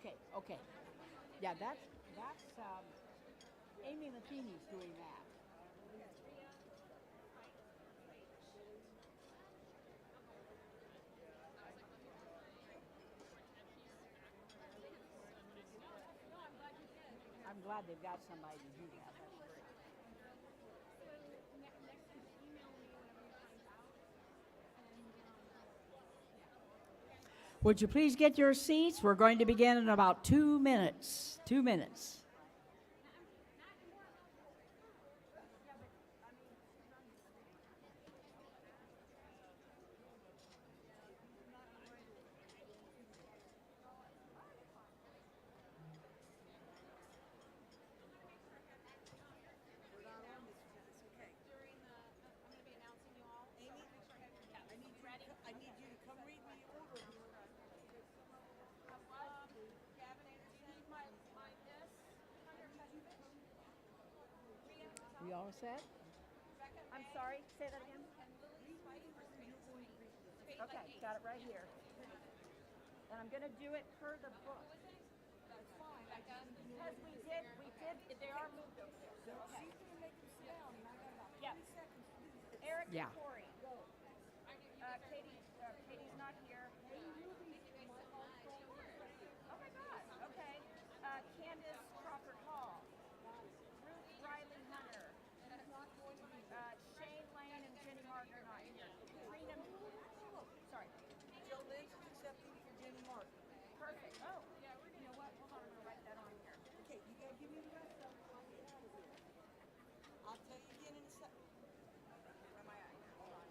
Okay. Yeah, that's Amy Matheny's doing that. I'm glad they've got somebody to do that. That's great. Would you please get your seats? We're going to begin in about 2 minutes. 2 minutes. We all set? I'm sorry, say that again. Okay, got it right here. And I'm going to do it per the book. That's fine. Because we did, they are moved over there. So she's going to make them sit down, and I got about 20 seconds to do this. Eric and Corey. Katie's not here. Oh my God, okay. Candace Crawford Hall. Ruth Riley Hunter. Shane Lane and Jenny Martin are not here. Katrina, sorry. Jill Lynch is accepting for Jenny Martin. Perfect. Oh, yeah, you know what? Hold on, I'm going to write that on here. Okay, you got to give me the rest of it. I'll tell you again in a second. Where am I at? Hold on.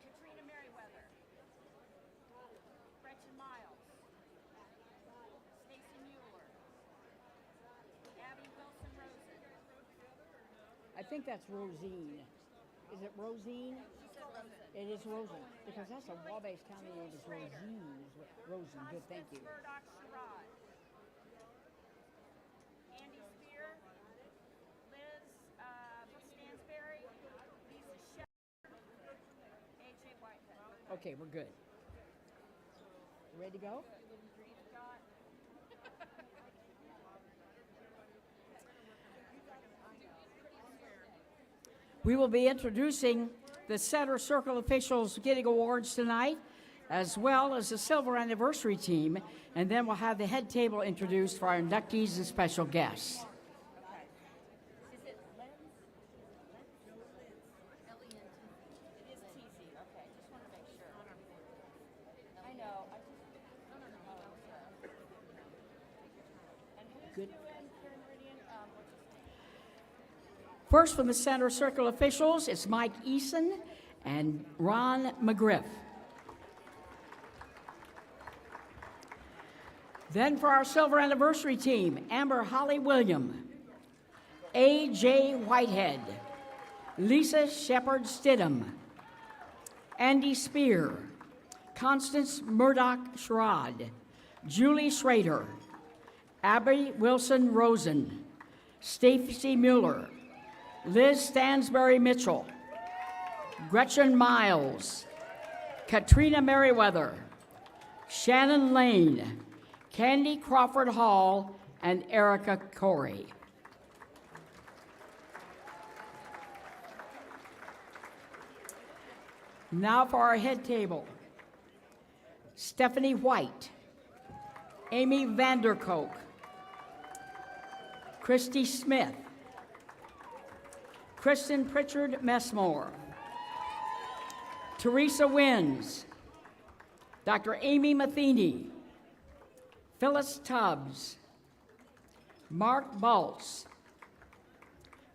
Katrina Meriwether. Gretchen Miles. Stacy Mueller. Abby Wilson Rosen. I think that's Rosine. Is it Rosine? She said Rosen. It is Rosen, because that's a Wabash County name. Is Rosine. Rosen, good, thank you. Murdoch Sherrod. Andy Spear. Liz Stansberry. Lisa Shepard. AJ Whitehead. Okay, we're good. Ready to go? We will be introducing the Center Circle officials getting awards tonight, as well as the Silver Anniversary team, and then we'll have the head table introduced for our inductees and special guests. Is it Lens? L-E-N-T. It is TZ. Okay, just want to make sure. I know. And who's Good. doing Karen Meridian? What's his name? First from the Center Circle officials, it's Mike Eason and Ron Mcgriff. Then for our Silver Anniversary team, Amber Holly William, A.J. Whitehead, Lisa Shepard Stidham, Andy Spear, Constance Murdoch Sherrod, Julie Schrader, Abby Wilson Rosen, Stacy Mueller, Liz Stansberry Mitchell, Gretchen Miles, Katrina Meriwether, Shannon Lane, Candy Crawford Hall, and Erica Corey. Now for our head table. Stephanie White, Amy Vanderkook, Christy Smith, Kristen Pritchett Messmore, Teresa Wins, Dr. Amy Matheny, Phyllis Tubbs, Mark Baltz,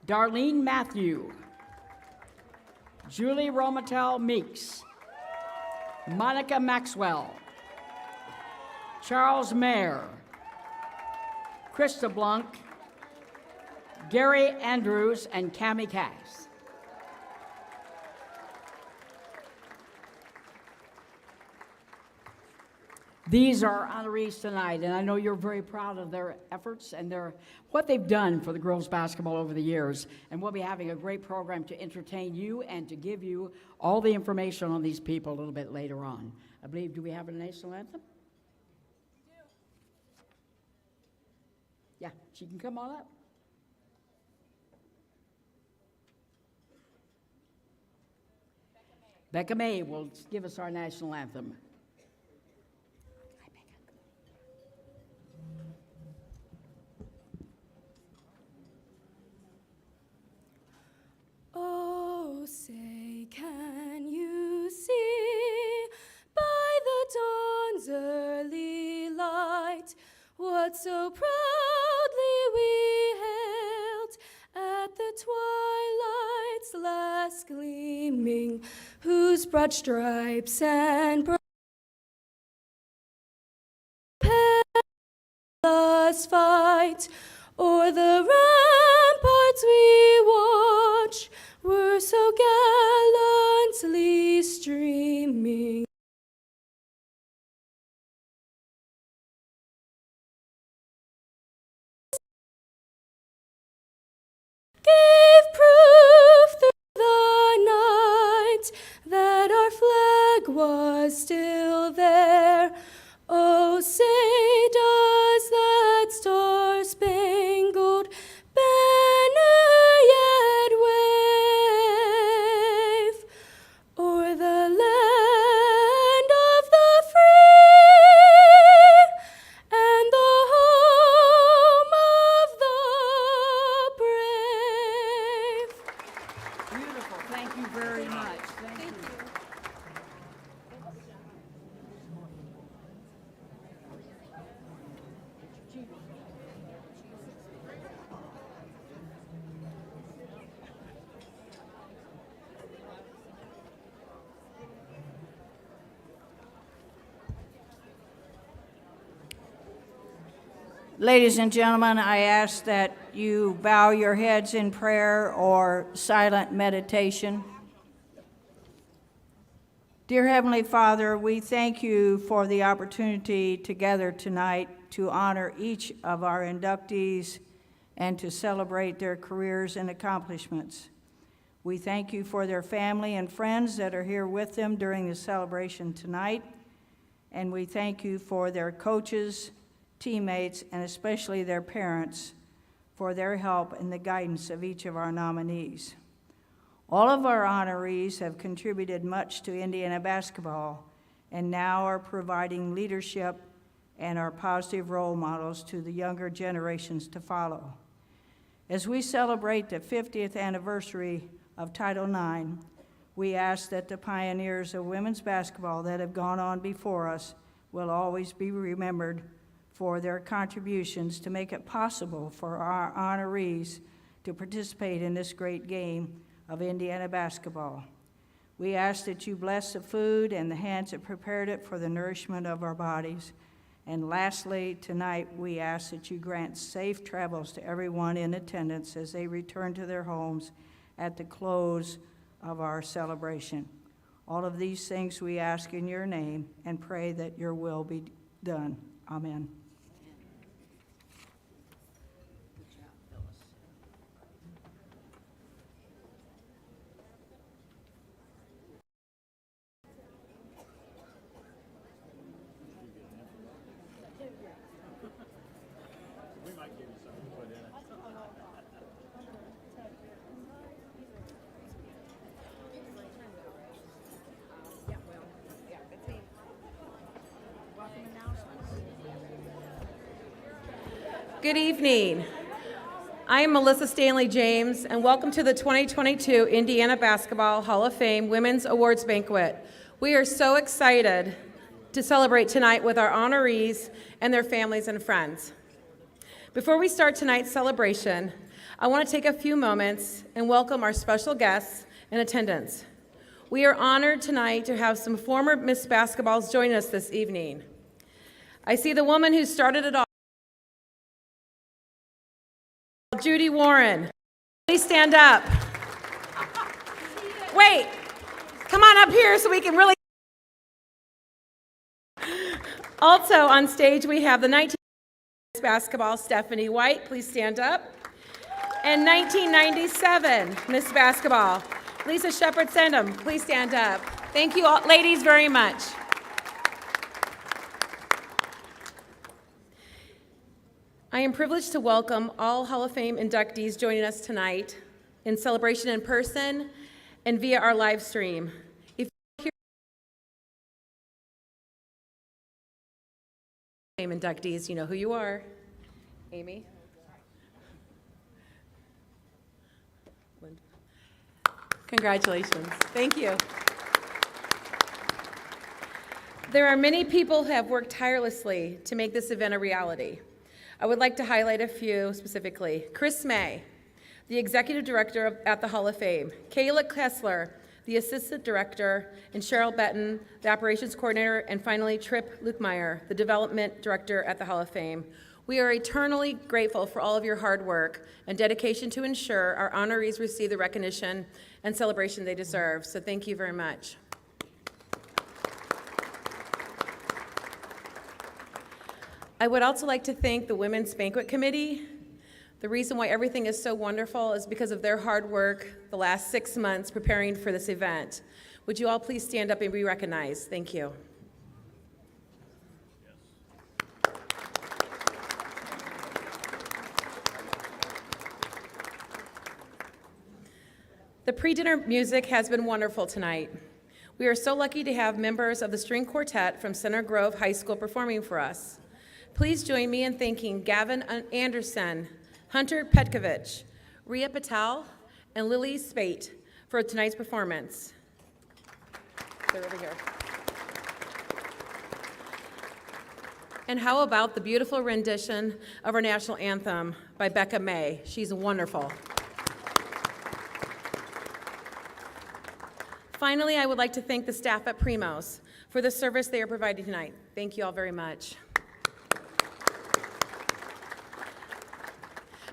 Darlene Matthew, Julie Romatel Meeks, Monica Maxwell, Charles Mayer, Krista Blanc, Gary Andrews, and Cammy Cass. These are honorees tonight, and I know you're very proud of their efforts and what they've done for the girls' basketball over the years. And we'll be having a great program to entertain you and to give you all the information on these people a little bit later on. I believe, do we have a national anthem? We do. Yeah, she can come on up. Becca May will give us our national anthem. Oh, say, can you see by the dawn's early light what so proudly we hailed at the twilight's last gleaming, whose broad stripes and bright perilous fight o'er the ramparts we watch were so gallantly streaming. Gave proof through the night that our flag was still there. Oh, say does that star-spangled banner yet wave o'er the land of the free and the home of the brave? Beautiful. Thank you very much. Thank you. Ladies and gentlemen, I ask that you bow your heads in prayer or silent meditation. Dear Heavenly Father, we thank you for the opportunity together tonight to honor each of our inductees and to celebrate their careers and accomplishments. We thank you for their family and friends that are here with them during the celebration tonight, and we thank you for their coaches, teammates, and especially their parents for their help and the guidance of each of our nominees. All of our honorees have contributed much to Indiana basketball and now are providing leadership and are positive role models to the younger generations to follow. As we celebrate the 50th anniversary of Title IX, we ask that the pioneers of women's basketball that have gone on before us will always be remembered for their contributions to make it possible for our honorees to participate in this great game of Indiana basketball. We ask that you bless the food and the hands that prepared it for the nourishment of our bodies. And lastly, tonight we ask that you grant safe travels to everyone in attendance as they return to their homes at the close of our celebration. All of these things we ask in your name and pray that your will be done. Amen. Good evening. I am Melissa Stanley James, and welcome to the 2022 Indiana Basketball Hall of Fame Women's Awards Banquet. We are so excited to celebrate tonight with our honorees and their families and friends. Before we start tonight's celebration, I want to take a few moments and welcome our special guests in attendance. We are honored tonight to have some former Miss Basketballs join us this evening. I see the woman who started it all, Judy Warren. Please stand up. Wait, come on up here so we can really. Also on stage, we have the 19 basketball Stephanie White. Please stand up. And 1997 Miss Basketball Lisa Shepard Sendham. Please stand up. Thank you all, ladies, very much. I am privileged to welcome all Hall of Fame inductees joining us tonight in celebration in person and via our live stream. If you're here, inductees, you know who you are. Amy. Congratulations. Thank you. There are many people who have worked tirelessly to make this event a reality. I would like to highlight a few specifically. Chris May, the Executive Director at the Hall of Fame. Kayla Kessler, the Assistant Director, and Cheryl Betton, the Operations Coordinator, and finally Tripp Lukmeyer, the Development Director at the Hall of Fame. We are eternally grateful for all of your hard work and dedication to ensure our honorees receive the recognition and celebration they deserve. So thank you very much. I would also like to thank the Women's Banquet Committee. The reason why everything is so wonderful is because of their hard work the last 6 months preparing for this event. Would you all please stand up and be recognized? Thank you. The pre-dinner music has been wonderful tonight. We are so lucky to have members of the string quartet from Center Grove High School performing for us. Please join me in thanking Gavin Anderson, Hunter Petkovich, Ria Patel, and Lily Spate for tonight's performance. They're over here. And how about the beautiful rendition of our national anthem by Becca May? She's wonderful. Finally, I would like to thank the staff at Primo's for the service they are providing tonight. Thank you all very much.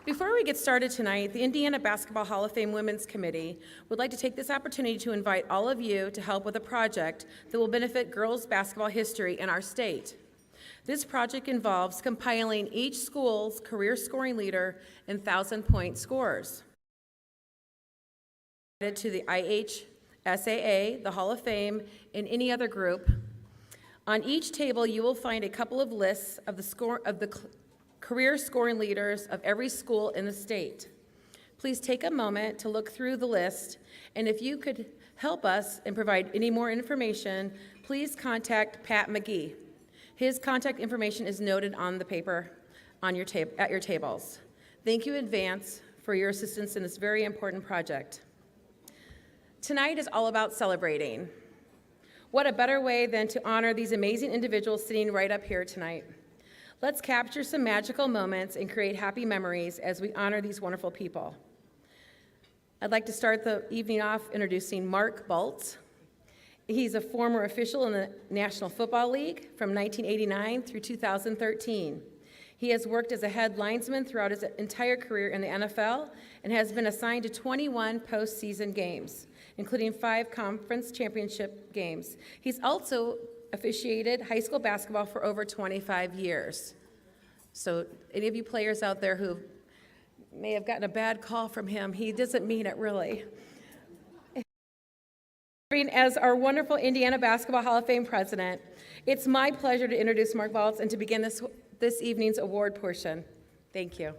Before we get started tonight, the Indiana Basketball Hall of Fame Women's Committee would like to take this opportunity to invite all of you to help with a project that will benefit girls' basketball history in our state. This project involves compiling each school's career scoring leader and 1,000-point scorers. To the IHSAA, the Hall of Fame, and any other group. On each table, you will find a couple of lists of the career scoring leaders of every school in the state. Please take a moment to look through the list, and if you could help us and provide any more information, please contact Pat McGee. His contact information is noted on the paper on your at your tables. Thank you in advance for your assistance in this very important project. Tonight is all about celebrating. What a better way than to honor these amazing individuals sitting right up here tonight. Let's capture some magical moments and create happy memories as we honor these wonderful people. I'd like to start the evening off introducing Mark Waltz. He's a former official in the National Football League from 1989 through 2013. He has worked as a head linesman throughout his entire career in the NFL and has been assigned to 21 postseason games, including 5 conference championship games. He's also officiated high school basketball for over 25 years. So any of you players out there who may have gotten a bad call from him, he doesn't mean it really. As our wonderful Indiana Basketball Hall of Fame president, it's my pleasure to introduce Mark Waltz and to begin this evening's award portion. Thank you.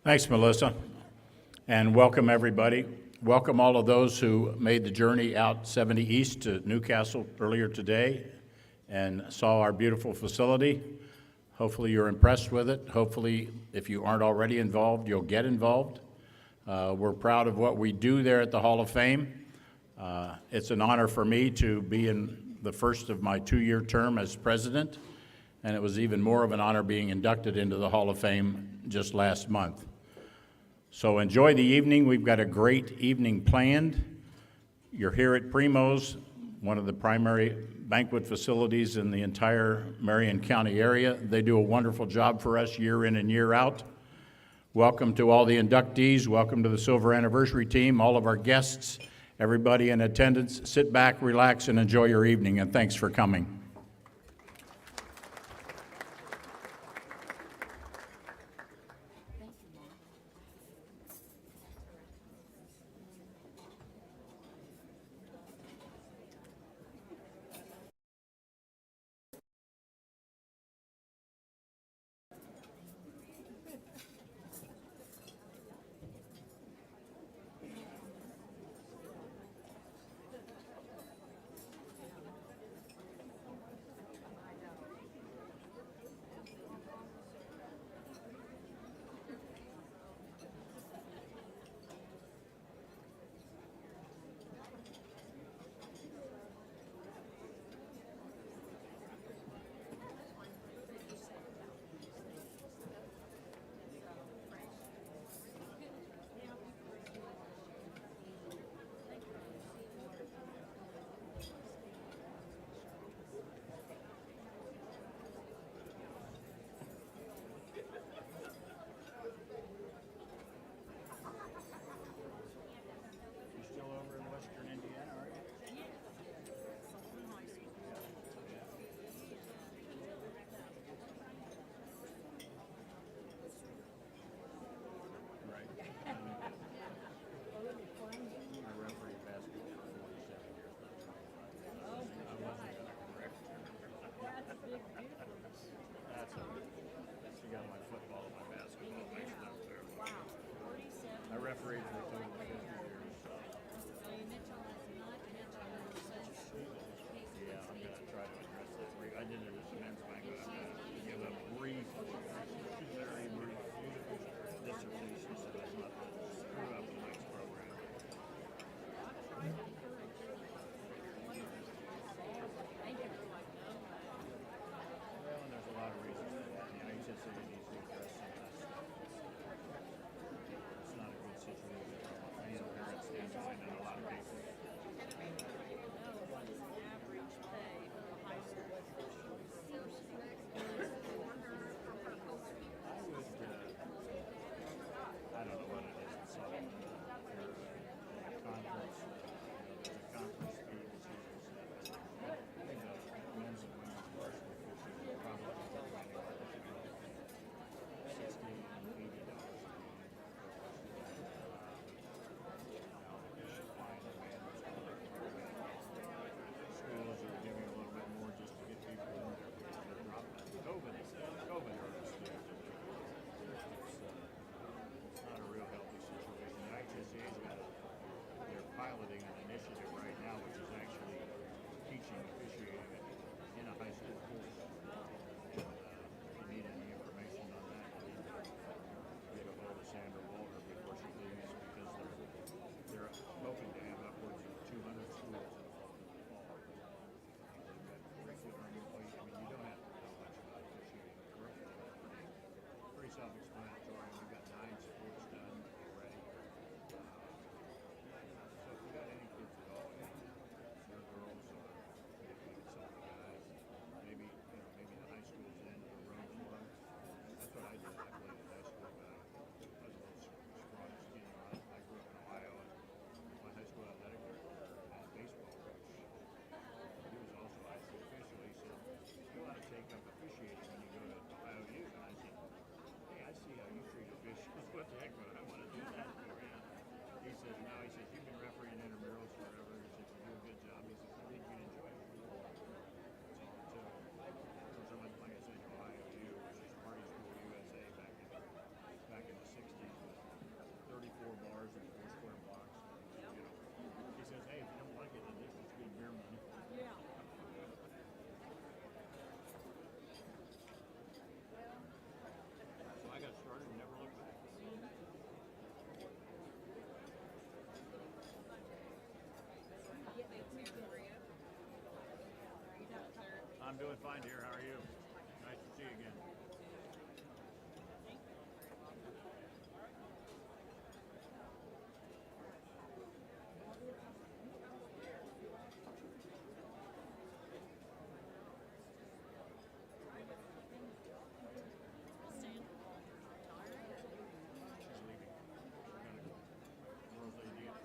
Thanks, Melissa, and welcome everybody. Welcome all of those who made the journey out 70 East to Newcastle earlier today and saw our beautiful facility. Hopefully you're impressed with it. Hopefully, if you aren't already involved, you'll get involved. We're proud of what we do there at the Hall of Fame. It's an honor for me to be in the first of my 2-year term as president, and it was even more of an honor being inducted into the Hall of Fame just last month. So enjoy the evening. We've got a great evening planned. You're here at Primo's, one of the primary banquet facilities in the entire Marion County area. They do a wonderful job for us year in and year out. Welcome to all the inductees. Welcome to the Silver Anniversary team, all of our guests, Everybody in attendance, sit back, relax, and enjoy your evening, and thanks for coming. I'm doing fine, dear. How are you? Nice to see you again. She's leaving.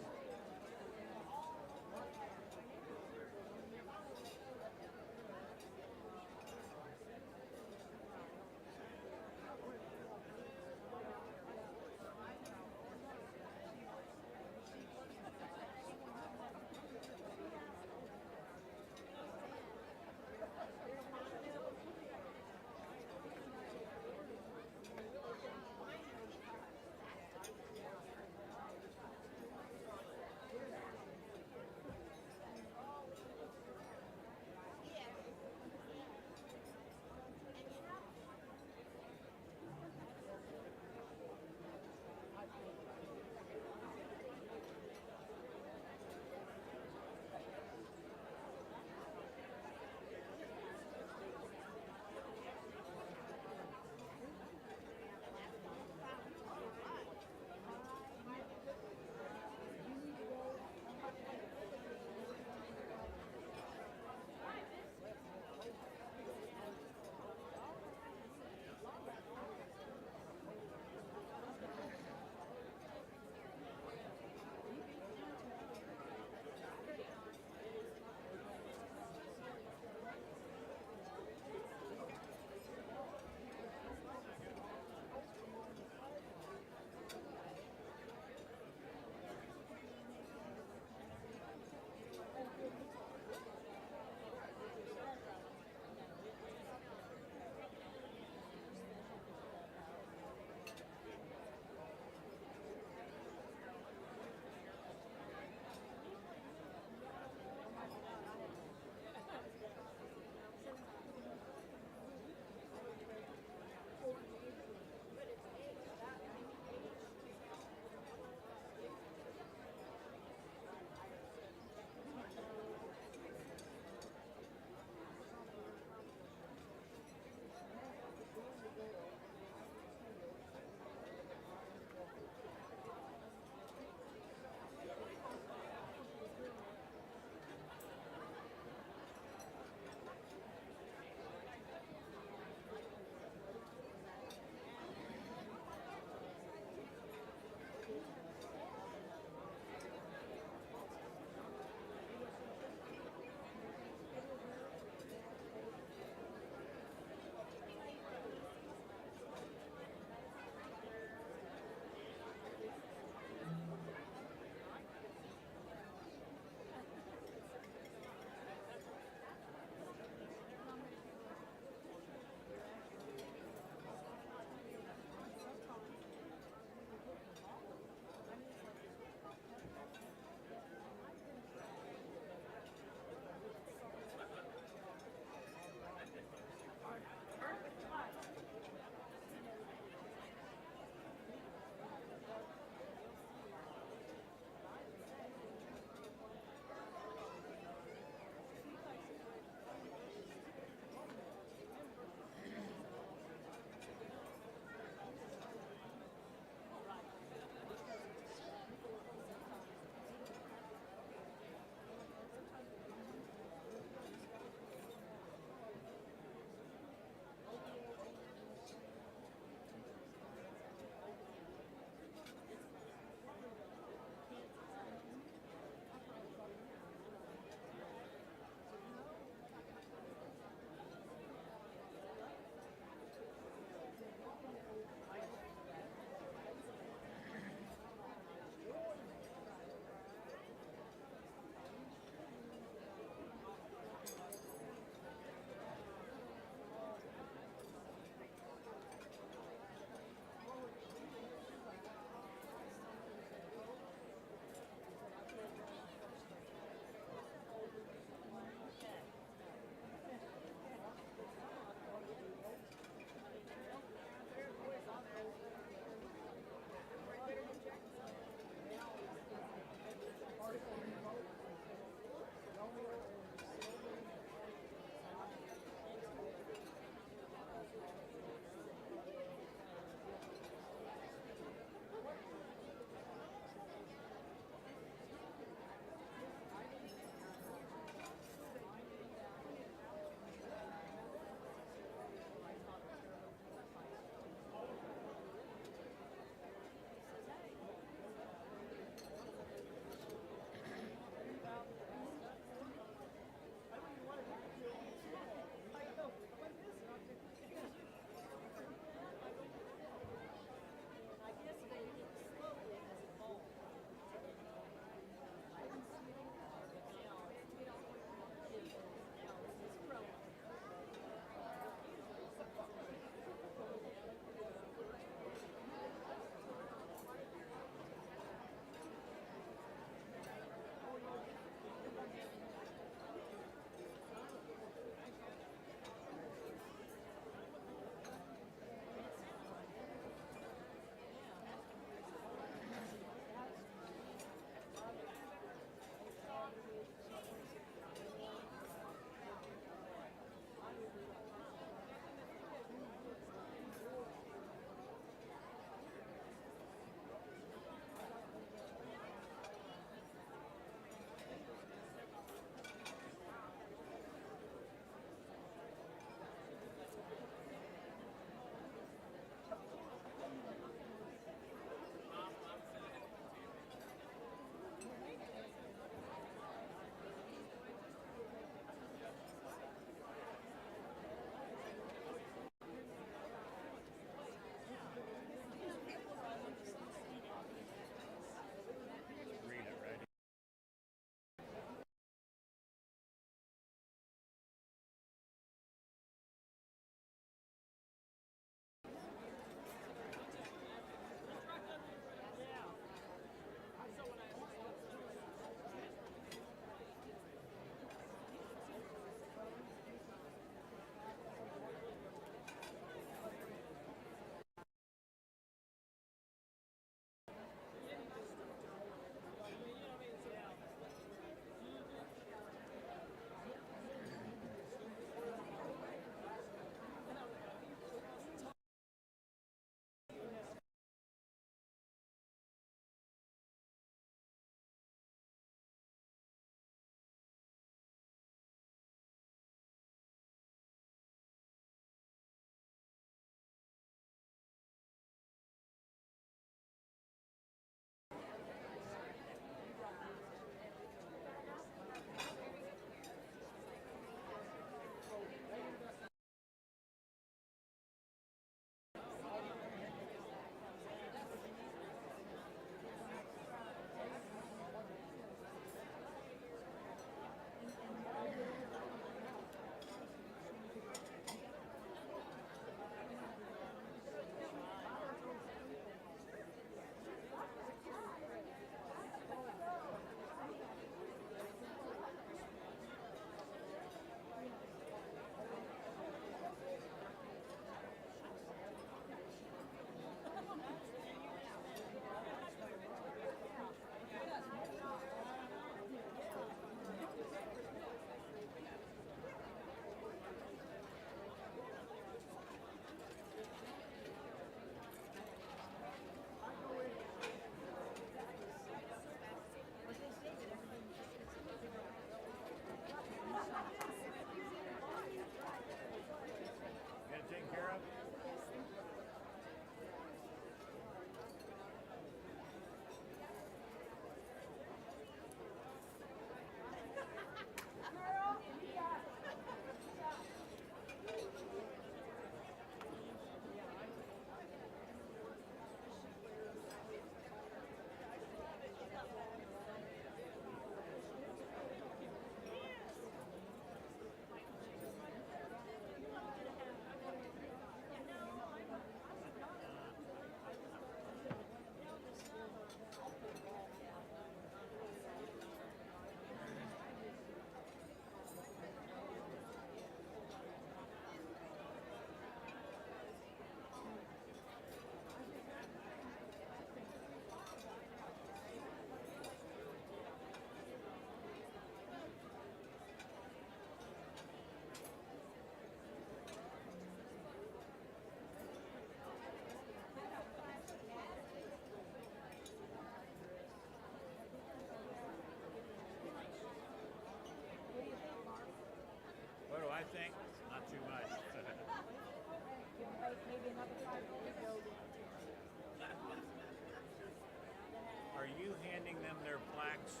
handing them their plaques?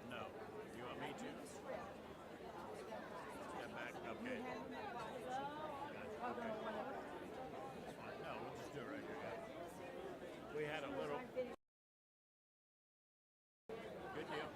No. You want me to? Step back. Okay. Okay. That's fine. No, we'll just do it right here. We had a little. Good deal.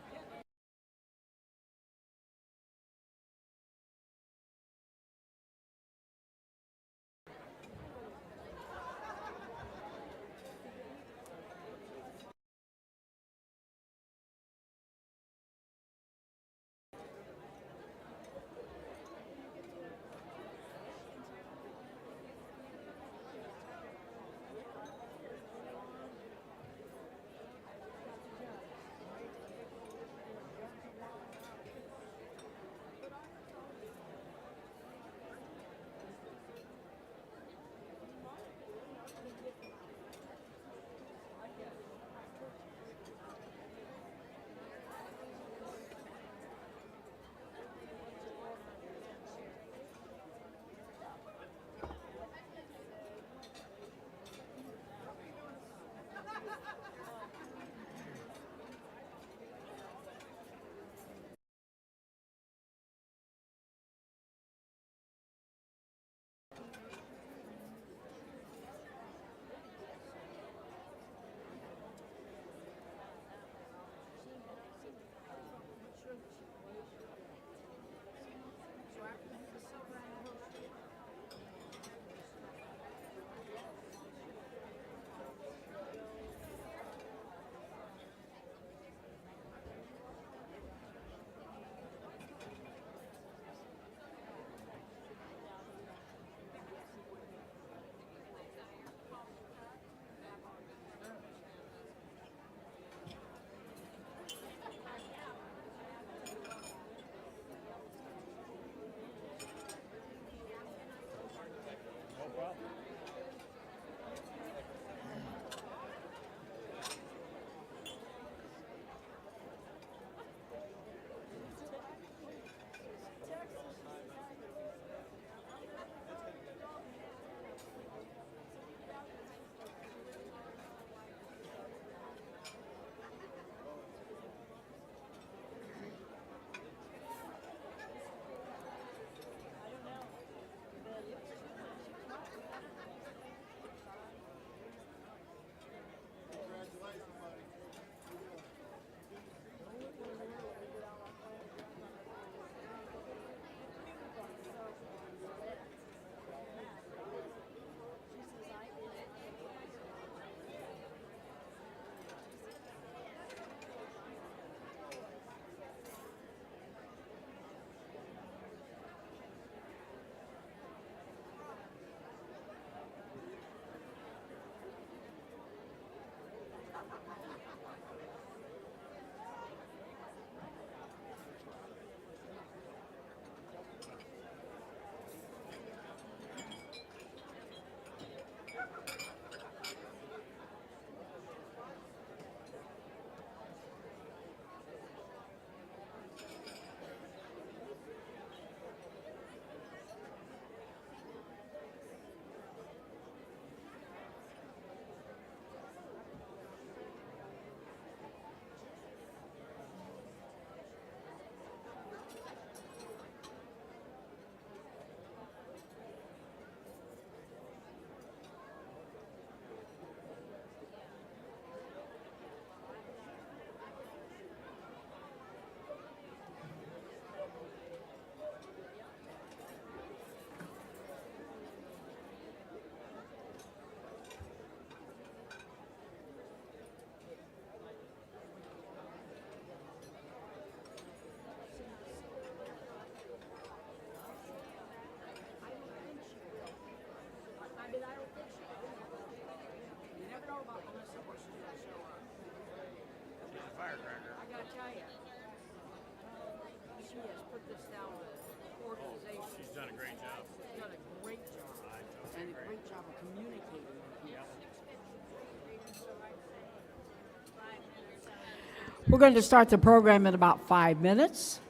We're going to start the program in about 5 minutes.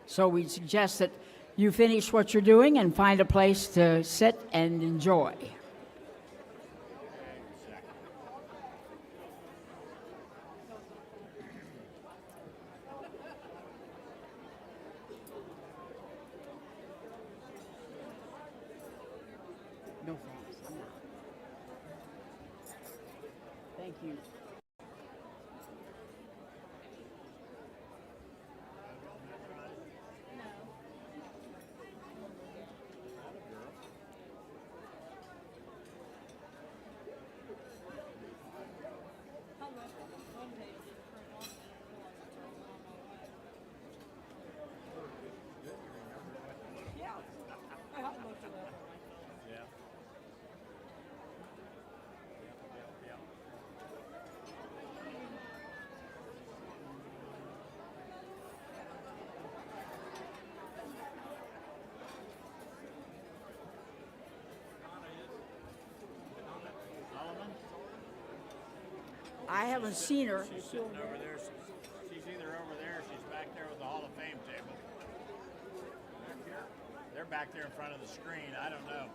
So we suggest that you finish what you're doing and find a place to sit and enjoy. Thank you. I haven't seen her. She's sitting over there. She's either over there or she's back there with the Hall of Fame table. They're back there in front of the screen. I don't know.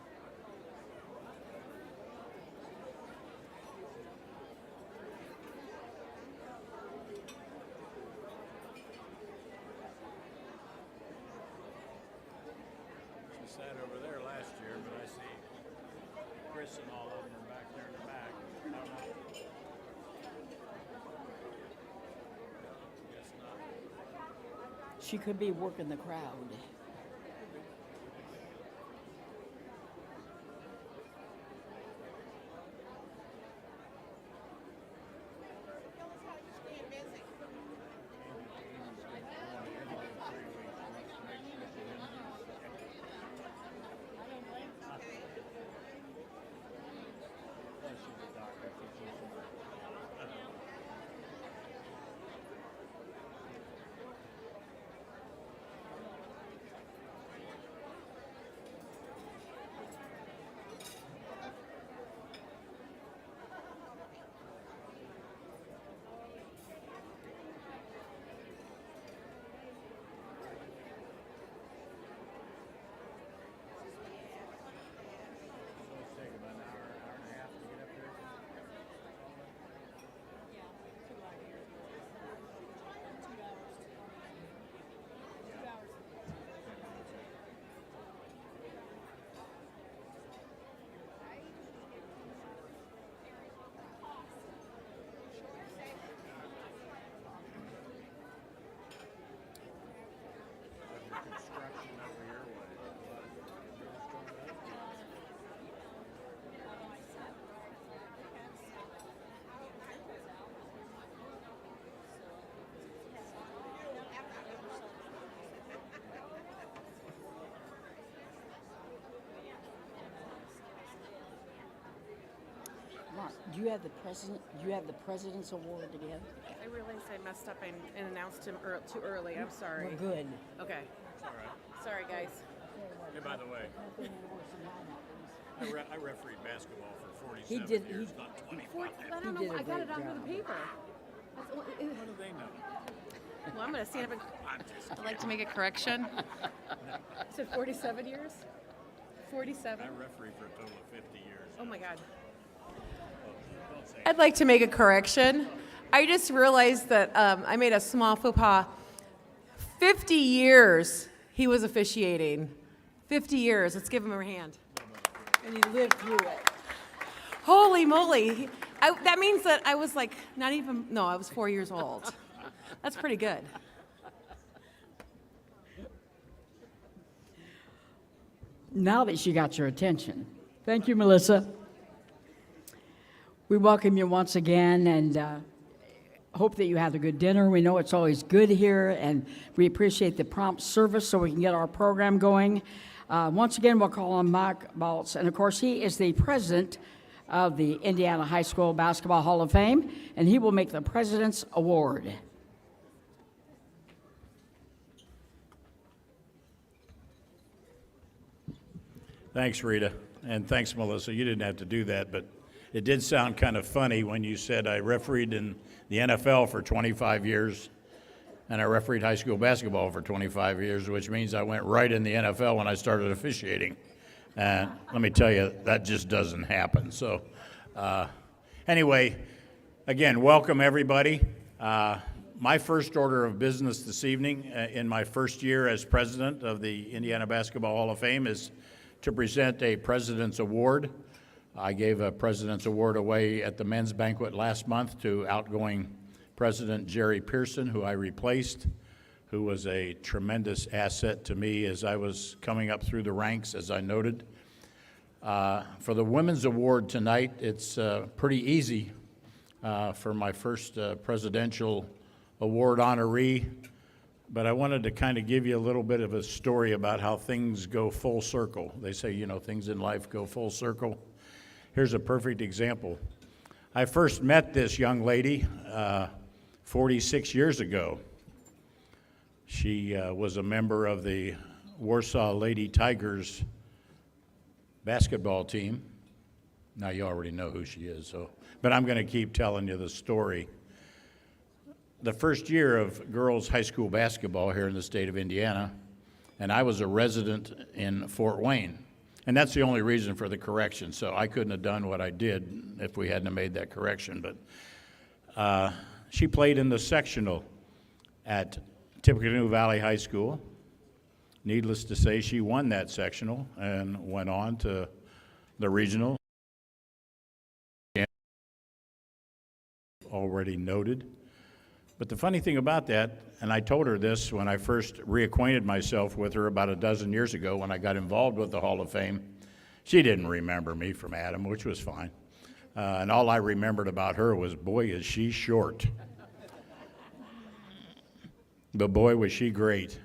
She sat over there last year, but I see Chris and all of them are back there in the back. I don't know. Guess not. She could be working the crowd. Mark, do you have the president? Do you have the president's award again? I realized I messed up and announced him too early. I'm sorry. We're good. Okay. All right. Sorry, guys. Hey, by the way, I refereed basketball for 47 He did. years, not 25. I don't did know. a I got it great onto the job. paper. What do they know? Well, I'm going to stand up and I'm just I'd like to make a correction. I said 47 years? 47? I refereed for a total of 50 years. Oh, my God. Don't say I'd like to make a correction. I just realized that I made a small faux pas. 50 years he was officiating. 50 years. Let's give him a hand. And he lived through it. Holy moly. That means that I was like, I was 4 years old. That's pretty good. Now that she got your attention. Thank you, Melissa. We welcome you once again and hope that you had a good dinner. We know it's always good here, and we appreciate the prompt service so we can get our program going. Once again, we'll call on Mark Waltz, and of course, he is the president of the Indiana High School Basketball Hall of Fame, and he will make the President's Award. Thanks, Rita, and thanks, Melissa. You didn't have to do that, but it did sound kind of funny when you said I refereed in the NFL for 25 years, and I refereed high school basketball for 25 years, which means I went right in the NFL when I started officiating. And let me tell you, that just doesn't happen. So anyway, again, welcome everybody. My first order of business this evening in my first year as president of the Indiana Basketball Hall of Fame is to present a President's Award I gave a President's Award away at the men's banquet last month to outgoing President Jerry Pearson, who I replaced, who was a tremendous asset to me as I was coming up through the ranks, as I noted. For the Women's Award tonight, it's pretty easy for my first presidential award honoree, but I wanted to kind of give you a little bit of a story about how things go full circle. They say, you know, things in life go full circle. Here's a perfect example. I first met this young lady 46 years ago. She was a member of the Warsaw Lady Tigers basketball team. Now you already know who she is, but I'm going to keep telling you the story. The first year of girls' high school basketball here in the state of Indiana, and I was a resident in Fort Wayne. And that's the only reason for the correction, so I couldn't have done what I did if we hadn't have made that correction. But she played in the sectional at Tippecanoe Valley High School. Needless to say, she won that sectional and went on to the regional. Already noted. But the funny thing about that, and I told her this when I first reacquainted myself with her about a dozen years ago when I got involved with the Hall of Fame, she didn't remember me from Adam, which was fine. And all I remembered about her was, boy, is she short. But boy, was she great.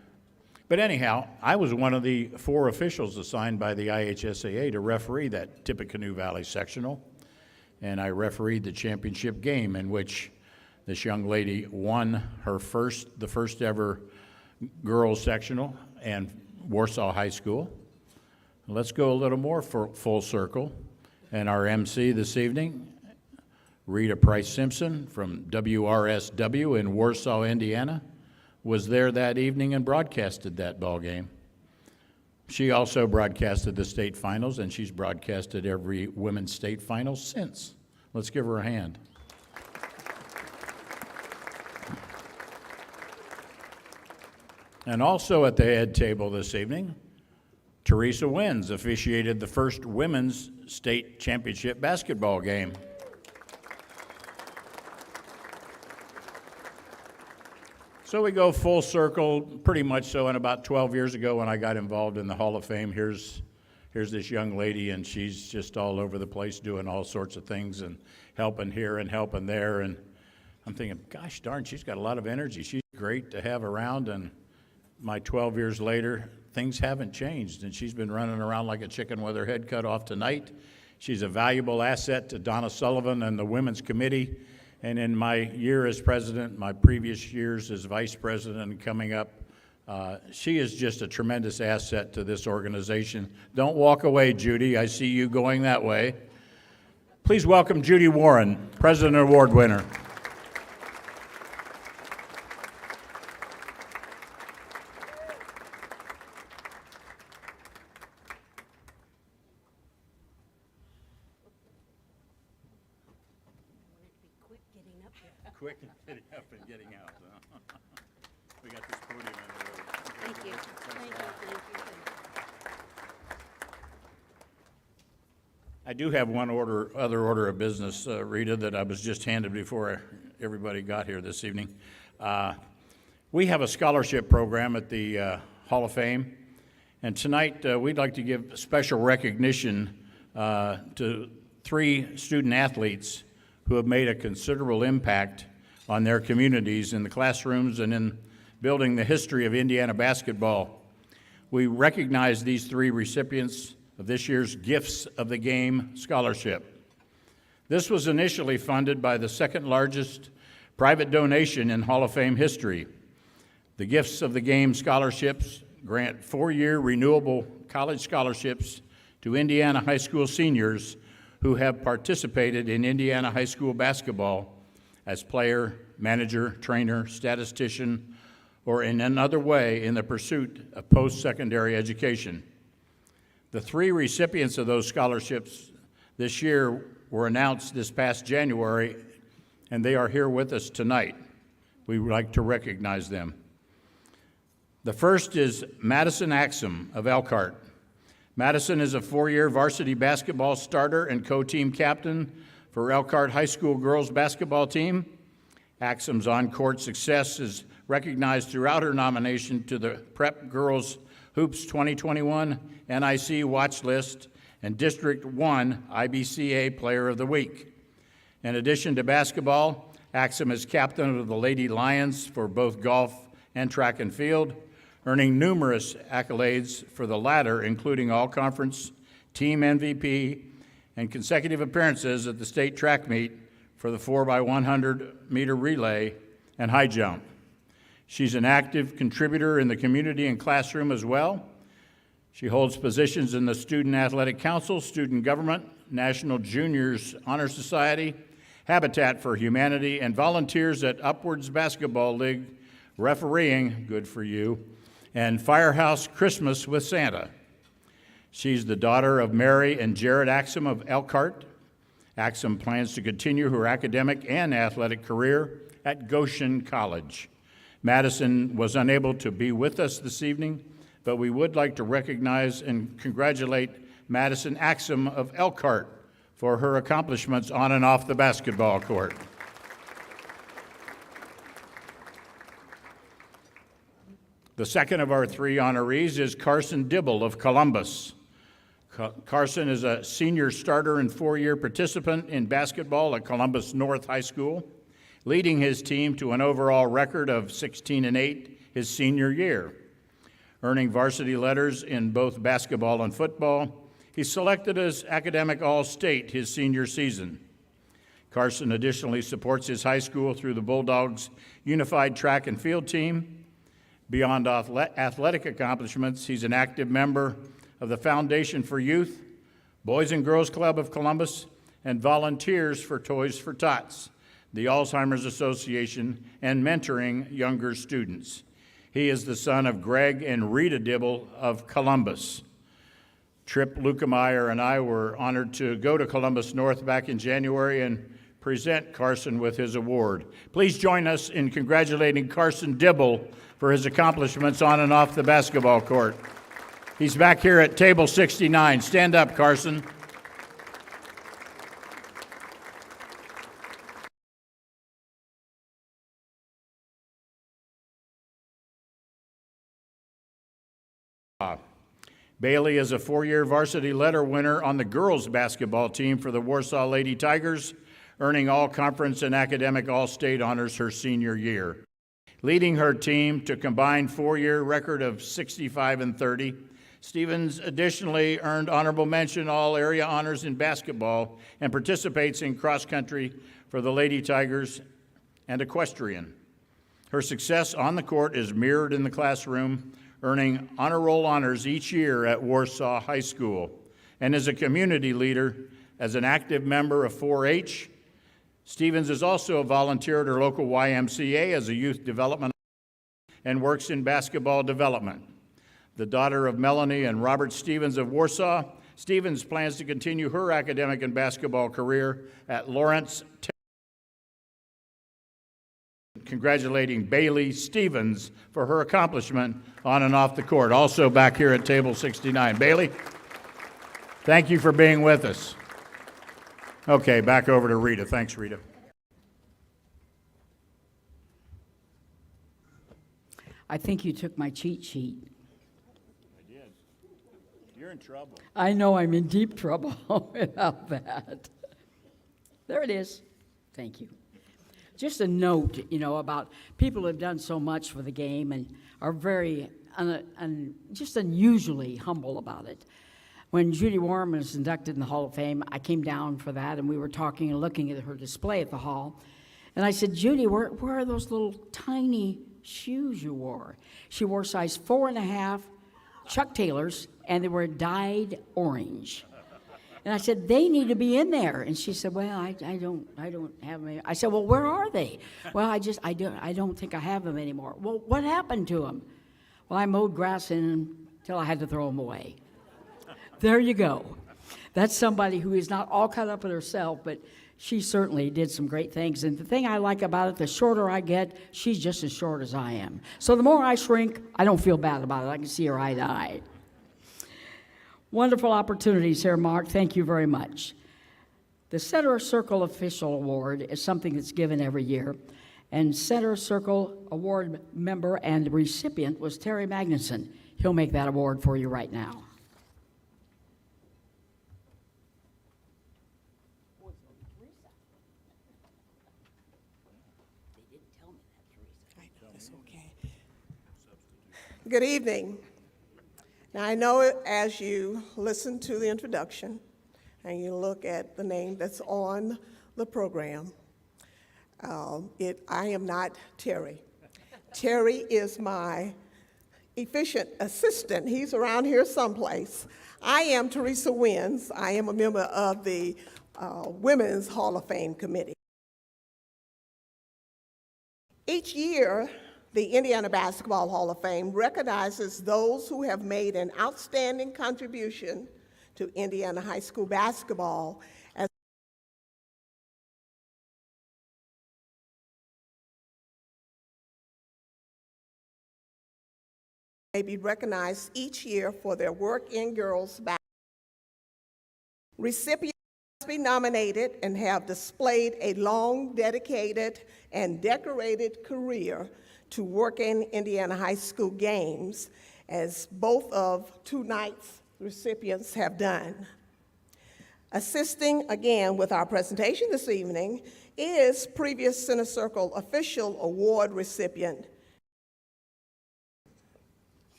But anyhow, I was one of the 4 officials assigned by the IHSAA to referee that Tippecanoe Valley sectional. And I refereed the championship game in which this young lady won the first ever girls sectional and Warsaw High School. Let's go a little more for full circle. And our MC this evening, Rita Price Simpson from WRSW in Warsaw, Indiana, was there that evening and broadcasted that ball game. She also broadcasted the state finals, and she's broadcasted every women's state final since. Let's give her a hand. And also at the head table this evening, Teresa Wins officiated the first women's state championship basketball game. So we go full circle, pretty much so, and about 12 years ago when I got involved in the Hall of Fame, here's this young lady, and she's just all over the place doing all sorts of things and helping here and helping there, and I'm thinking, gosh darn, she's got a lot of energy. She's great to have around, and my 12 years later, things haven't changed, and she's been running around like a chicken with her head cut off tonight. She's a valuable asset to Donna Sullivan and the Women's Committee, and in my year as president, my previous years as vice president and coming up, she is just a tremendous asset to this organization. Don't walk away, Judy. I see you going that way. Please welcome Judy Warren, President Award winner. Quick getting up and getting out. We got this podium in there. Thank you. Thank you. I do have one other order of business, Rita, that I was just handed before everybody got here this evening. We have a scholarship program at the Hall of Fame, and tonight we'd like to give special recognition to 3 student athletes who have made a considerable impact on their communities in the classrooms and in building the history of Indiana basketball. We recognize these 3 recipients of this year's Gifts of the Game Scholarship. This was initially funded by the second largest private donation in Hall of Fame history. The Gifts of the Game Scholarships grant 4-year renewable college scholarships to Indiana high school seniors who have participated in Indiana high school basketball as player, manager, trainer, statistician, or in another way in the pursuit of post-secondary education. The 3 recipients of those scholarships this year were announced this past January, and they are here with us tonight. We would like to recognize them. The first is Madison Axem of Elkhart. Madison is a 4-year varsity basketball starter and co-team captain for Elkhart High School girls basketball team. Axem's on-court success is recognized throughout her nomination to the Prep Girls Hoops 2021 NIC Watch List and District 1 IBCA Player of the Week. In addition to basketball, Axem is captain of the Lady Lions for both golf and track and field, earning numerous accolades for the latter, including all-conference, team MVP, and consecutive appearances at the state track meet for the 4x100-meter relay and high jump. She's an active contributor in the community and classroom as well. She holds positions in the Student Athletic Council, Student Government, National Juniors Honor Society, Habitat for Humanity, and volunteers at Upwards Basketball League, refereeing, good for you, and Firehouse Christmas with Santa. She's the daughter of Mary and Jared Axem of Elkhart. Axem plans to continue her academic and athletic career at Goshen College. Madison was unable to be with us this evening, but we would like to recognize and congratulate Madison Axem of Elkhart for her accomplishments on and off the basketball court. The second of our 3 honorees is Carson Dibble of Columbus. Carson is a senior starter and 4-year participant in basketball at Columbus North High School, leading his team to an overall record of 16-8 his senior year. Earning varsity letters in both basketball and football, he's selected as Academic All-State his senior season. Carson additionally supports his high school through the Bulldogs Unified Track and Field Team. Beyond athletic accomplishments, he's an active member of the Foundation for Youth, Boys and Girls Club of Columbus, and volunteers for Toys for Tots, the Alzheimer's Association, and mentoring younger students. He is the son of Greg and Rita Dibble of Columbus. Tripp Lukemeyer and I were honored to go to Columbus North back in January and present Carson with his award. Please join us in congratulating Carson Dibble for his accomplishments on and off the basketball court. He's back here at table 69. Stand up, Carson. Bailey is a 4-year varsity letter winner on the girls basketball team for the Warsaw Lady Tigers, earning all conference and academic all-state honors her senior year. Leading her team to a combined 4-year record of 65-30, Stevens additionally earned honorable mention all-area honors in basketball and participates in cross-country for the Lady Tigers and equestrian. Her success on the court is mirrored in the classroom, earning honor roll honors each year at Warsaw High School, and is a community leader as an active member of 4-H. Stevens is also a volunteer at her local YMCA as a youth development and works in basketball development. The daughter of Melanie and Robert Stevens of Warsaw, Stevens plans to continue her academic and basketball career at Lawrence. Congratulating Bailey Stevens for her accomplishment on and off the court. Also back here at table 69. Bailey, thank you for being with us. Okay, back over to Rita. Thanks, Rita. I think you took my cheat sheet. I did. You're in trouble. I know I'm in deep trouble about that. There it is. Thank you. Just a note, about people who have done so much for the game and are very, just unusually humble about it. When Judy Warren was inducted in the Hall of Fame, I came down for that, and we were talking and looking at her display at the hall. And I said, Judy, where are those little tiny shoes you wore? She wore size 4.5 Chuck Taylors, and they were dyed orange. And I said, they need to be in there. And she said, well, I don't have them. I said, well, where are they? Well, I don't think I have them anymore. Well, what happened to them? Well, I mowed grass in them until I had to throw them away. There you go. That's somebody who is not all caught up in herself, but she certainly did some great things. And the thing I like about it, the shorter I get, she's just as short as I am. So the more I shrink, I don't feel bad about it. I can see her eye to eye. Wonderful opportunities here, Mark. Thank you very much. The Center Circle Official Award is something that's given every year, and Center Circle Award member and recipient was Terry Magnuson. He'll make that award for you right now. That's okay. Good evening. Now, I know as you listen to the introduction and you look at the name that's on the program, I am not Terry. Terry is my efficient assistant. He's around here someplace. I am Teresa Wins. I am a member of the Women's Hall of Fame Committee. Each year, the Indiana Basketball Hall of Fame recognizes those who have made an outstanding contribution to Indiana high school basketball as may be recognized each year for their work in girls basketball. Recipients must be nominated and have displayed a long, dedicated, and decorated career to work in Indiana high school games, as both of tonight's recipients have done. Assisting again with our presentation this evening is previous Center Circle Official Award recipient.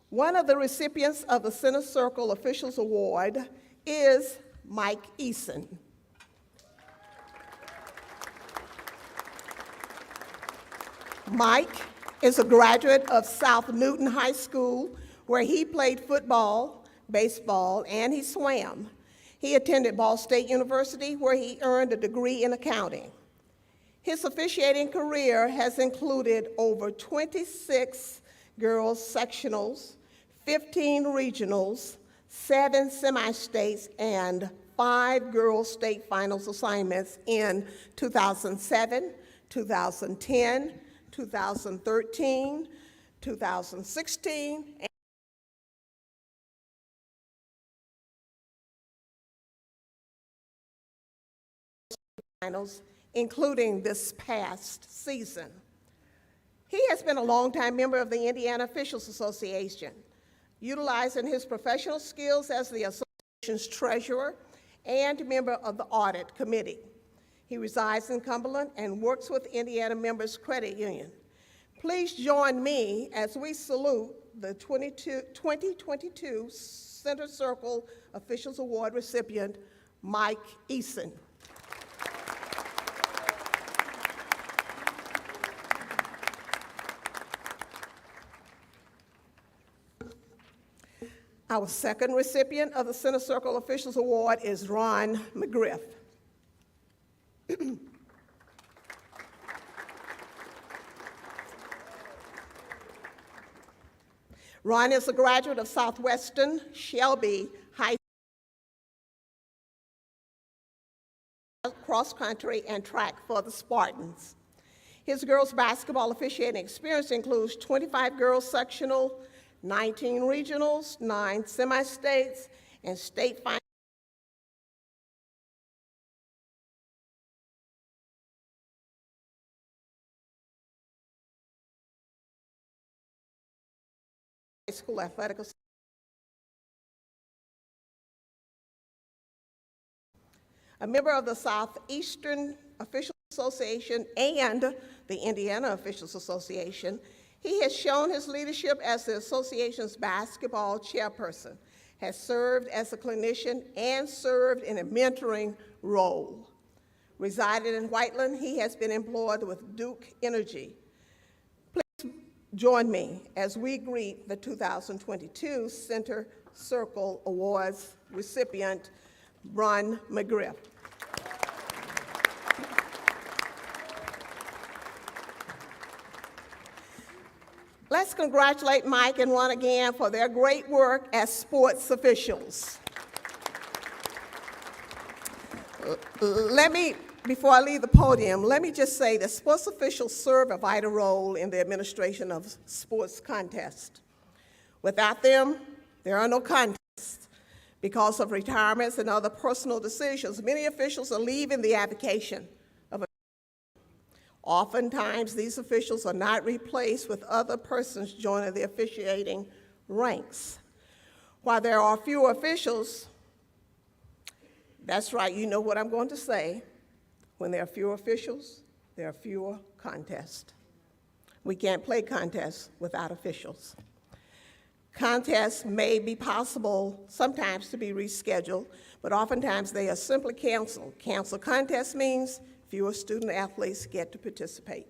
One of the recipients of the Center Circle Officials Award is Mike Eason. Mike is a graduate of South Newton High School, where he played football, baseball, and he swam. He attended Ball State University, where he earned a degree in accounting. His officiating career has included over 26 girls sectionals, 15 regionals, 7 semi-states, and 5 girls state finals assignments in 2007, 2010, 2013, 2016, and finals, including this past season. He has been a longtime member of the Indiana Officials Association, utilizing his professional skills as the association's treasurer and member of the audit committee. He resides in Cumberland and works with Indiana Members Credit Union. Please join me as we salute the 2022 Center Circle Officials Award recipient, Mike Eason. Our second recipient of the Center Circle Officials Award is Ron Mcgriff. Ron is a graduate of Southwestern Shelby High School, cross country and track for the Spartans. His girls basketball officiating experience includes 25 girls sectional, 19 regionals, 9 semi-states, and state finals. High school athletic. A member of the Southeastern Officials Association and the Indiana Officials Association, he has shown his leadership as the association's basketball chairperson, has served as a clinician, and served in a mentoring role. Residing in Whiteland, he has been employed with Duke Energy. Please join me as we greet the 2022 Center Circle Awards recipient, Ron Mcgriff. Let's congratulate Mike and Ron again for their great work as sports officials. Before I leave the podium, let me just say that sports officials serve a vital role in the administration of sports contests. Without them, There are no contests. Because of retirements and other personal decisions, many officials are leaving the avocation of a. Oftentimes, these officials are not replaced with other persons joining the officiating ranks. While there are fewer officials, that's right, you know what I'm going to say. When there are fewer officials, there are fewer contests. We can't play contests without officials. Contests may be possible sometimes to be rescheduled, but oftentimes they are simply canceled. Cancel contests means fewer student athletes get to participate.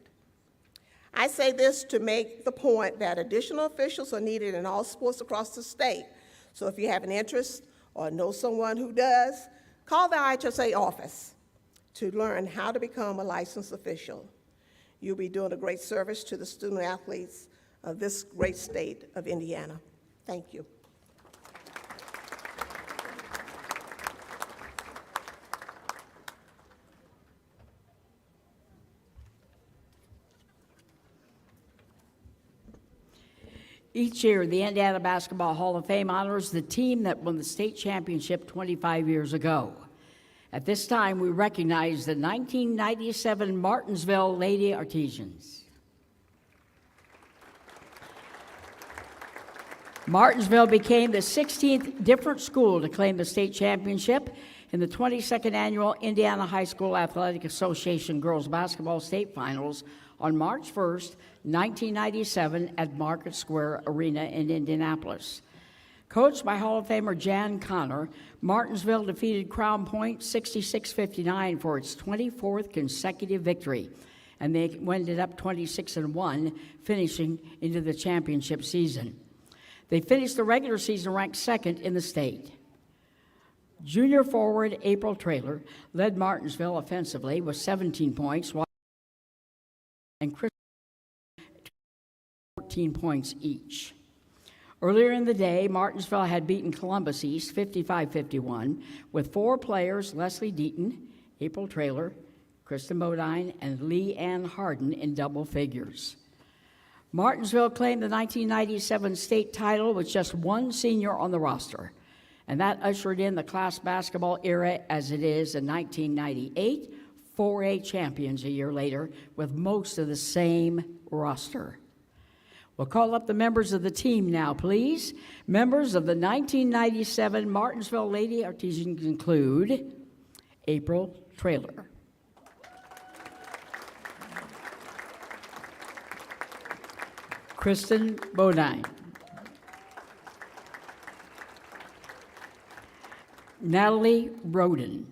I say this to make the point that additional officials are needed in all sports across the state. So if you have an interest or know someone who does, call the IHSA office to learn how to become a licensed official. You'll be doing a great service to the student athletes of this great state of Indiana. Thank you. Each year, the Indiana Basketball Hall of Fame honors the team that won the state championship 25 years ago. At this time, we recognize the 1997 Martinsville Lady Artesians. Martinsville became the 16th different school to claim the state championship in the 22nd annual Indiana High School Athletic Association Girls Basketball State Finals on March 1st, 1997 at Market Square Arena in Indianapolis. Coached by Hall of Famer Jan Connor, Martinsville defeated Crown Point 66-59 for its 24th consecutive victory, and they ended up 26-1, finishing into the championship season. They finished the regular season ranked second in the state. Junior forward April Traylor led Martinsville offensively with 17 points, while and Kristen 14 points each. Earlier in the day, Martinsville had beaten Columbus East 55-51 with four players, Leslie Deaton, April Traylor, Kristen Bodine, and Lee Ann Harden in double figures. Martinsville claimed the 1997 state title with just one senior on the roster, and that ushered in the class basketball era as it is in 1998, 4A champions a year later with most of the same roster. We'll call up the members of the team now, please. Members of the 1997 Martinsville Lady Artesians include April Traylor, Kristen Bodine, Natalie Roden,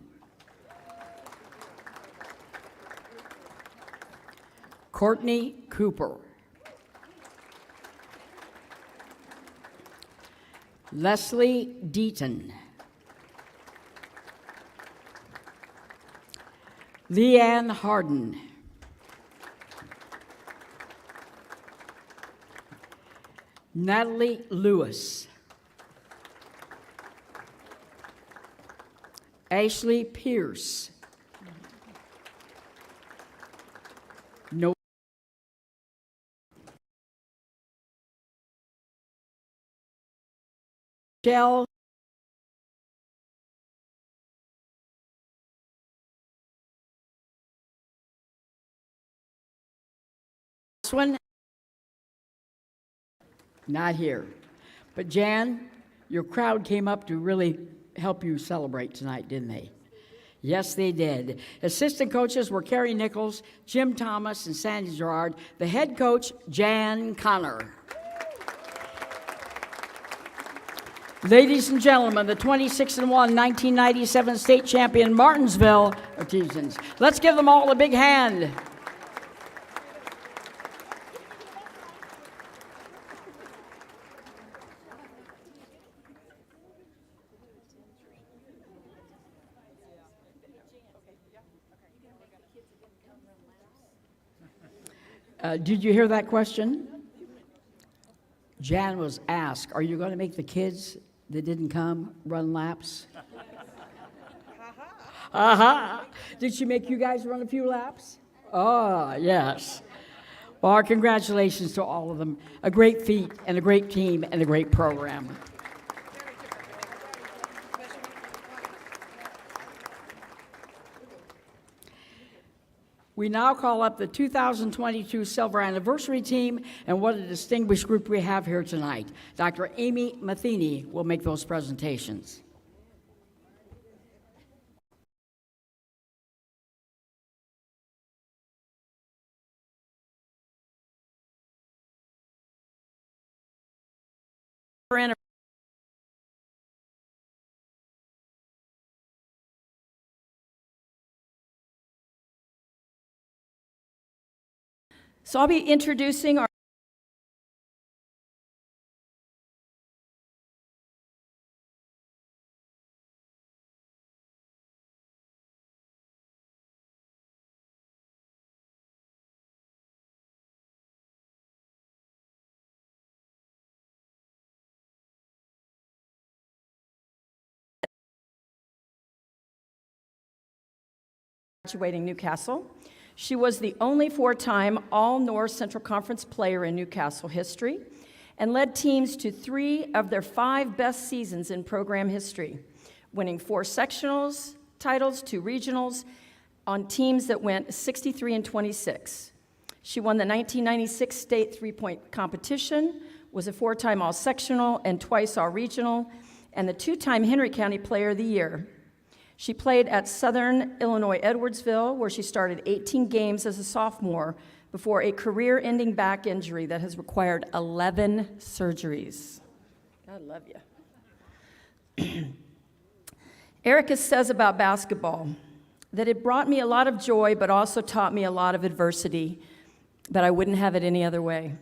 Courtney Cooper, Leslie Deaton, Leanne Harden, Natalie Lewis, Ashley Pierce, No. Michelle Swin, not here. But Jan, your crowd came up to really help you celebrate tonight, didn't they? Yes, they did. Assistant coaches were Carrie Nichols, Jim Thomas, and Sandy Gerard. The head coach, Jan Connor. Ladies and gentlemen, the 26-1 1997 state champion Martinsville Artesians. Let's give them all a big hand. Did you hear that question? Jan was asked, are you going to make the kids that didn't come run laps? Aha! Did she make you guys run a few laps? Oh, yes. Well, our congratulations to all of them. A great feat and a great team and a great program. We now call up the 2022 Silver Anniversary Team, and what a distinguished group we have here tonight. Dr. Amy Matheny will make those presentations. So I'll be introducing our graduating Newcastle. She was the only four-time All-North Central Conference player in Newcastle history and led teams to 3 of their 5 best seasons in program history, winning 4 sectionals titles, 2 regionals on teams that went 63-26. She won the 1996 state three-point competition, was a 4-time All-Sectional and twice All-Regional, and the 2-time Henry County Player of the Year. She played at Southern Illinois Edwardsville, where she started 18 games as a sophomore before a career-ending back injury that has required 11 surgeries. God love you. Erica says about basketball that it brought me a lot of joy, but also taught me a lot of adversity, but I wouldn't have it any other way.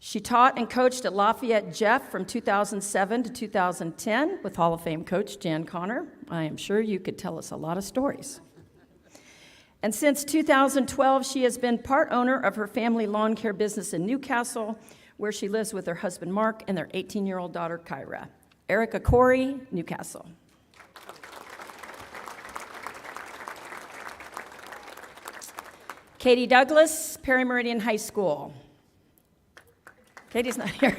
She taught and coached at Lafayette Jeff from 2007 to 2010 with Hall of Fame coach Jan Connor. I am sure you could tell us a lot of stories. And since 2012, she has been part owner of her family lawn care business in Newcastle, where she lives with her husband Mark and their 18-year-old daughter Kyra. Erica Corey, Newcastle. Katie Douglas, Perry Meridian High School. Katie's not here.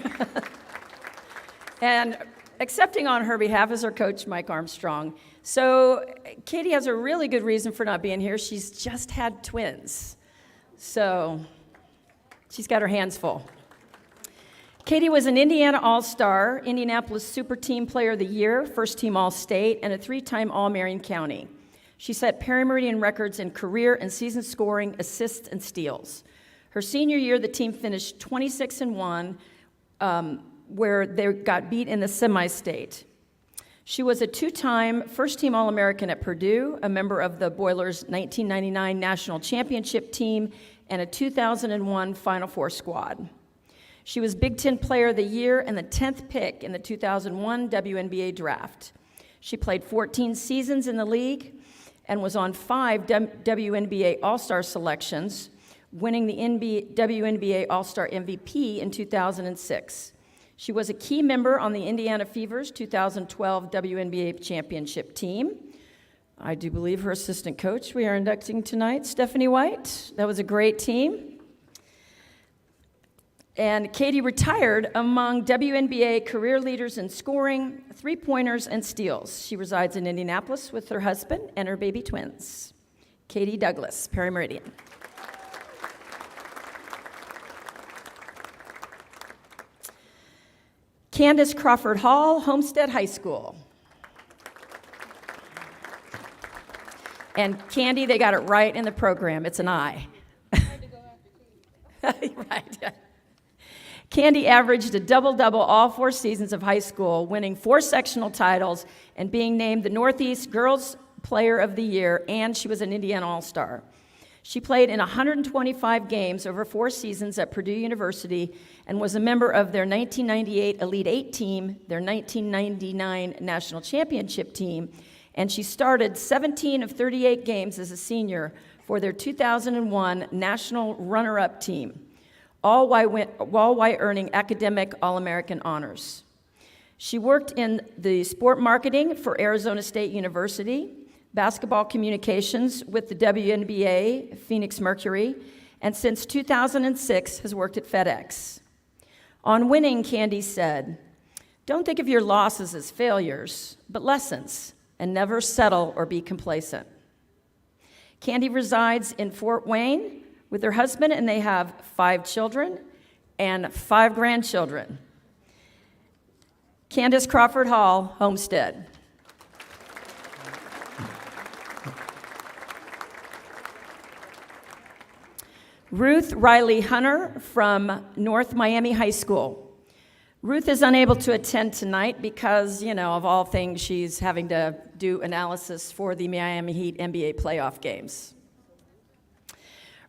And accepting on her behalf is her coach, Mike Armstrong. So Katie has a really good reason for not being here. She's just had twins. So she's got her hands full. Katie was an Indiana All-Star, Indianapolis Super Team Player of the Year, First Team All-State, and a 3-time All-Marion County. She set Perry Meridian records in career and season scoring, assists, and steals. Her senior year, the team finished 26-1, where they got beat in the semi-state. She was a 2-time first-team All-American at Purdue, a member of the Boilers' 1999 National Championship team, and a 2001 Final Four squad. She was Big Ten Player of the Year and the 10th pick in the 2001 WNBA draft. She played 14 seasons in the league and was on 5 WNBA All-Star selections, winning the WNBA All-Star MVP in 2006. She was a key member on the Indiana Fever's 2012 WNBA championship team. I do believe her assistant coach we are inducting tonight, Stephanie White. That was a great team. And Katie retired among WNBA career leaders in scoring, three-pointers, and steals. She resides in Indianapolis with her husband and her baby twins. Katie Douglas, Perry Meridian. Candace Crawford Hall, Homestead High School. And Candy, they got it right in the program. It's an I. Right. Candy averaged a double-double all 4 seasons of high school, winning 4 sectional titles and being named the Northeast Girls Player of the Year, and she was an Indiana All-Star. She played in 125 games over 4 seasons at Purdue University and was a member of their 1998 Elite 8 team, their 1999 National Championship team, and she started 17 of 38 games as a senior for their 2001 National Runner-Up team, all while earning academic All-American honors. She worked in the sport marketing for Arizona State University, basketball communications with the WNBA, Phoenix Mercury, and since 2006 has worked at FedEx. On winning, Candy said, "Don't think of your losses as failures, but lessons, and never settle or be complacent." Candy resides in Fort Wayne with her husband, and they have 5 children and 5 grandchildren. Candace Crawford Hall, Homestead. Ruth Riley Hunter from North Miami High School. Ruth is unable to attend tonight because, of all things, she's having to do analysis for the Miami Heat NBA playoff games.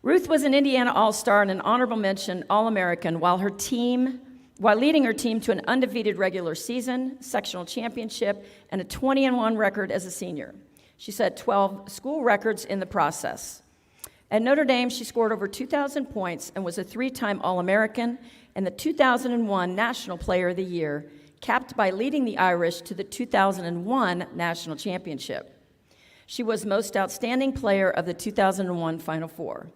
Ruth was an Indiana All-Star and an honorable mention All-American while leading her team to an undefeated regular season, sectional championship, and a 20-1 record as a senior. She set 12 school records in the process. At Notre Dame, she scored over 2,000 points and was a 3-time All-American and the 2001 National Player of the Year, capped by leading the Irish to the 2001 National Championship. She was Most Outstanding Player of the 2001 Final Four.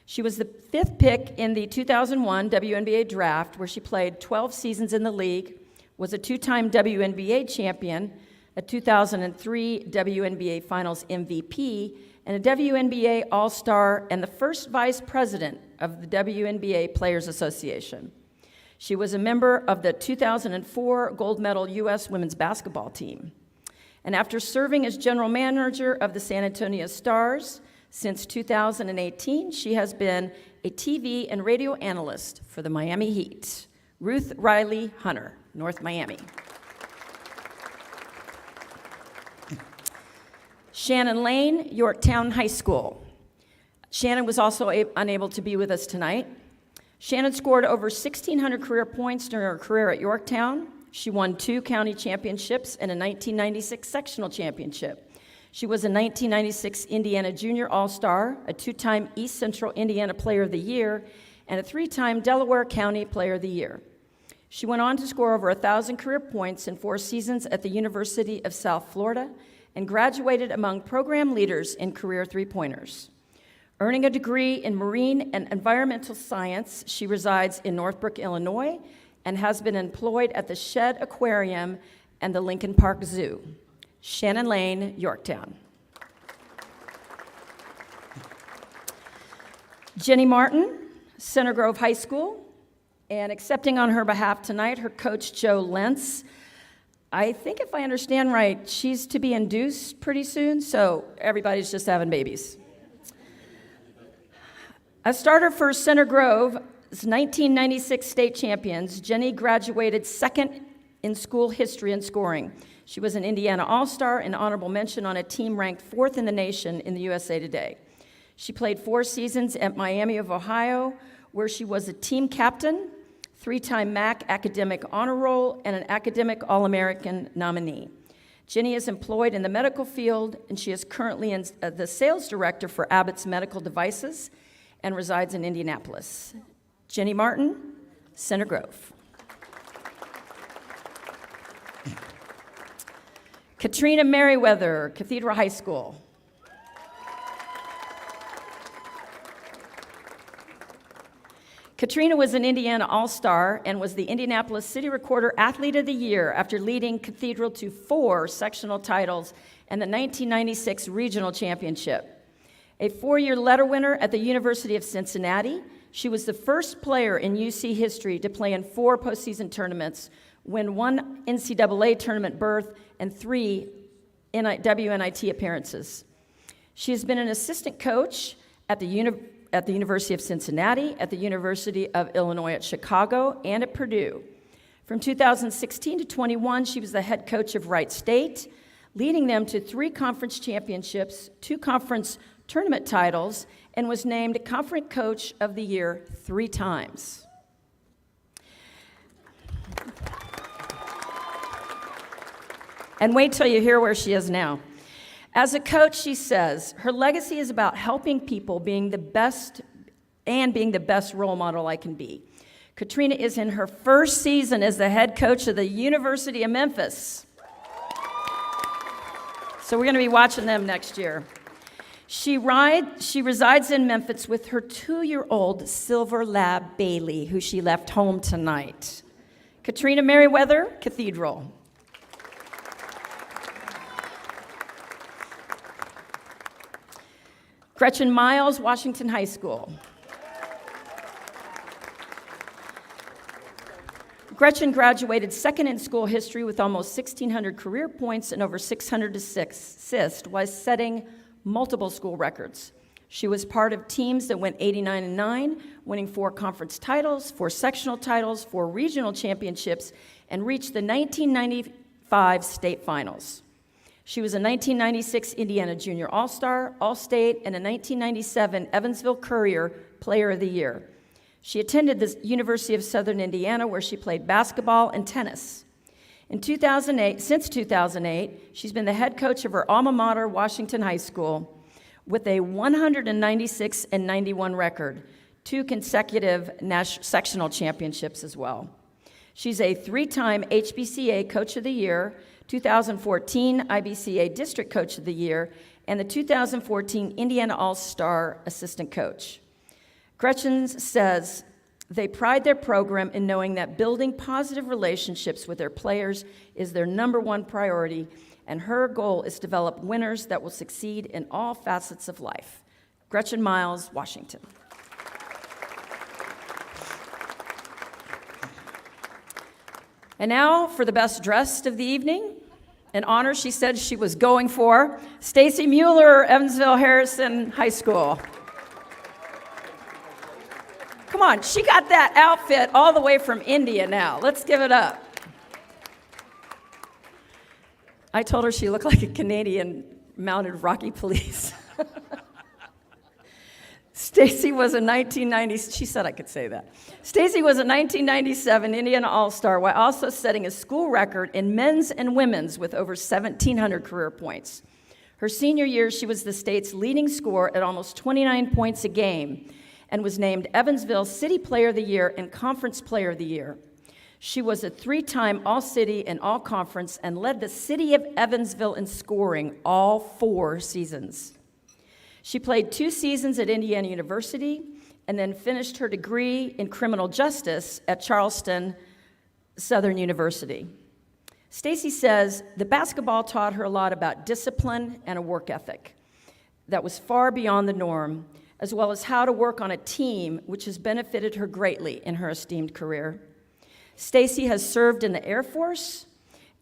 She was the 5th pick in the 2001 WNBA draft, where she played 12 seasons in the league, was a 2-time WNBA champion, a 2003 WNBA Finals MVP, and a WNBA All-Star, and the first vice president of the WNBA Players Association. She was a member of the 2004 gold medal U.S. women's basketball team. And after serving as general manager of the San Antonio Stars since 2018, she has been a TV and radio analyst for the Miami Heat. Ruth Riley Hunter, North Miami. Shannon Lane, Yorktown High School. Shannon was also unable to be with us tonight. Shannon scored over 1,600 career points during her career at Yorktown. She won 2 county championships and a 1996 sectional championship. She was a 1996 Indiana Junior All-Star, a 2-time East Central Indiana Player of the Year, and a 3-time Delaware County Player of the Year. She went on to score over 1,000 career points in 4 seasons at the University of South Florida and graduated among program leaders in career three-pointers. Earning a degree in marine and environmental science, she resides in Northbrook, Illinois, and has been employed at the Shedd Aquarium and the Lincoln Park Zoo. Shannon Lane, Yorktown. Jenny Martin, Center Grove High School, and accepting on her behalf tonight, her coach, Joe Lentz. I think if I understand right, she's to be induced pretty soon, so everybody's just having babies. A starter for Center Grove's 1996 state champions, Jenny graduated 2nd in school history and scoring. She was an Indiana All-Star and honorable mention on a team ranked 4th in the nation in the USA Today. She played 4 seasons at Miami of Ohio, where she was a team captain, 3-time MAC Academic Honor Roll, and an Academic All-American nominee. Jenny is employed in the medical field, and she is currently the sales director for Abbott's Medical Devices and resides in Indianapolis. Jenny Martin, Center Grove. Katrina Meriwether, Cathedral High School. Katrina was an Indiana All-Star and was the Indianapolis City Recorder Athlete of the Year after leading Cathedral to 4 sectional titles and the 1996 Regional Championship. A 4-year letter winner at the University of Cincinnati, she was the first player in UC history to play in 4 postseason tournaments, win 1 NCAA tournament berth, and 3 WNIT appearances. She has been an assistant coach at the University of Cincinnati, at the University of Illinois at Chicago, and at Purdue. From 2016 to 21, she was the head coach of Wright State, leading them to 3 conference championships, 2 conference tournament titles, and was named Conference Coach of the Year 3 times. And wait till you hear where she is now. As a coach, she says, her legacy is about helping people being the best role model I can be. Katrina is in her first season as the head coach of the University of Memphis. So we're going to be watching them next year. She resides in Memphis with her 2-year-old Silver Lab Bailey, who she left home tonight. Katrina Meriwether, Cathedral. Gretchen Miles, Washington High School. Gretchen graduated second in school history with almost 1,600 career points and over 600 assists while setting multiple school records. She was part of teams that went 89-9, winning 4 conference titles, 4 sectional titles, 4 regional championships, and reached the 1995 state finals. She was a 1996 Indiana Junior All-Star, All-State, and a 1997 Evansville Courier Player of the Year. She attended the University of Southern Indiana, where she played basketball and tennis. Since 2008, she's been the head coach of her alma mater, Washington High School, with a 196-91 record, 2 consecutive sectional championships as well. She's a 3-time HBCA Coach of the Year, 2014 IBCA District Coach of the Year, and the 2014 Indiana All-Star Assistant Coach. Gretchen says they pride their program in knowing that building positive relationships with their players is their #1 priority, and her goal is to develop winners that will succeed in all facets of life. Gretchen Miles, Washington. And now for the best dressed of the evening, an honor she said she was going for, Stacy Mueller, Evansville Harrison High School. Come on, she got that outfit all the way from India now. Let's give it up. I told her she looked like a Canadian mounted Rocky Police. Stacy was a 1990, she said I could say that. Stacy was a 1997 Indiana All-Star while also setting a school record in men's and women's with over 1,700 career points. Her senior year, she was the state's leading scorer at almost 29 points a game and was named Evansville City Player of the Year and Conference Player of the Year. She was a 3-time All-City and All-Conference and led the city of Evansville in scoring all 4 seasons. She played 2 seasons at Indiana University and then finished her degree in criminal justice at Charleston Southern University. Stacy says the basketball taught her a lot about discipline and a work ethic that was far beyond the norm, as well as how to work on a team, which has benefited her greatly in her esteemed career. Stacy has served in the Air Force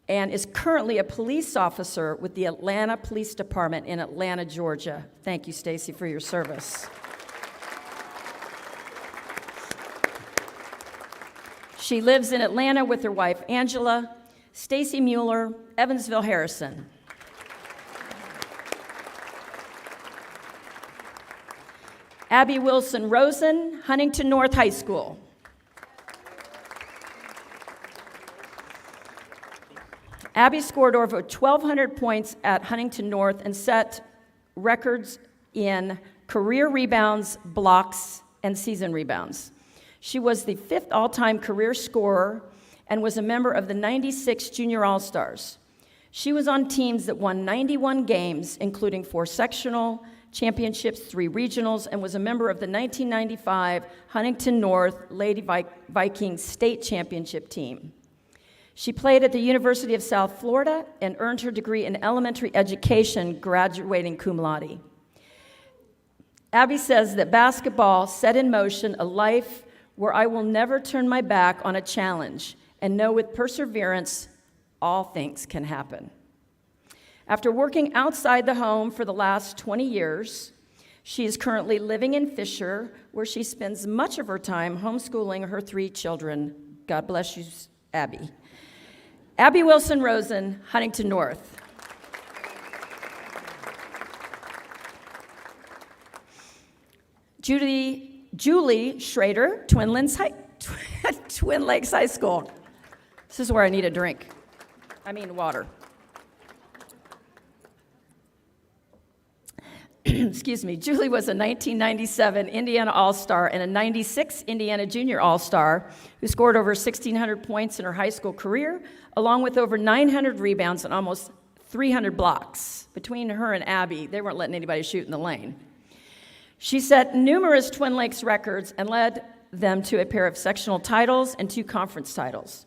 and is currently a police officer with the Atlanta Police Department in Atlanta, Georgia. Thank you, Stacy, for your service. She lives in Atlanta with her wife, Angela. Stacy Mueller, Evansville Harrison. Abby Wilson Rosen, Huntington North High School. Abby scored over 1,200 points at Huntington North and set records in career rebounds, blocks, and season rebounds. She was the 5th all-time career scorer and was a member of the 96 Junior All-Stars. She was on teams that won 91 games, including 4 sectional championships, 3 regionals, and was a member of the 1995 Huntington North Lady Vikings State Championship team. She played at the University of South Florida and earned her degree in elementary education, graduating cum laude. Abby says that basketball set in motion a life where I will never turn my back on a challenge and know with perseverance, all things can happen. After working outside the home for the last 20 years, she is currently living in Fisher, where she spends much of her time homeschooling her 3 children. God bless you, Abby. Abby Wilson Rosen, Huntington North. Julie Schrader, Twin Lakes High School. This is where I need a drink. Water. Excuse me. Julie was a 1997 Indiana All-Star and a 96 Indiana Junior All-Star who scored over 1,600 points in her high school career, along with over 900 rebounds and almost 300 blocks. Between her and Abby, they weren't letting anybody shoot in the lane. She set numerous Twin Lakes records and led them to a pair of sectional titles and 2 conference titles.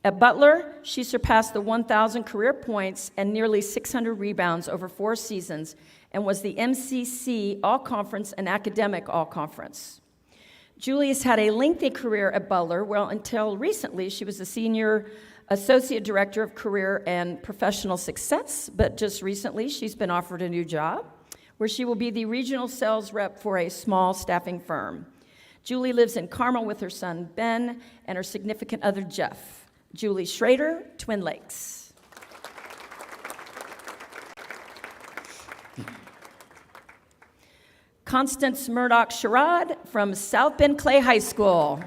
At Butler, she surpassed the 1,000 career points and nearly 600 rebounds over 4 seasons and was the MCC All-Conference and Academic All-Conference. Julie has had a lengthy career at Butler, well, until recently she was the Senior Associate Director of Career and Professional Success, but just recently she's been offered a new job where she will be the regional sales rep for a small staffing firm. Julie lives in Carmel with her son, Ben, and her significant other, Jeff. Julie Schrader, Twin Lakes. Constance Murdoch-Sherrod from South Bend Clay High School.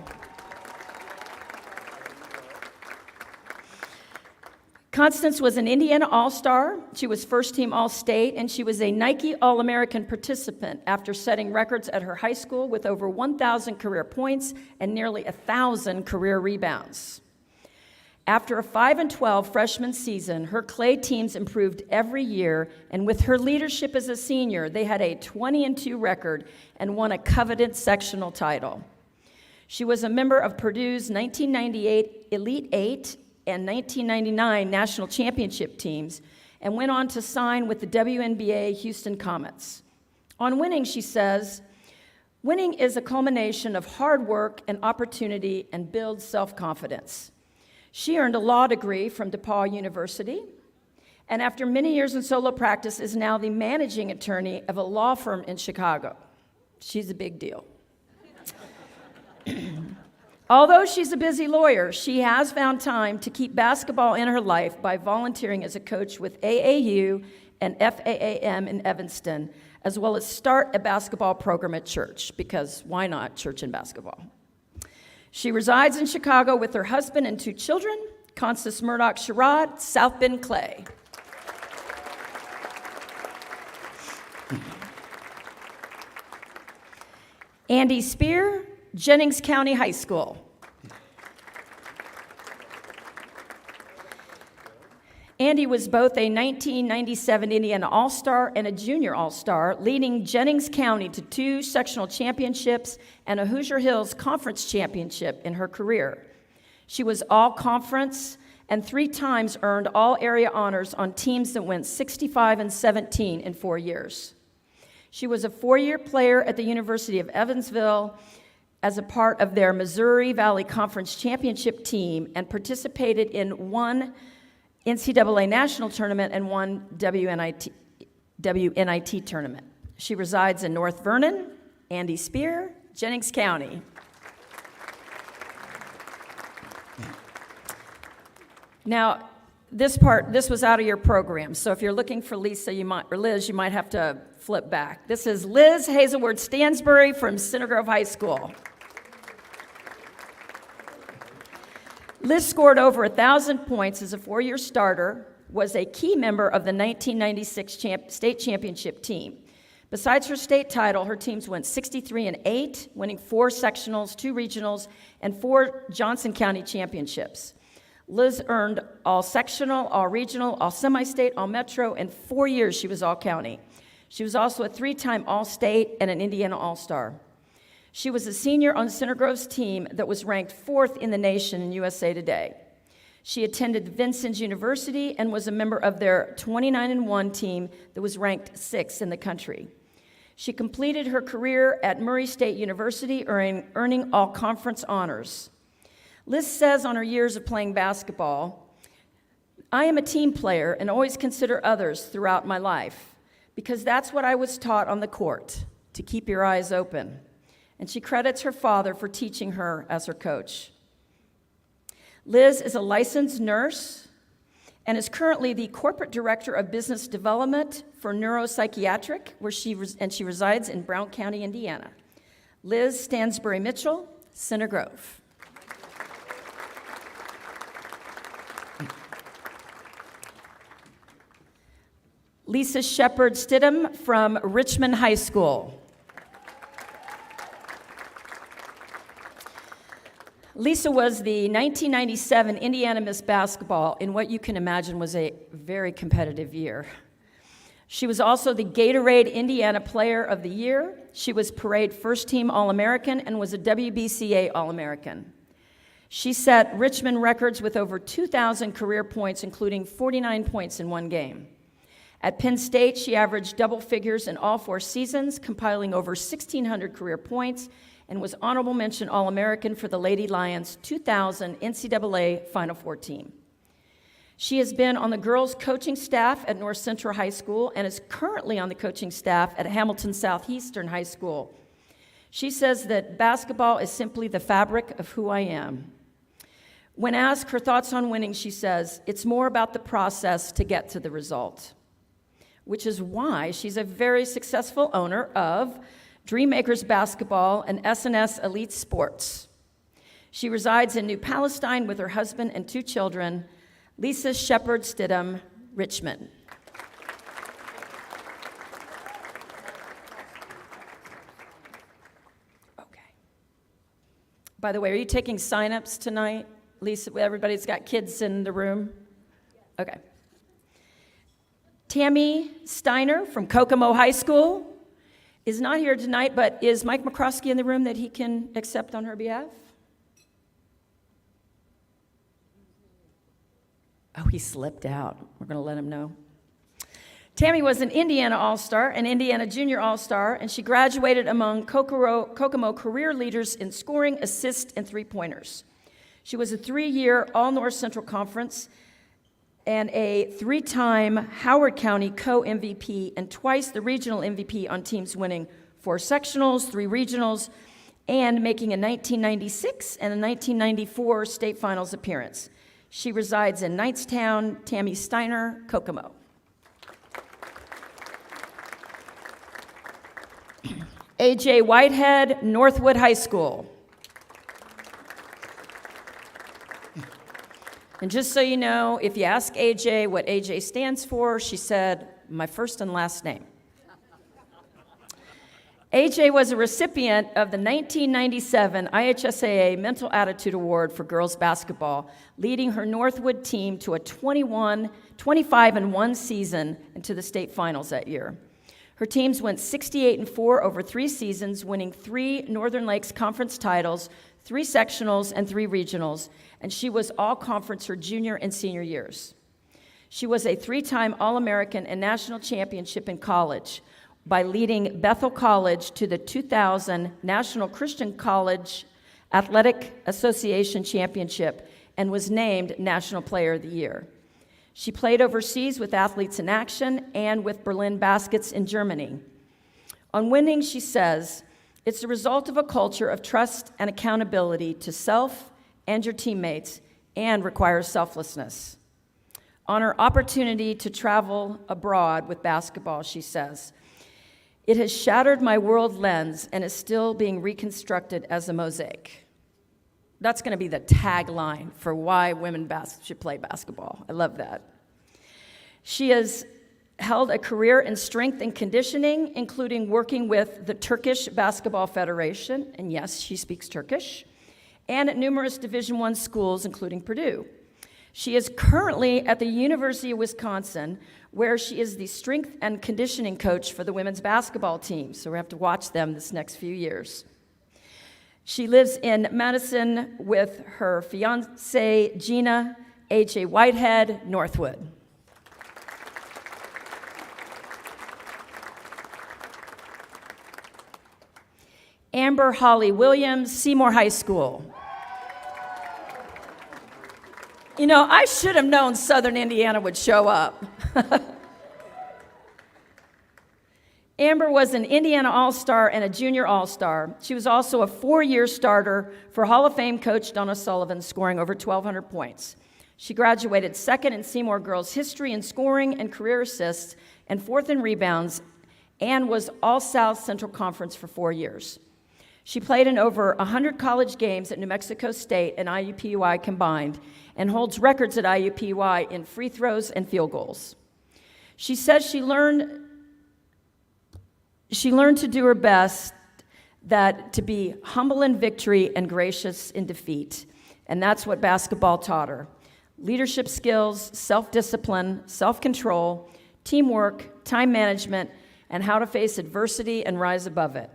Constance was an Indiana All-Star. She was first-team All-State, and she was a Nike All-American participant after setting records at her high school with over 1,000 career points and nearly 1,000 career rebounds. After a 5-12 freshman season, her Clay teams improved every year, and with her leadership as a senior, they had a 20-2 record and won a coveted sectional title. She was a member of Purdue's 1998 Elite Eight and 1999 National Championship teams, and went on to sign with the WNBA Houston Comets. On winning, she says, "Winning is a culmination of hard work and opportunity and builds self-confidence." She earned a law degree from DePaul University, and after many years in solo practice is now the managing attorney of a law firm in Chicago. She's a big deal. Although she's a busy lawyer, she has found time to keep basketball in her life by volunteering as a coach with AAU and FAAM in Evanston, as well as start a basketball program at church, because why not church and basketball? She resides in Chicago with her husband and 2 children, Constance Murdoch-Sherrod, South Bend Clay. Andy Spear, Jennings County High School. Andy was both a 1997 Indiana All-Star and a Junior All-Star, leading Jennings County to 2 sectional championships and a Hoosier Hills Conference championship in her career. She was All-Conference and 3 times earned All-Area honors on teams that went 65-17 in 4 years. She was a 4-year player at the University of Evansville as a part of their Missouri Valley Conference championship team and participated in 1 NCAA national tournament and 1 WNIT tournament. She resides in North Vernon, Andy Spear, Jennings County. Now, this was out of your program, so if you're looking for Lisa, or Liz, you might have to flip back. This is Liz Hazelwood Stansbury from Center Grove High School. Liz scored over 1,000 points as a 4-year starter, was a key member of the 1996 state championship team. Besides her state title, her teams went 63-8, winning 4 sectionals, 2 regionals, and 4 Johnson County championships. Liz earned all sectional, all regional, all semi-state, all metro, and 4 years she was all county. She was also a 3-time All-State and an Indiana All-Star. She was a senior on Center Grove's team that was ranked 4th in the nation in USA Today. She attended Vincennes University and was a member of their 29-1 team that was ranked 6th in the country. She completed her career at Murray State University, earning all conference honors. Liz says on her years of playing basketball, "I am a team player and always consider others throughout my life, because that's what I was taught on the court, to keep your eyes open." And she credits her father for teaching her as her coach. Liz is a licensed nurse and is currently the corporate director of business development for neuropsychiatric, where she resides in Brown County, Indiana. Liz Stansbury Mitchell, Center Grove. Lisa Shepard Stidham from Richmond High School. Lisa was the 1997 Indiana Miss Basketball in what you can imagine was a very competitive year. She was also the Gatorade Indiana Player of the Year. She was Parade First Team All-American and was a WBCA All-American. She set Richmond records with over 2,000 career points, including 49 points in one game. At Penn State, she averaged double figures in all 4 seasons, compiling over 1,600 career points, and was honorable mention All-American for the Lady Lions 2000 NCAA Final Four team. She has been on the girls' coaching staff at North Central High School and is currently on the coaching staff at Hamilton Southeastern High School. She says that basketball is simply the fabric of who I am. When asked her thoughts on winning, she says, "It's more about the process to get to the result," which is why she's a very successful owner of Dreammakers Basketball and S&S Elite Sports. She resides in New Palestine with her husband and 2 children, Lisa Shepard Stidham, Richmond. Okay. By the way, are you taking sign-ups tonight? Lisa, everybody's got kids in the room? Okay. Tammy Steiner from Kokomo High School is not here tonight, but is Mike McCroskey in the room that he can accept on her behalf? Oh, he slipped out. We're going to let him know. Tammy was an Indiana All-Star, an Indiana Junior All-Star, and she graduated among Kokomo career leaders in scoring, assists, and three-pointers. She was a 3-year All-North Central Conference and a 3-time Howard County co-MVP and twice the regional MVP on teams winning 4 sectionals, 3 regionals, and making a 1996 and a 1994 state finals appearance. She resides in Knightstown. Tammy Steiner, Kokomo. A.J. Whitehead, Northwood High School. And just so you know, if you ask AJ what AJ stands for, she said, my first and last name. AJ was a recipient of the 1997 IHSAA Mental Attitude Award for girls basketball, leading her Northwood team to a 25-1 season and to the state finals that year. Her teams went 68-4 over 3 seasons, winning 3 Northern Lakes Conference titles, 3 sectionals, and 3 regionals, and she was all-conference her junior and senior years. She was a 3-time All-American and national championship in college by leading Bethel College to the 2000 National Christian College Athletic Association Championship and was named National Player of the Year. She played overseas with Athletes in Action and with Berlin Baskets in Germany. On winning, she says, it's the result of a culture of trust and accountability to self and your teammates and requires selflessness. On her opportunity to travel abroad with basketball, she says, it has shattered my world lens and is still being reconstructed as a mosaic. That's going to be the tagline for why women should play basketball. I love that. She has held a career in strength and conditioning, including working with the Turkish Basketball Federation, and yes, she speaks Turkish, and at numerous Division I schools, including Purdue. She is currently at the University of Wisconsin, where she is the strength and conditioning coach for the women's basketball team, so we have to watch them this next few years. She lives in Madison with her fiance, Gina, A.J. Whitehead, Northwood. Amber Holly Williams, Seymour High School. You know, I should have known Southern Indiana would show up. Amber was an Indiana All-Star and a Junior All-Star. She was also a 4-year starter for Hall of Fame coach Donna Sullivan, scoring over 1,200 points. She graduated second in Seymour girls history in scoring and career assists and 4th in rebounds, and was All-South Central Conference for 4 years. She played in over 100 college games at New Mexico State and IUPUI combined, and holds records at IUPUI in free throws and field goals. She says she learned to do her best, that to be humble in victory and gracious in defeat. And that's what basketball taught her. Leadership skills, self-discipline, self-control, teamwork, time management, and how to face adversity and rise above it.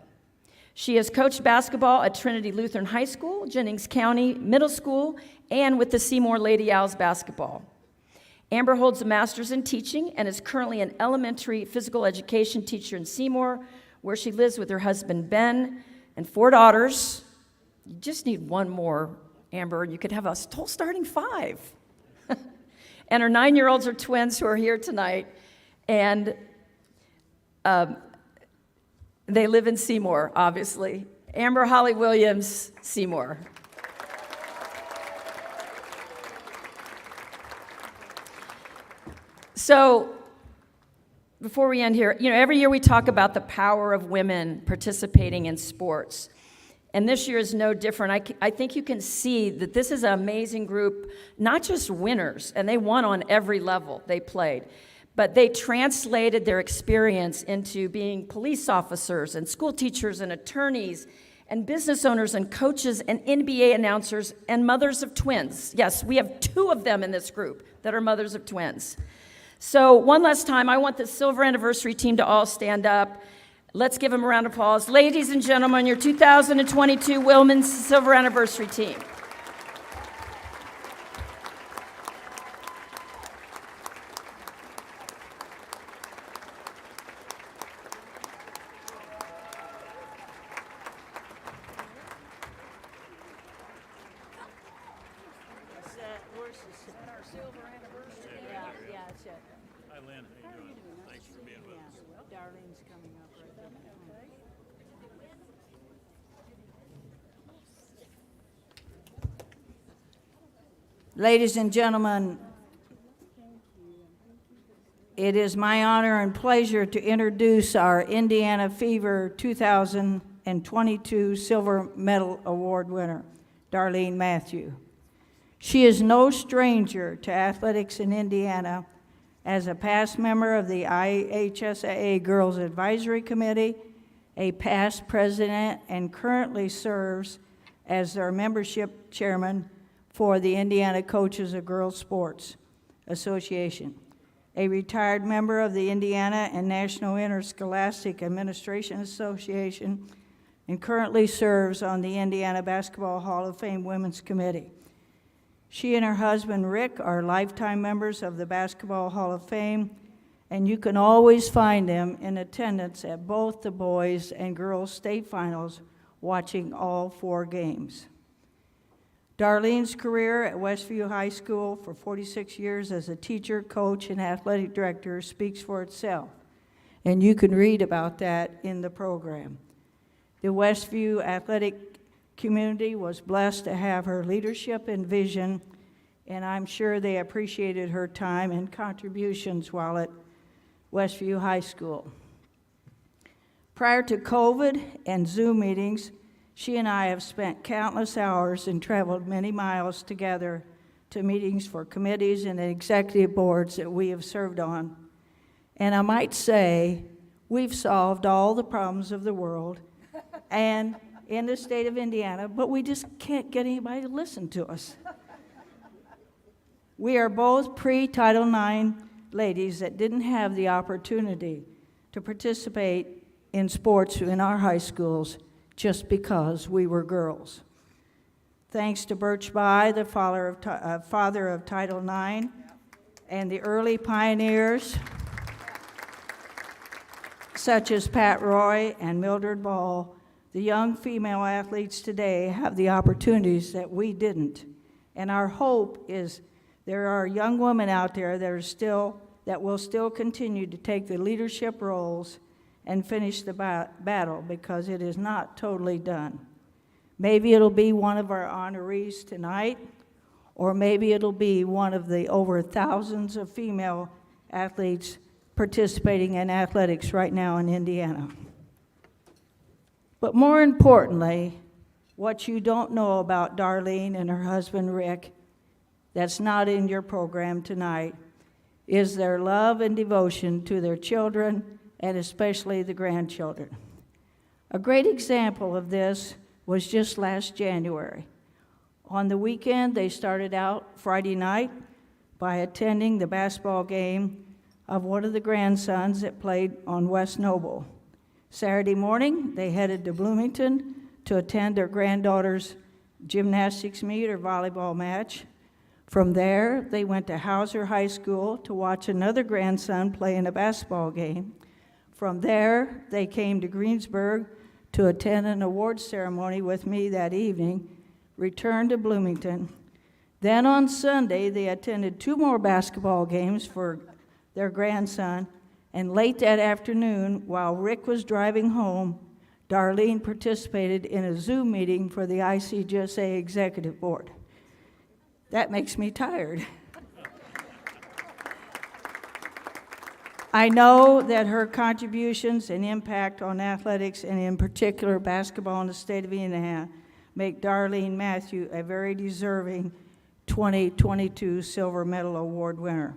She has coached basketball at Trinity Lutheran High School, Jennings County Middle School, and with the Seymour Lady Owls basketball. Amber holds a master's in teaching and is currently an elementary physical education teacher in Seymour, where she lives with her husband Ben and 4 daughters. You just need one more, Amber, and you could have a whole starting 5. And her 9-year-olds are twins who are here tonight, and they live in Seymour, obviously. Amber Holly Williams, Seymour. So, before we end here, every year we talk about the power of women participating in sports. And this year is no different. I think you can see that this is an amazing group, not just winners, and they won on every level they played, but they translated their experience into being police officers and school teachers and attorneys and business owners and coaches and NBA announcers and mothers of twins. Yes, we have 2 of them in this group that are mothers of twins. So one last time, I want the Silver Anniversary team to all stand up. Let's give them a round of applause. Ladies and gentlemen, your 2022 Women's Silver Anniversary team. Ladies and gentlemen, it is my honor and pleasure to introduce our Indiana Fever 2022 Silver Medal Award winner, Darlene Matthew. She is no stranger to athletics in Indiana. As a past member of the IHSAA Girls Advisory Committee, a past president, and currently serves as their membership chairman for the Indiana Coaches of Girls Sports Association, a retired member of the Indiana and National Interscholastic Administration Association, and currently serves on the Indiana Basketball Hall of Fame Women's Committee. She and her husband, Rick, are lifetime members of the Basketball Hall of Fame, and you can always find them in attendance at both the boys' and girls' state finals, watching all 4 games. Darlene's career at Westview High School for 46 years as a teacher, coach, and athletic director speaks for itself, and you can read about that in the program. The Westview athletic community was blessed to have her leadership and vision, and I'm sure they appreciated her time and contributions while at Westview High School. Prior to COVID and Zoom meetings, she and I have spent countless hours and traveled many miles together to meetings for committees and executive boards that we have served on. And I might say, we've solved all the problems of the world and in the state of Indiana, but we just can't get anybody to listen to us. We are both pre-Title IX ladies that didn't have the opportunity to participate in sports in our high schools just because we were girls. Thanks to Birch Bayh, the father of Title IX, and the early pioneers, such as Pat Roy and Mildred Ball, the young female athletes today have the opportunities that we didn't. And our hope is there are young women out there that will still continue to take the leadership roles and finish the battle, because it is not totally done. Maybe it'll be one of our honorees tonight, or maybe it'll be one of the over thousands of female athletes participating in athletics right now in Indiana. But more importantly, what you don't know about Darlene and her husband Rick, that's not in your program tonight, is their love and devotion to their children, and especially the grandchildren. A great example of this was just last January. On the weekend, they started out Friday night by attending the basketball game of one of the grandsons that played on West Noble. Saturday morning, they headed to Bloomington to attend their granddaughter's gymnastics meet or volleyball match. From there, they went to Hauser High School to watch another grandson play in a basketball game. From there, they came to Greensburg to attend an awards ceremony with me that evening, returned to Bloomington. Then on Sunday, they attended 2 more basketball games for their grandson, and late that afternoon, while Rick was driving home, Darlene participated in a Zoom meeting for the ICGSA Executive Board. That makes me tired. I know that her contributions and impact on athletics, and in particular basketball in the state of Indiana, make Darlene Matthew a very deserving 2022 Silver Medal Award winner.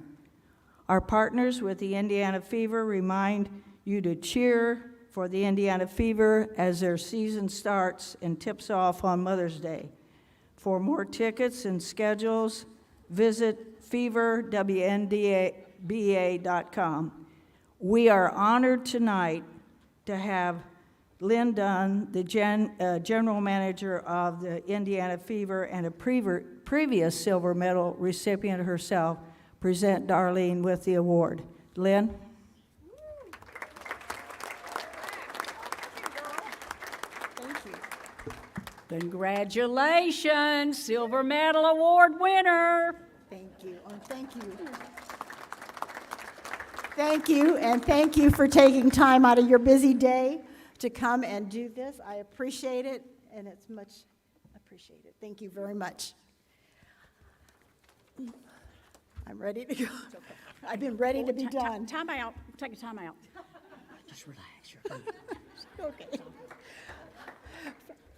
Our partners with the Indiana Fever remind you to cheer for the Indiana Fever as their season starts and tips off on Mother's Day. For more tickets and schedules, visit feverwnba.com. We are honored tonight to have Lynn Dunn, the general manager of the Indiana Fever and a previous silver medal recipient herself, present Darlene with the award. Lynn? Congratulations, Silver Medal Award winner. Thank you. Oh, thank you. Thank you, and thank you for taking time out of your busy day to come and do this. I appreciate it, and it's much appreciated. Thank you very much. I'm ready to go. I've been ready to be done. Time out. Take a time out. Just relax. You're fine. Okay.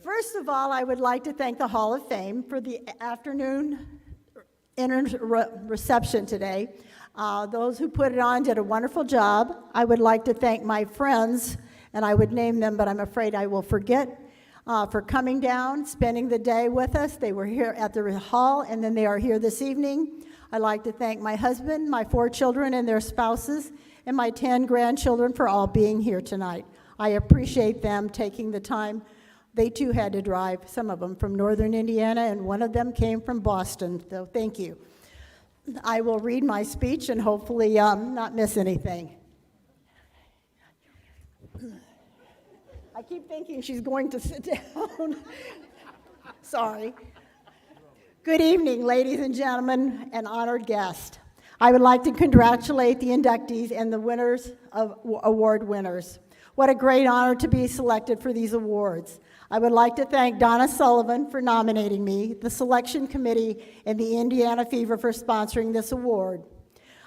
First of all, I would like to thank the Hall of Fame for the afternoon reception today. Those who put it on did a wonderful job. I would like to thank my friends, and I would name them, but I'm afraid I will forget, for coming down, spending the day with us. They were here at the hall, and then they are here this evening. I'd like to thank my husband, my 4 children and their spouses, and my 10 grandchildren for all being here tonight. I appreciate them taking the time. They too had to drive, some of them from northern Indiana, and one of them came from Boston, so thank you. I will read my speech and hopefully not miss anything. I keep thinking she's going to sit down. Sorry. Good evening, ladies and gentlemen, and honored guests. I would like to congratulate the inductees and the winners of award winners. What a great honor to be selected for these awards. I would like to thank Donna Sullivan for nominating me, the selection committee, and the Indiana Fever for sponsoring this award.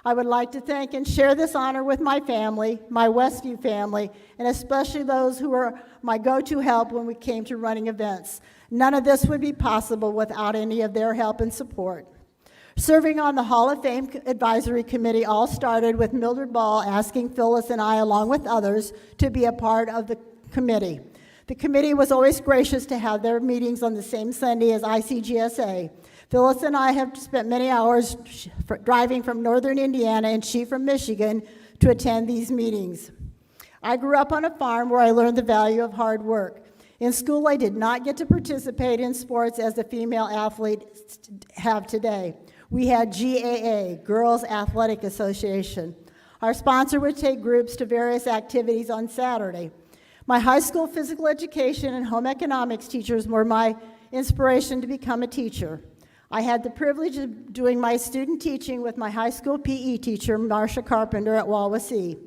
I would like to thank and share this honor with my family, my Westview family, and especially those who were my go-to help when we came to running events. None of this would be possible without any of their help and support. Serving on the Hall of Fame Advisory Committee all started with Mildred Ball asking Phyllis and I, along with others, to be a part of the committee. The committee was always gracious to have their meetings on the same Sunday as ICGSA. Phyllis and I have spent many hours driving from northern Indiana and she from Michigan to attend these meetings. I grew up on a farm where I learned the value of hard work. In school, I did not get to participate in sports as the female athletes have today. We had GAA, Girls Athletic Association. Our sponsor would take groups to various activities on Saturday. My high school physical education and home economics teachers were my inspiration to become a teacher. I had the privilege of doing my student teaching with my high school PE teacher, Marcia Carpenter at Wawasee.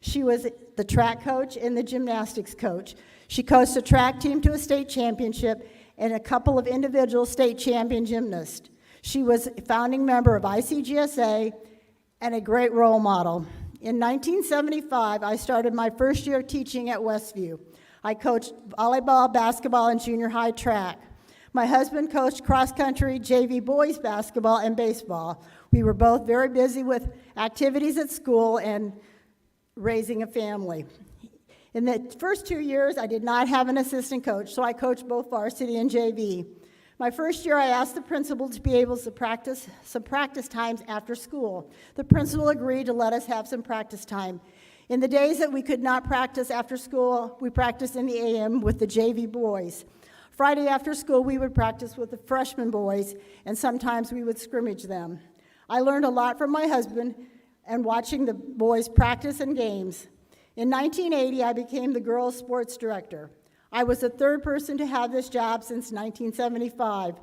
She was the track coach and the gymnastics coach. She coached a track team to a state championship and a couple of individual state champion gymnasts. She was a founding member of ICGSA and a great role model. In 1975, I started my first year teaching at Westview. I coached volleyball, basketball, and junior high track. My husband coached cross-country, JV boys basketball, and baseball. We were both very busy with activities at school and raising a family. In the first 2 years, I did not have an assistant coach, so I coached both varsity and JV. My first year, I asked the principal to be able to practice some practice times after school. The principal agreed to let us have some practice time. In the days that we could not practice after school, we practiced in the AM with the JV boys. Friday after school, we would practice with the freshman boys, and sometimes we would scrimmage them. I learned a lot from my husband and watching the boys practice and games. In 1980, I became the girls' sports director. I was the third person to have this job since 1975.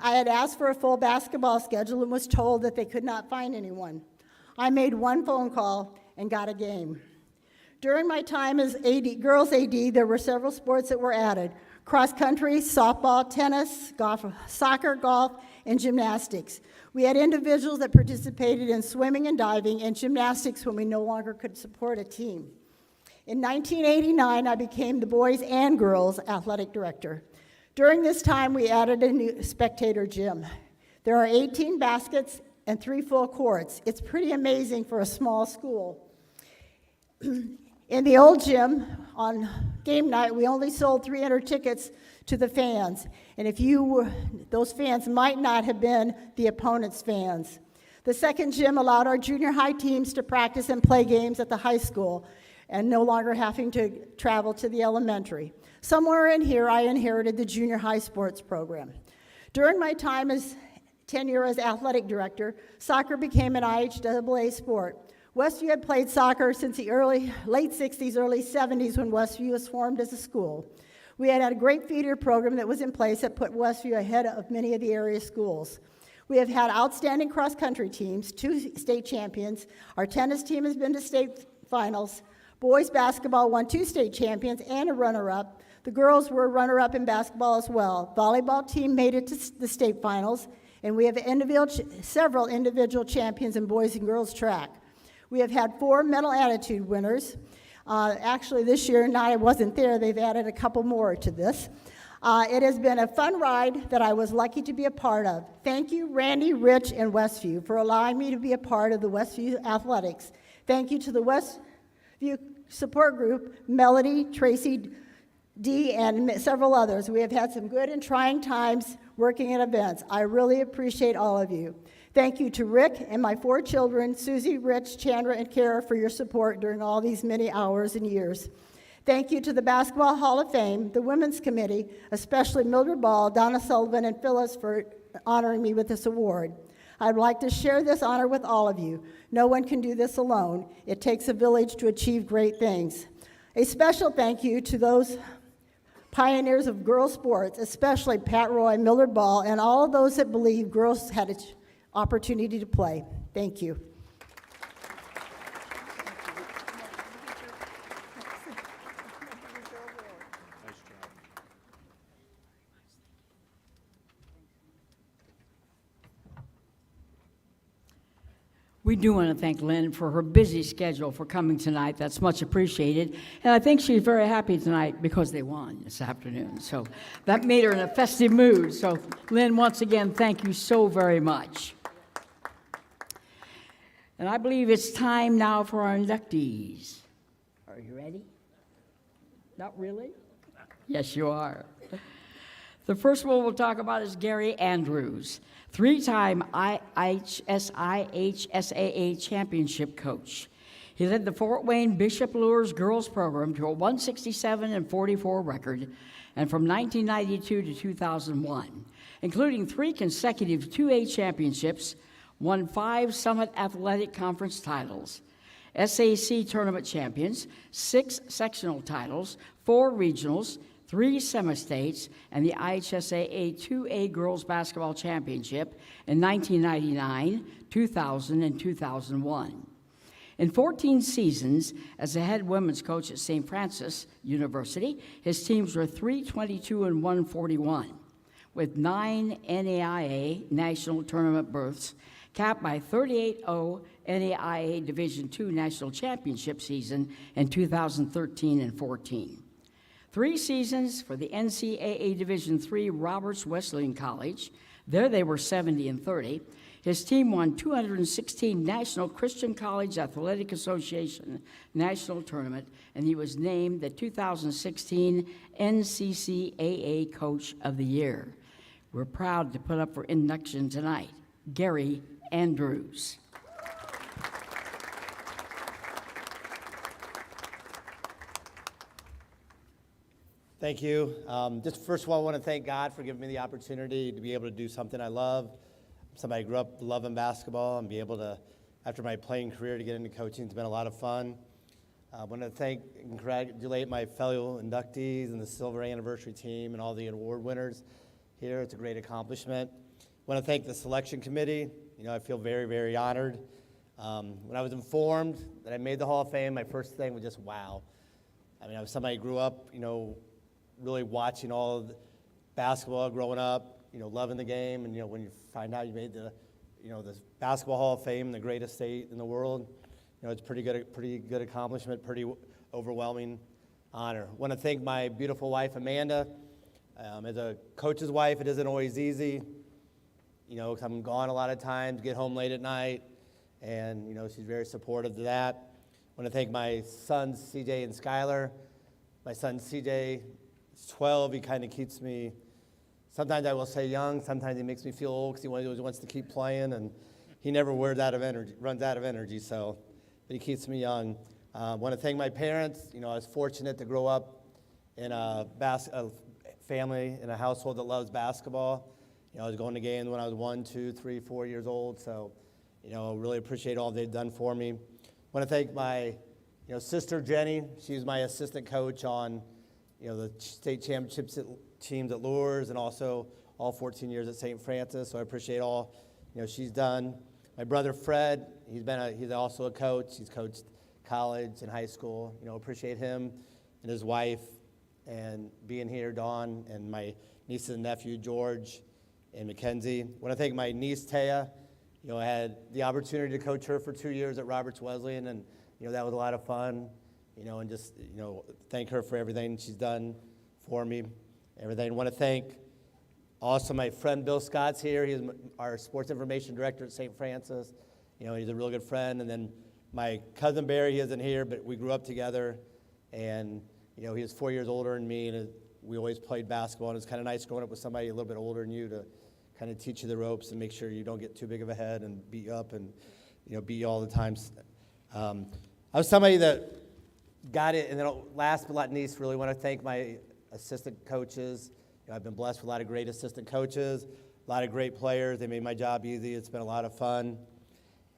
I had asked for a full basketball schedule and was told that they could not find anyone. I made one phone call and got a game. During my time as girls AD, there were several sports that were added: cross country, softball, tennis, soccer, golf, and gymnastics. We had individuals that participated in swimming and diving and gymnastics when we no longer could support a team. In 1989, I became the boys and girls athletic director. During this time, we added a new spectator gym. There are 18 baskets and 3 full courts. It's pretty amazing for a small school. In the old gym, on game night, we only sold 300 tickets to the fans. And those fans might not have been the opponent's fans. The second gym allowed our junior high teams to practice and play games at the high school and no longer having to travel to the elementary. Somewhere in here, I inherited the junior high sports program. During my tenure as athletic director, soccer became an IHSAA sport. Westview had played soccer since the late 60s, early 70s when Westview was formed as a school. We had a great feeder program that was in place that put Westview ahead of many of the area schools. We have had outstanding cross-country teams, 2 state champions. Our tennis team has been to state finals. Boys basketball won 2 state champions and a runner-up. The girls were a runner-up in basketball as well. Volleyball team made it to the state finals, and we have several individual champions in boys and girls track. We have had 4 mental attitude winners. Actually, this year, I wasn't there, they've added a couple more to this. It has been a fun ride that I was lucky to be a part of. Thank you, Randy, Rich, and Westview for allowing me to be a part of the Westview Athletics. Thank you to the Westview support group, Melody, Tracy, Dee, and several others. We have had some good and trying times working at events. I really appreciate all of you. Thank you to Rick and my 4 children, Susie, Rich, Chandra, and Kara, for your support during all these many hours and years. Thank you to the Basketball Hall of Fame, the Women's Committee, especially Mildred Ball, Donna Sullivan, and Phyllis for honoring me with this award. I'd like to share this honor with all of you. No one can do this alone. It takes a village to achieve great things. A special thank you to those pioneers of girls sports, especially Pat Roy, Mildred Ball, and all of those that believe girls had an opportunity to play. Thank you. We do want to thank Lynn for her busy schedule for coming tonight. That's much appreciated. And I think she's very happy tonight because they won this afternoon. So that made her in a festive mood. So Lynn, once again, thank you so very much. And I believe it's time now for our inductees. Are you ready? Not really? Yes, you are. The first one we'll talk about is Gary Andrews, 3-time IHSAA championship coach. He led the Fort Wayne Bishop Lures girls program to a 167-44 record, and from 1992 to 2001, including 3 consecutive 2A championships, won 5 Summit Athletic Conference titles, SAC tournament champions, 6 sectional titles, 4 regionals, 3 semi-states, and the IHSAA 2A Girls Basketball Championship in 1999, 2000, and 2001. In 14 seasons as a head women's coach at St. Francis University, his teams were 322-141, with 9 NAIA National Tournament berths, capped by 38-0 NAIA Division II National Championship season in 2013 and 14. 3 seasons for the NCAA Division III Roberts Wesleyan College. There they were 70-30. His team won 216 National Christian College Athletic Association National Tournament, and he was named the 2016 NCCAA Coach of the Year. We're proud to put up for induction tonight, Gary Andrews. Thank you. Just first of all, I want to thank God for giving me the opportunity to be able to do something I love. Somebody grew up loving basketball and be able to, after my playing career, to get into coaching has been a lot of fun. I want to thank and congratulate my fellow inductees and the silver anniversary team and all the award winners here. It's a great accomplishment. I want to thank the selection committee. You know, I feel very, very honored. When I was informed that I made the Hall of Fame, my first thing was just wow. I mean, I was somebody who grew up, you know, really watching all of the basketball growing up, you know, loving the game, and you know, when you find out you made the, you know, the Basketball Hall of Fame, the greatest state in the world, you know, it's pretty good accomplishment, pretty overwhelming honor. I want to thank my beautiful wife Amanda. As a coach's wife, it isn't always easy, you know, 'cause I'm gone a lot of times, get home late at night, and you know, she's very supportive of that. I want to thank my sons CJ and Skylar. My son CJ is 12. He kind of keeps me, sometimes I will say young, sometimes he makes me feel old because he always wants to keep playing, and he never runs out of energy, so, but he keeps me young. I want to thank my parents. You know, I was fortunate to grow up in a family, in a household that loves basketball. You know, I was going to games when I was 1, 2, 3, 4 years old, so, you know, really appreciate all they've done for me. I want to thank my, you know, sister Jenny. She's my assistant coach on, you know, the state championships teams at Lures and also all 14 years at St. Francis. So I appreciate all, you know, she's done. My brother Fred, he's also a coach. He's coached college and high school. You know, appreciate him and his wife and being here, Dawn, and my niece and nephew George and Mackenzie. I want to thank my niece Taya. You know, I had the opportunity to coach her for 2 years at Roberts Wesleyan, and you know, that was a lot of fun. You know, and just, you know, thank her for everything she's done for me, everything. I want to thank also my friend Bill Scott's here. He's our sports information director at St. Francis. You know, he's a real good friend. And then my cousin Barry, he isn't here, but we grew up together. And, you know, he was 4 years older than me, and we always played basketball. And it's kind of nice growing up with somebody a little bit older than you to kind of teach you the ropes and make sure you don't get too big of a head and beat you up and, you know, beat you all the time. I was somebody that got it, and then last but not least, really want to thank my assistant coaches. You know, I've been blessed with a lot of great assistant coaches, a lot of great players. They made my job easy. It's been a lot of fun.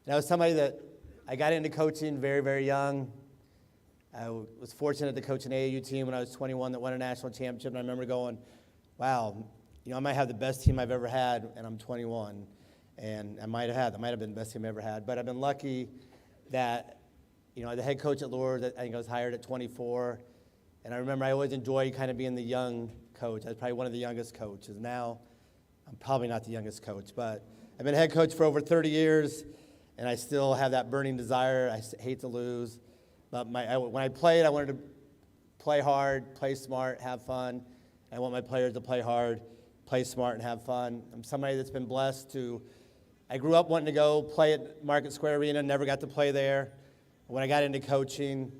And I was somebody that I got into coaching very, very young. I was fortunate to coach an AAU team when I was 21 that won a national championship, and I remember going, wow, you know, I might have the best team I've ever had, and I'm 21. And that might have been the best team I ever had. But I've been lucky that, you know, the head coach at Lourdes, I think I was hired at 24. And I remember I always enjoyed kind of being the young coach. I was probably one of the youngest coaches. Now, I'm probably not the youngest coach, but I've been head coach for over 30 years, and I still have that burning desire. I hate to lose. But when I played, I wanted to play hard, play smart, have fun. I want my players to play hard, play smart, and have fun. I'm somebody that's been blessed to, I grew up wanting to go play at Market Square Arena, never got to play there. When I got into coaching,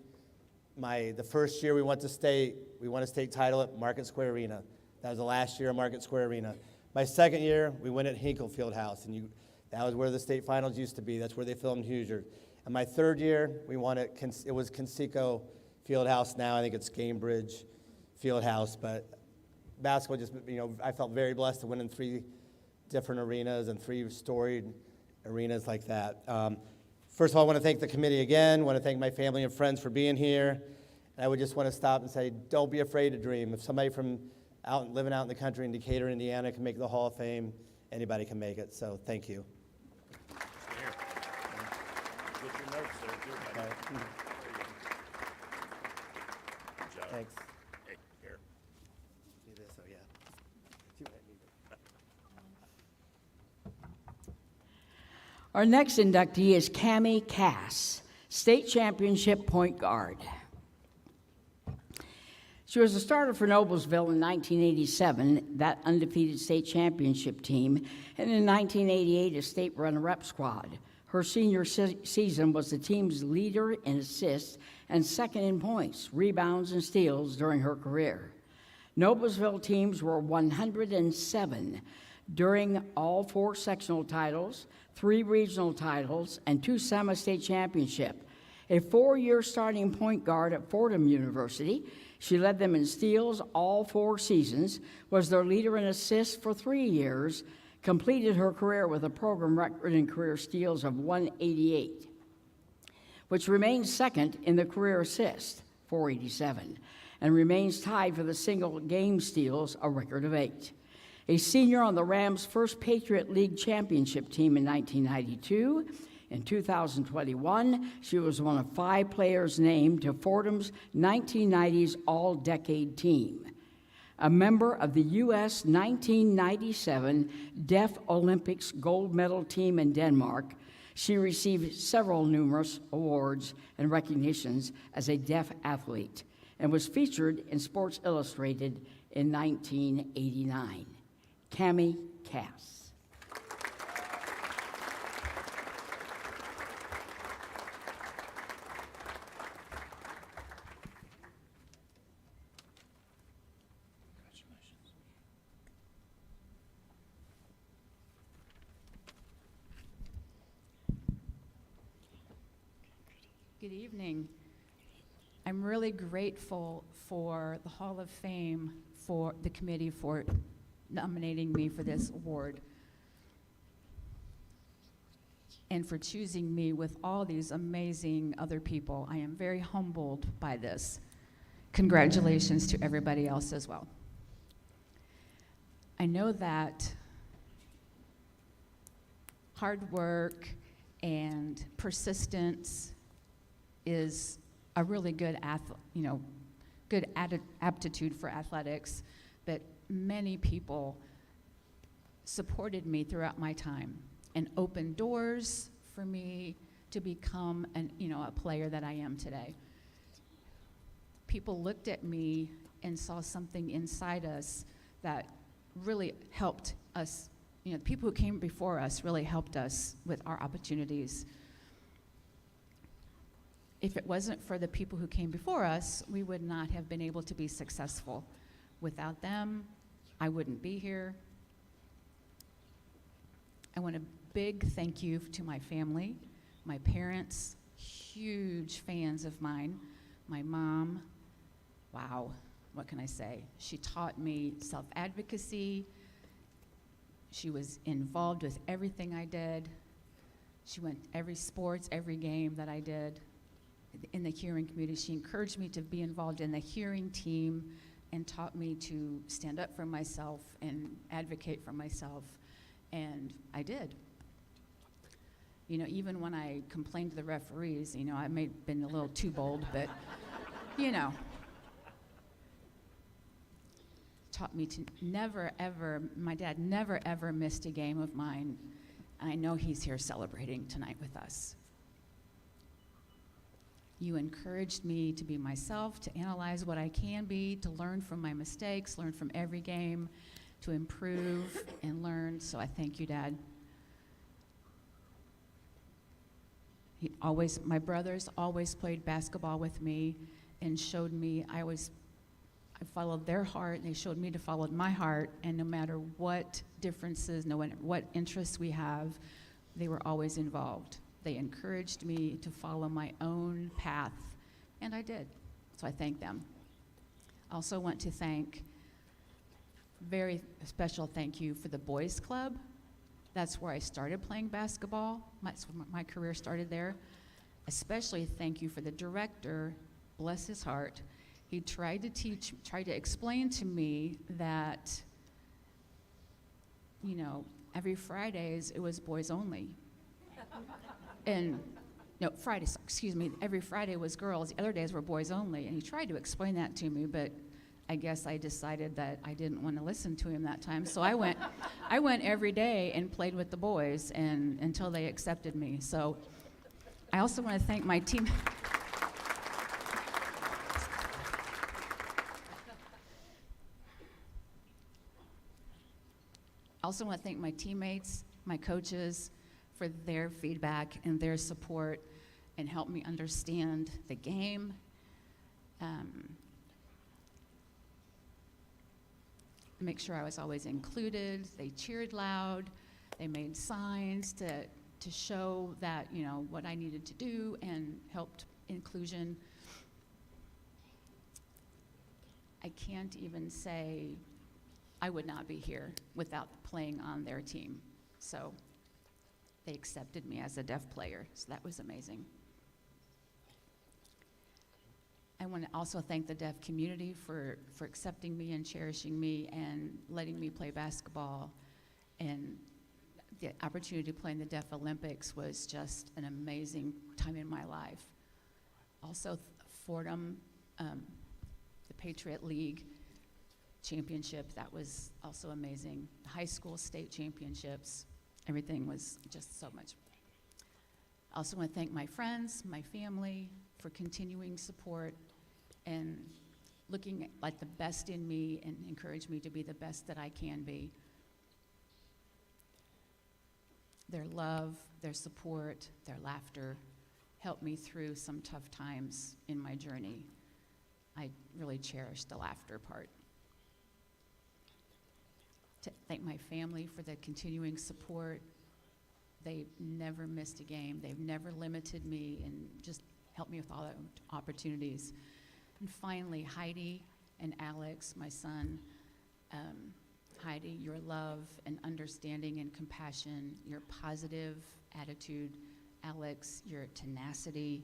the first year we won a state title at Market Square Arena. That was the last year of Market Square Arena. My second year, we went at Hinkle Fieldhouse, and that was where the state finals used to be. That's where they filmed Hoosier. And my third year, we won it was Conseco Fieldhouse. Now I think it's Gamebridge Fieldhouse. But basketball just, you know, I felt very blessed to win in 3 different arenas and 3 storied arenas like that. First of all, I want to thank the committee again. I want to thank my family and friends for being here. And I would just want to stop and say, don't be afraid to dream. If somebody from living out in the country in Decatur, Indiana can make the Hall of Fame, anybody can make it. So thank you. Get your notes there, too, buddy. Okay. Good job. Thanks. Hey, here. Do this, oh yeah. See what I need. Our next inductee is Cammy Cass, state championship point guard. She was a starter for Noblesville in 1987, that undefeated state championship team, and in 1988, a state runner-up squad. Her senior season was the team's leader in assists and second in points, rebounds, and steals during her career. Noblesville teams were 107 during all 4 sectional titles, 3 regional titles, and 2 semi-state championships. A 4-year starting point guard at Fordham University, She led them in steals all 4 seasons, was their leader in assists for 3 years, completed her career with a program record in career steals of 188, which remains second in the career assist, 487, and remains tied for the single game steals, a record of 8. A senior on the Rams' first Patriot League championship team in 1992. In 2021, she was one of 5 players named to Fordham's 1990s All-Decade Team. A member of the U.S. 1997 Deaf Olympics gold medal team in Denmark, she received several numerous awards and recognitions as a deaf athlete and was featured in Sports Illustrated in 1989. Cammy Cass. Good evening. I'm really grateful for the Hall of Fame, for the committee for nominating me for this award, and for choosing me with all these amazing other people. I am very humbled by this. Congratulations to everybody else as well. I know that hard work and persistence is a really good aptitude for athletics, but many people supported me throughout my time and opened doors for me to become a player that I am today. People looked at me and saw something inside us that really helped us. The people who came before us really helped us with our opportunities. If it wasn't for the people who came before us, we would not have been able to be successful. Without them, I wouldn't be here. I want a big thank you to my family, my parents, huge fans of mine, my mom. Wow, what can I say? She taught me self-advocacy. She was involved with everything I did. She went to every sports, every game that I did in the hearing community. She encouraged me to be involved in the hearing team and taught me to stand up for myself and advocate for myself, and I did. Even when I complained to the referees, I may have been a little too bold, but, taught me to never, ever, my dad never, ever missed a game of mine, and I know he's here celebrating tonight with us. You encouraged me to be myself, to analyze what I can be, to learn from my mistakes, learn from every game, to improve and learn. So I thank you, Dad. My brothers always played basketball with me and showed me, I followed their heart, and they showed me to follow my heart, and no matter what differences, no matter what interests we have, they were always involved. They encouraged me to follow my own path, and I did. So I thank them. I also want to thank, very special thank you for the Boys Club. That's where I started playing basketball. My career started there. Especially thank you for the director, bless his heart. He tried to explain to me that, every Fridays it was boys only. Every Friday was girls, the other days were boys only. And he tried to explain that to me, but I guess I decided that I didn't want to listen to him that time. So I went every day and played with the boys until they accepted me. So I also want to thank my team. I also want to thank my teammates, my coaches, for their feedback and their support and help me understand the game. Make sure I was always included. They cheered loud. They made signs to show that, what I needed to do and helped inclusion. I can't even say I would not be here without playing on their team. So they accepted me as a deaf player, so that was amazing. I want to also thank the deaf community for accepting me and cherishing me and letting me play basketball. And the opportunity to play in the Deaf Olympics was just an amazing time in my life. Also, Fordham, the Patriot League championship, that was also amazing. The high school state championships, everything was just so much. I also want to thank my friends, my family, for continuing support and looking like the best in me and encourage me to be the best that I can be. Their love, their support, their laughter helped me through some tough times in my journey. I really cherish the laughter part. To thank my family for the continuing support. They never missed a game. They've never limited me and just helped me with all the opportunities. And finally, Heidi and Alex, my son. Heidi, your love and understanding and compassion, your positive attitude. Alex, your tenacity,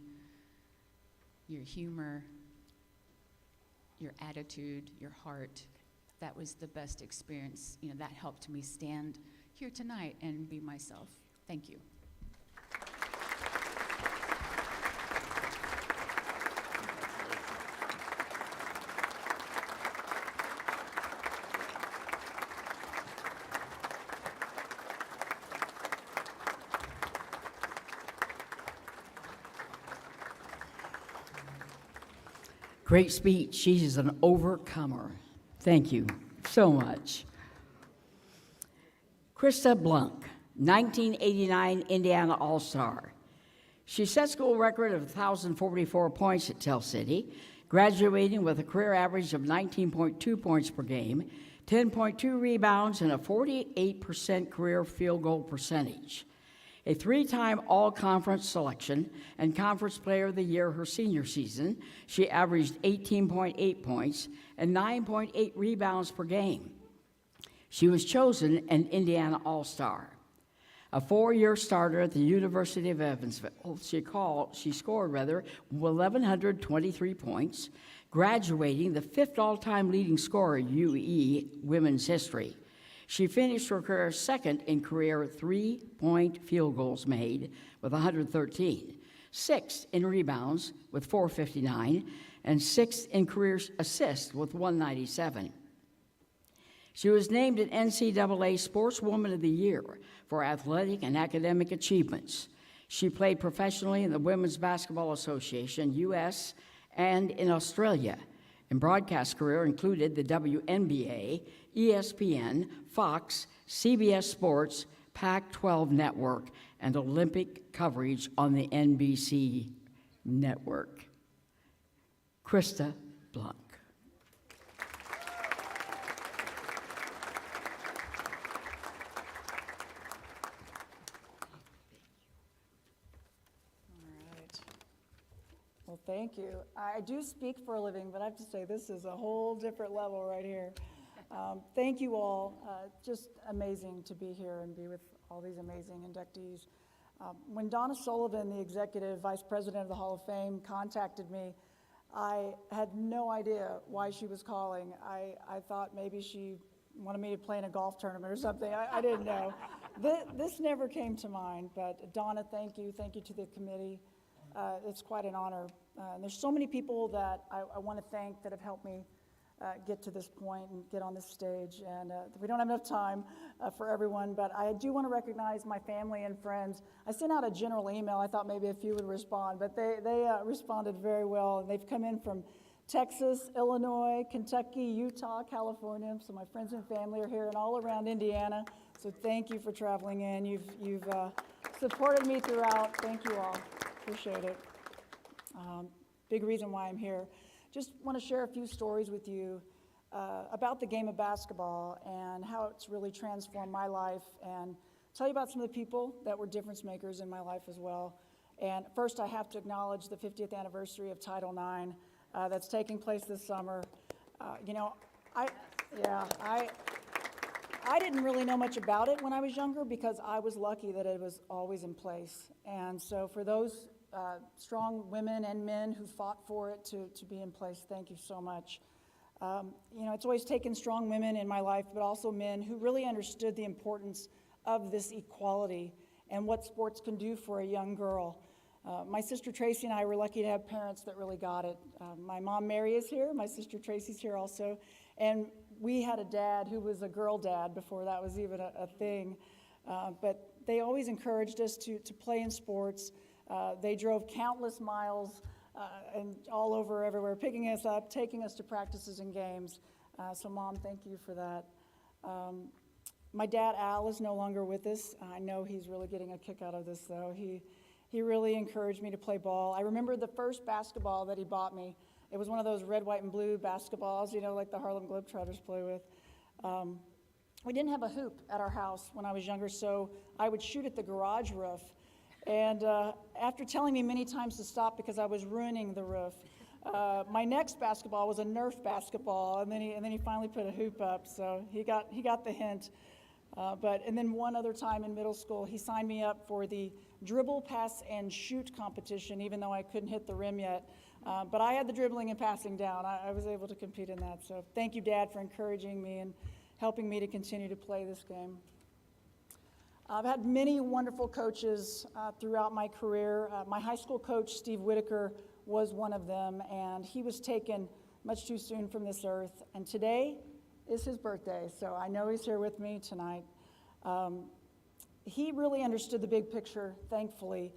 your humor, your attitude, your heart. That was the best experience. You know, that helped me stand here tonight and be myself. Thank you. Great speech. She is an overcomer. Thank you so much. Krista Blanc, 1989 Indiana All-Star. She set school record of 1,044 points at Tell City, graduating with a career average of 19.2 points per game, 10.2 rebounds, and a 48% career field goal percentage. A three-time all-conference selection and Conference Player of the Year her senior season, she averaged 18.8 points and 9.8 rebounds per game. She was chosen an Indiana All-Star. A four-year starter at the University of Evansville, she scored 1,123 points, graduating the fifth all-time leading scorer in UE women's history. She finished her career second in career three-point field goals made with 113, sixth in rebounds with 459, and sixth in career assists with 197. She was named an NCAA Sportswoman of the Year for athletic and academic achievements. She played professionally in the Women's Basketball Association, U.S., and in Australia. And broadcast career included the WNBA, ESPN, Fox, CBS Sports, Pac-12 Network, and Olympic coverage on the NBC network. Krista Blanc. Well, thank you. I do speak for a living, but I have to say this is a whole different level right here. Thank you all. Just amazing to be here and be with all these amazing inductees. When Donna Sullivan, the executive vice president of the Hall of Fame, contacted me, I had no idea why she was calling. I thought maybe she wanted me to play in a golf tournament or something. I didn't know. This never came to mind, but Donna, thank you. Thank you to the committee. It's quite an honor. And there's so many people that I want to thank that have helped me get to this point and get on this stage. And we don't have enough time for everyone, but I do want to recognize my family and friends. I sent out a general email. I thought maybe a few would respond, but they responded very well. And they've come in from Texas, Illinois, Kentucky, Utah, California. So my friends and family are here and all around Indiana. So thank you for traveling in. You've supported me throughout. Thank you all. Appreciate it. Big reason why I'm here. Just want to share a few stories with you about the game of basketball and how it's really transformed my life, and tell you about some of the people that were difference makers in my life as well. And first, I have to acknowledge the 50th anniversary of Title IX that's taking place this summer. You know, I didn't really know much about it when I was younger because I was lucky that it was always in place. And so for those strong women and men who fought for it to be in place, thank you so much. You know, it's always taken strong women in my life, but also men who really understood the importance of this equality and what sports can do for a young girl. My sister Tracy and I were lucky to have parents that really got it. My mom Mary is here, my sister Tracy's here also, and we had a dad who was a girl dad before that was even a thing. But they always encouraged us to play in sports. They drove countless miles and all over everywhere, picking us up, taking us to practices and games. So Mom, thank you for that. My dad, Al, is no longer with us. I know he's really getting a kick out of this, though. He really encouraged me to play ball. I remember the first basketball that he bought me. It was one of those red, white, and blue basketballs, you know, like the Harlem Globetrotters play with. We didn't have a hoop at our house when I was younger, so I would shoot at the garage roof. And after telling me many times to stop because I was ruining the roof, my next basketball was a Nerf basketball, and then he finally put a hoop up, so he got the hint. And then one other time in middle school, he signed me up for the dribble, pass, and shoot competition, even though I couldn't hit the rim yet. But I had the dribbling and passing down. I was able to compete in that. So thank you, Dad, for encouraging me and helping me to continue to play this game. I've had many wonderful coaches throughout my career. My high school coach, Steve Whitaker, was one of them, and he was taken much too soon from this earth. And today is his birthday, so I know he's here with me tonight. He really understood the big picture, thankfully,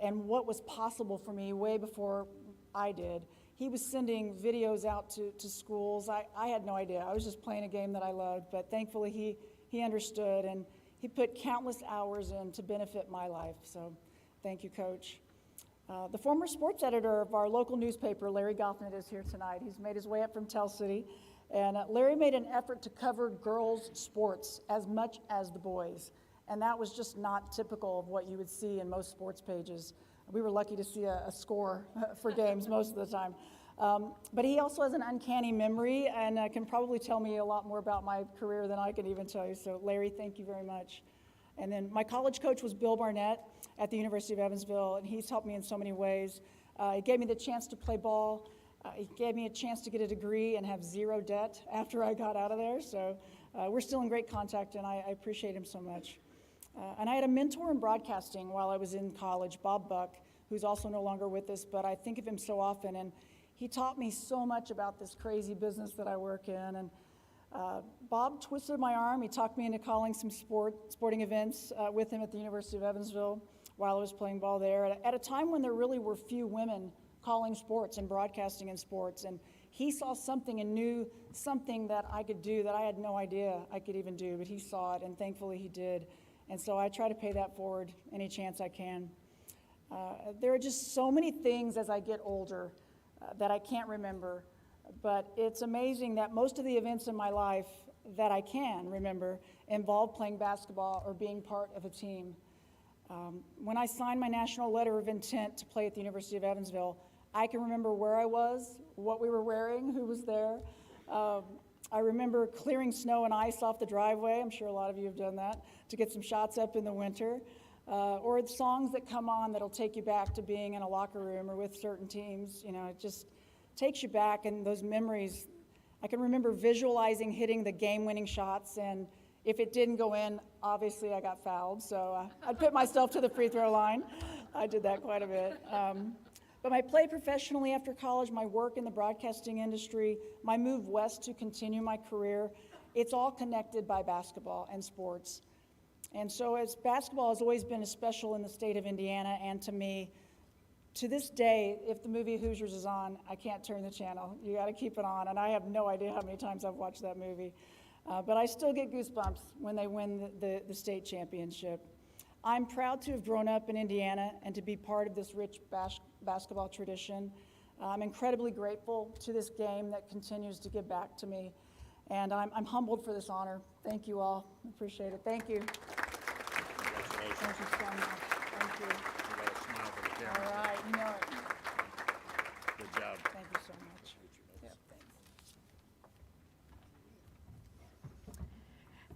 and what was possible for me way before I did. He was sending videos out to schools. I had no idea. I was just playing a game that I loved, but thankfully he understood, and he put countless hours in to benefit my life, so thank you, Coach. The former sports editor of our local newspaper, Larry Goffnit, is here tonight. He's made his way up from Tell City, and Larry made an effort to cover girls' sports as much as the boys, and that was just not typical of what you would see in most sports pages. We were lucky to see a score for games most of the time. But he also has an uncanny memory and can probably tell me a lot more about my career than I can even tell you. So Larry, thank you very much. And then my college coach was Bill Barnett at the University of Evansville, and he's helped me in so many ways. He gave me the chance to play ball. He gave me a chance to get a degree and have zero debt after I got out of there. So we're still in great contact, and I appreciate him so much. And I had a mentor in broadcasting while I was in college, Bob Buck, who's also no longer with us, but I think of him so often. And he taught me so much about this crazy business that I work in. And Bob twisted my arm. He talked me into calling some sporting events with him at the University of Evansville while I was playing ball there, at a time when there really were few women calling sports and broadcasting in sports. And he saw something and knew something that I could do that I had no idea I could even do, but he saw it, and thankfully he did. And so I try to pay that forward any chance I can. There are just so many things as I get older that I can't remember, but it's amazing that most of the events in my life that I can remember involve playing basketball or being part of a team. When I signed my national letter of intent to play at the University of Evansville, I can remember where I was, what we were wearing, who was there. I remember clearing snow and ice off the driveway. I'm sure a lot of you have done that, to get some shots up in the winter. Or the songs that come on that'll take you back to being in a locker room or with certain teams. You know, it just takes you back, and those memories. I can remember visualizing hitting the game-winning shots, and if it didn't go in, obviously I got fouled, so I'd put myself to the free throw line. I did that quite a bit. But my play professionally after college, my work in the broadcasting industry, my move west to continue my career, it's all connected by basketball and sports. And so as basketball has always been special in the state of Indiana and to me, to this day, if the movie Hoosiers is on, I can't turn the channel. You got to keep it on, and I have no idea how many times I've watched that movie. But I still get goosebumps when they win the state championship. I'm proud to have grown up in Indiana and to be part of this rich basketball tradition. I'm incredibly grateful to this game that continues to give back to me. And I'm humbled for this honor. Thank you all. Appreciate it. Thank you. Congratulations. Thank you so much. Thank you. You got a smile for the camera. All right, you know it. Good job. Thank you so much. Yeah, thanks.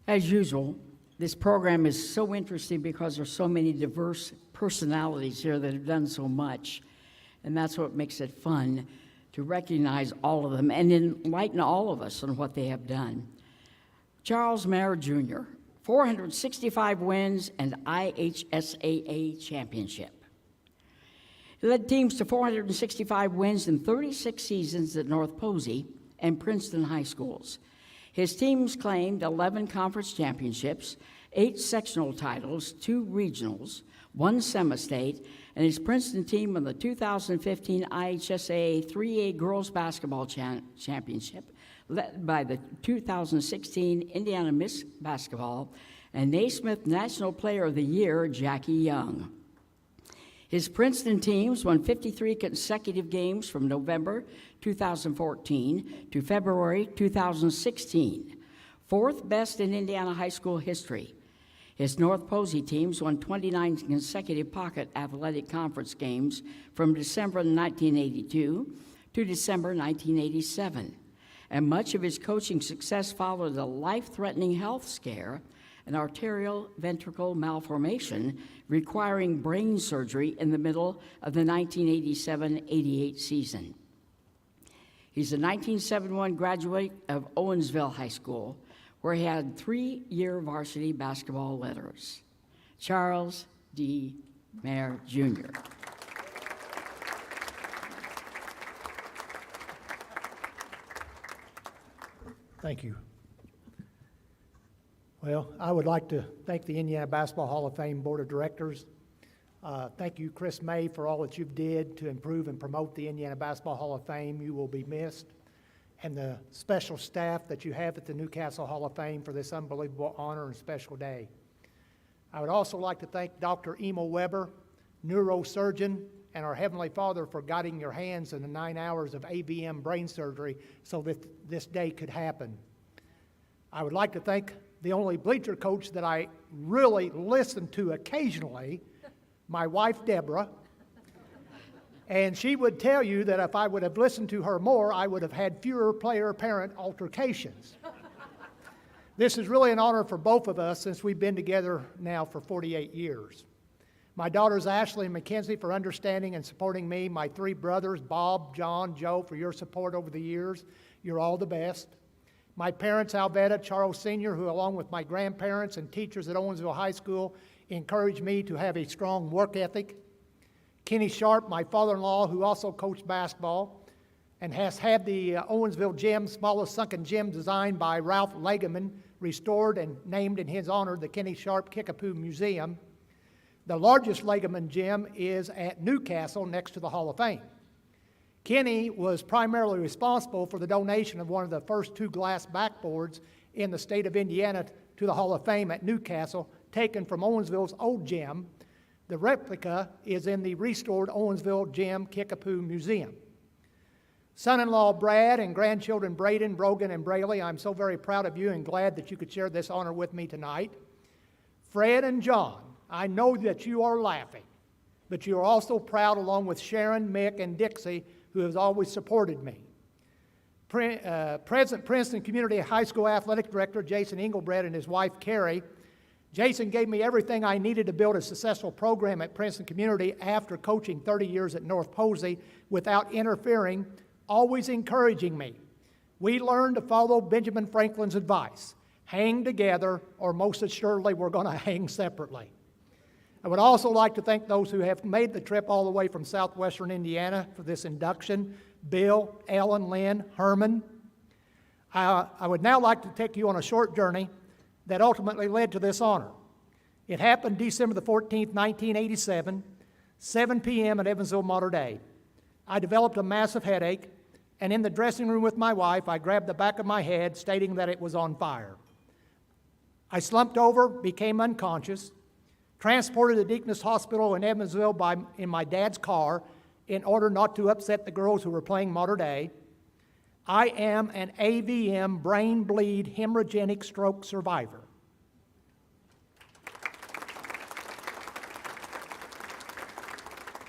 As usual, this program is so interesting because there's so many diverse personalities here that have done so much, and that's what makes it fun to recognize all of them and enlighten all of us on what they have done. Charles Mayer Jr., 465 wins and IHSAA championship. He led teams to 465 wins in 36 seasons at North Posey and Princeton High Schools. His teams claimed 11 conference championships, 8 sectional titles, 2 regionals, 1 semi-state, and his Princeton team won the 2015 IHSAA 3A Girls Basketball Championship, led by the 2016 Indiana Miss Basketball and Naismith National Player of the Year, Jackie Young. His Princeton teams won 53 consecutive games from November 2014 to February 2016, 4th best in Indiana high school history. His North Posey teams won 29 consecutive Pocket Athletic Conference games from December 1982 to December 1987. And much of his coaching success followed a life-threatening health scare, an arterial ventricle malformation requiring brain surgery in the middle of the 1987-88 season. He's a 1971 graduate of Owensville High School, where he had 3-year varsity basketball letters. Charles D. Mayer, Jr. Thank you. Well, I would like to thank the Indiana Basketball Hall of Fame Board of Directors. Thank you, Chris May, for all that you've did to improve and promote the Indiana Basketball Hall of Fame. You will be missed. And the special staff that you have at the Newcastle Hall of Fame for this unbelievable honor and special day. I would also like to thank Dr. Emil Weber, neurosurgeon, and our Heavenly Father for guiding your hands in the 9 hours of AVM brain surgery so that this day could happen. I would like to thank the only bleacher coach that I really listen to occasionally, my wife, Deborah. And she would tell you that if I would have listened to her more, I would have had fewer player-parent altercations. This is really an honor for both of us since we've been together now for 48 years. My daughters, Ashley and Mackenzie, for understanding and supporting me. My 3 brothers, Bob, John, Joe, for your support over the years. You're all the best. My parents, Alveda, Charles Sr., who along with my grandparents and teachers at Owensville High School, encouraged me to have a strong work ethic. Kenny Sharp, my father-in-law, who also coached basketball and has had the Owensville gym, smallest sunken gym designed by Ralph Legeman, restored and named in his honor the Kenny Sharp Kickapoo Museum. The largest Legeman gym is at Newcastle next to the Hall of Fame. Kenny was primarily responsible for the donation of one of the first 2 glass backboards in the state of Indiana to the Hall of Fame at Newcastle, taken from Owensville's old gym. The replica is in the restored Owensville Gym Kickapoo Museum. Son-in-law Brad and grandchildren Braden, Brogan, and Brayley, I'm so very proud of you and glad that you could share this honor with me tonight. Fred and John, I know that you are laughing, but you are also proud along with Sharon, Mick, and Dixie, who has always supported me. Present Princeton Community High School Athletic Director Jason Engelbrecht and his wife Carrie. Jason gave me everything I needed to build a successful program at Princeton Community after coaching 30 years at North Posey without interfering, always encouraging me. We learned to follow Benjamin Franklin's advice, hang together or most assuredly we're going to hang separately. I would also like to thank those who have made the trip all the way from southwestern Indiana for this induction, Bill, Ellen, Lynn, Herman. I would now like to take you on a short journey that ultimately led to this honor. It happened December the 14th, 1987, 7 p.m. at Evansville Mater Dei. I developed a massive headache, and in the dressing room with my wife, I grabbed the back of my head, stating that it was on fire. I slumped over, became unconscious, transported to Deaconess Hospital in Evansville in my dad's car in order not to upset the girls who were playing Mater Dei. I am an AVM brain bleed hemorrhagic stroke survivor.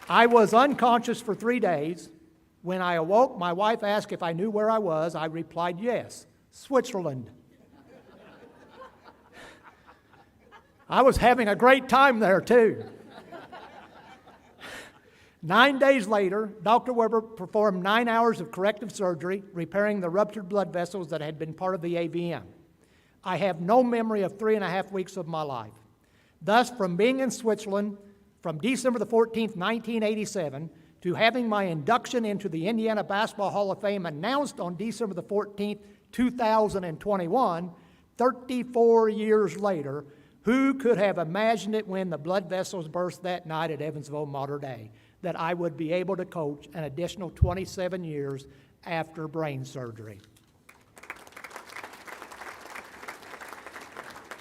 I was unconscious for 3 days. When I awoke, my wife asked if I knew where I was. I replied, yes, Switzerland. I was having a great time there, too. 9 days later, Dr. Weber performed 9 hours of corrective surgery, repairing the ruptured blood vessels that had been part of the AVM. I have no memory of 3.5 weeks of my life. Thus, from being in Switzerland from December the 14th, 1987, to having my induction into the Indiana Basketball Hall of Fame announced on December the 14th, 2021, 34 years later, who could have imagined it when the blood vessels burst that night at Evansville Mater Dei, that I would be able to coach an additional 27 years after brain surgery?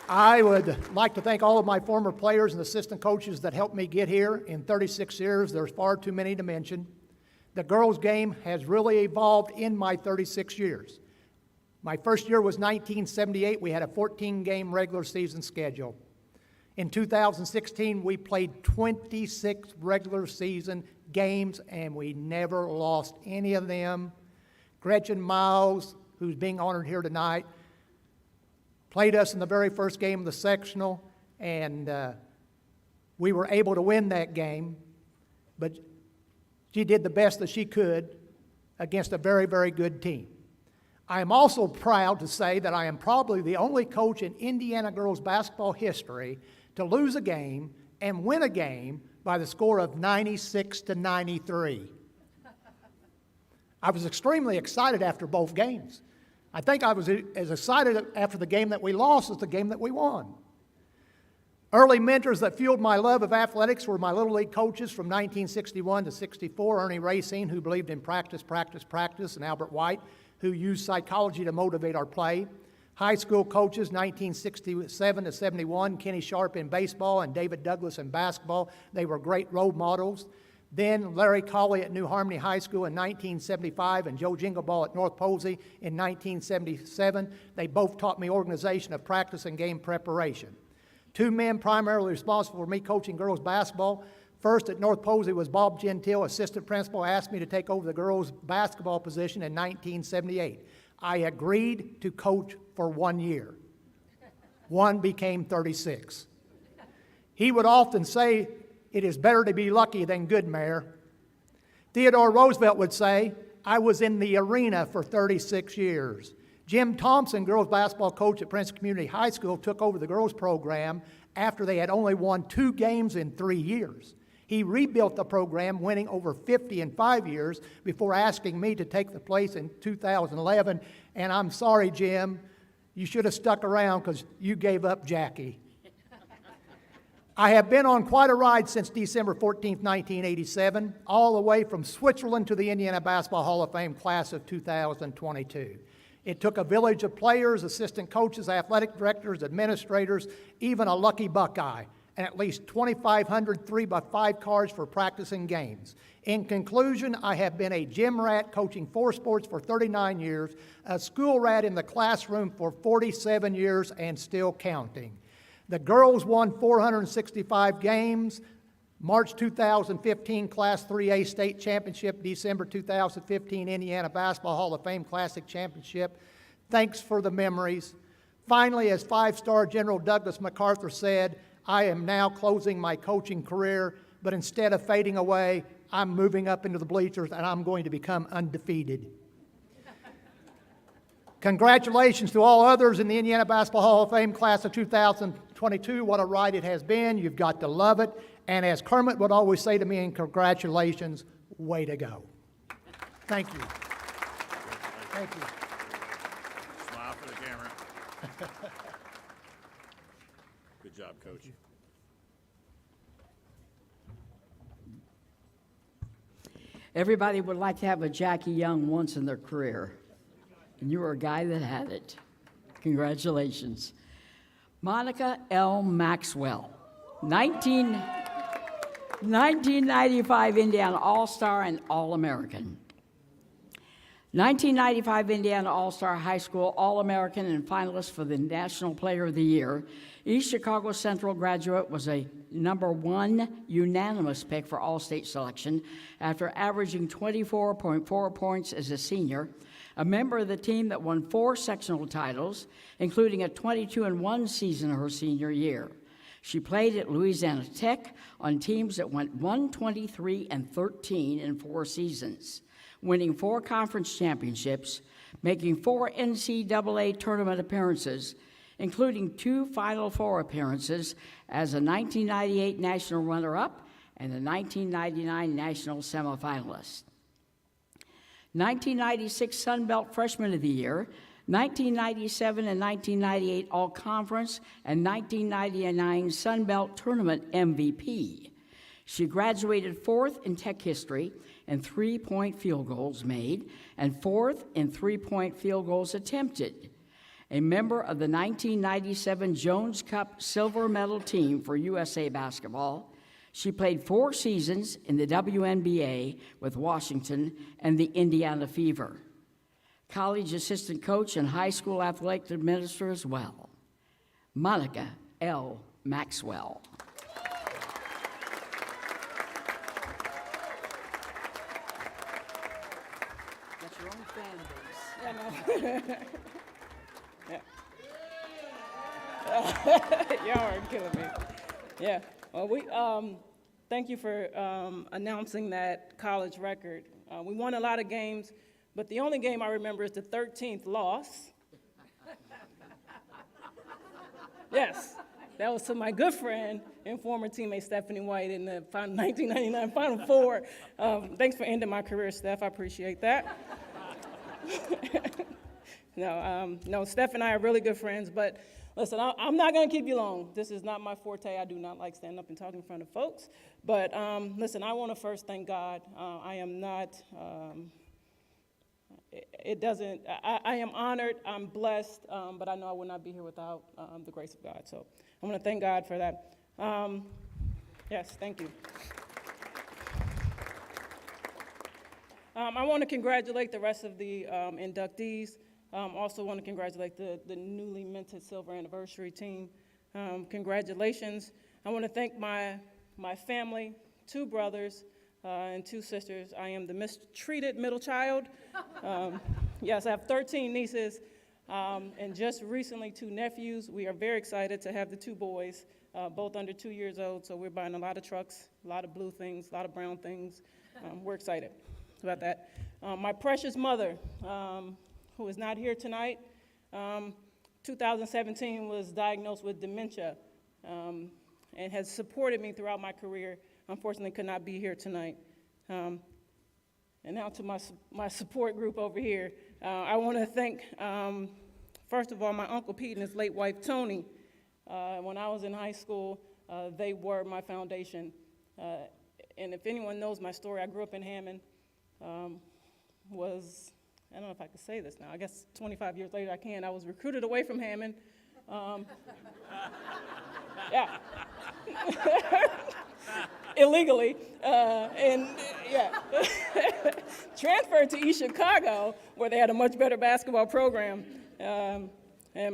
I would like to thank all of my former players and assistant coaches that helped me get here. In 36 years, there's far too many to mention. The girls' game has really evolved in my 36 years. My first year was 1978. We had a 14-game regular season schedule. In 2016, we played 26 regular season games, and we never lost any of them. Gretchen Miles, who's being honored here tonight, played us in the very first game of the sectional, and we were able to win that game, but she did the best that she could against a very, very good team. I am also proud to say that I am probably the only coach in Indiana girls basketball history to lose a game and win a game by the score of 96-93. I was extremely excited after both games. I think I was as excited after the game that we lost as the game that we won. Early mentors that fueled my love of athletics were my Little League coaches from 1961 to 64, Ernie Racine, who believed in practice, practice, practice, and Albert White, who used psychology to motivate our play. High school coaches, 1967 to 71, Kenny Sharp in baseball and David Douglas in basketball. They were great role models. Then Larry Colley at New Harmony High School in 1975 and Joe Jingleball at North Posey in 1977. They both taught me organization of practice and game preparation. Two men primarily responsible for me coaching girls basketball. First at North Posey was Bob Gentile, assistant principal, asked me to take over the girls basketball position in 1978. I agreed to coach for 1 year. One became 36. He would often say, "It is better to be lucky than good, Mayor." Theodore Roosevelt would say, "I was in the arena for 36 years." Jim Thompson, girls basketball coach at Princeton Community High School, took over the girls program after they had only won 2 games in 3 years. He rebuilt the program, winning over 50 in 5 years before asking me to take the place in 2011. And I'm sorry, Jim, you should have stuck around because you gave up Jackie. I have been on quite a ride since December 14, 1987, all the way from Switzerland to the Indiana Basketball Hall of Fame class of 2022. It took a village of players, assistant coaches, athletic directors, administrators, even a lucky Buckeye, and at least 2,500 3x5 cars for practicing games. In conclusion, I have been a gym rat coaching 4 sports for 39 years, a school rat in the classroom for 47 years and still counting. The girls won 465 games, March 2015 Class 3A State Championship, December 2015 Indiana Basketball Hall of Fame Classic Championship. Thanks for the memories. Finally, as 5-star General Douglas MacArthur said, I am now closing my coaching career, but instead of fading away, I'm moving up into the bleachers and I'm going to become undefeated. Congratulations to all others in the Indiana Basketball Hall of Fame class of 2022. What a ride it has been. You've got to love it. And as Kermit would always say to me in congratulations, way to go. Thank you. Thank you. Smile for the camera. Good job, Coach. Everybody would like to have a Jackie Young once in their career, and you were a guy that had it. Congratulations. Monica L. Maxwell, 1995 Indiana All-Star and All-American. 1995 Indiana All-Star High School All-American and finalist for the National Player of the Year. East Chicago Central graduate, was a #1 unanimous pick for All-State selection after averaging 24.4 points as a senior, a member of the team that won 4 sectional titles, including a 22-1 season her senior year. She played at Louisiana Tech on teams that went 123-13 in 4 seasons, winning 4 conference championships, making 4 NCAA tournament appearances, including 2 Final Four appearances as a 1998 national runner-up and a 1999 national semifinalist. 1996 Sun Belt Freshman of the Year, 1997 and 1998 All-Conference, and 1999 Sun Belt Tournament MVP. She graduated 4th in tech history in 3-point field goals made and 4th in 3-point field goals attempted. A member of the 1997 Jones Cup silver medal team for USA Basketball, she played 4 seasons in the WNBA with Washington and the Indiana Fever. College assistant coach and high school athletic administrator as well. Monica L. Maxwell. That's your own fan base. Y'all are killing me. Yeah. Well, we thank you for announcing that college record. We won a lot of games, but the only game I remember is the 13th loss. Yes, that was to my good friend and former teammate Stephanie White in the 1999 Final Four. Thanks for ending my career, Steph. I appreciate that. No, Steph and I are really good friends, but listen, I'm not going to keep you long. This is not my forte. I do not like standing up and talking in front of folks. But listen, I want to first thank God. I am not, I am honored, I'm blessed, but I know I would not be here without the grace of God. So I want to thank God for that. Yes, thank you. I want to congratulate the rest of the inductees. Also want to congratulate the newly minted silver anniversary team. Congratulations. I want to thank my family, 2 brothers and 2 sisters. I am the mistreated middle child. Yes, I have 13 nieces and just recently 2 nephews. We are very excited to have the 2 boys, both under 2 years old. So we're buying a lot of trucks, a lot of blue things, a lot of brown things. We're excited about that. My precious mother, who is not here tonight. 2017 was diagnosed with dementia and has supported me throughout my career. Unfortunately, could not be here tonight. And now to my support group over here. I want to thank, first of all, my Uncle Pete and his late wife, Tony. When I was in high school, they were my foundation. And if anyone knows my story, I grew up in Hammond, I don't know if I can say this now. I guess 25 years later I can. I was recruited away from Hammond. Yeah. Illegally. And yeah. Transferred to East Chicago, where they had a much better basketball program. And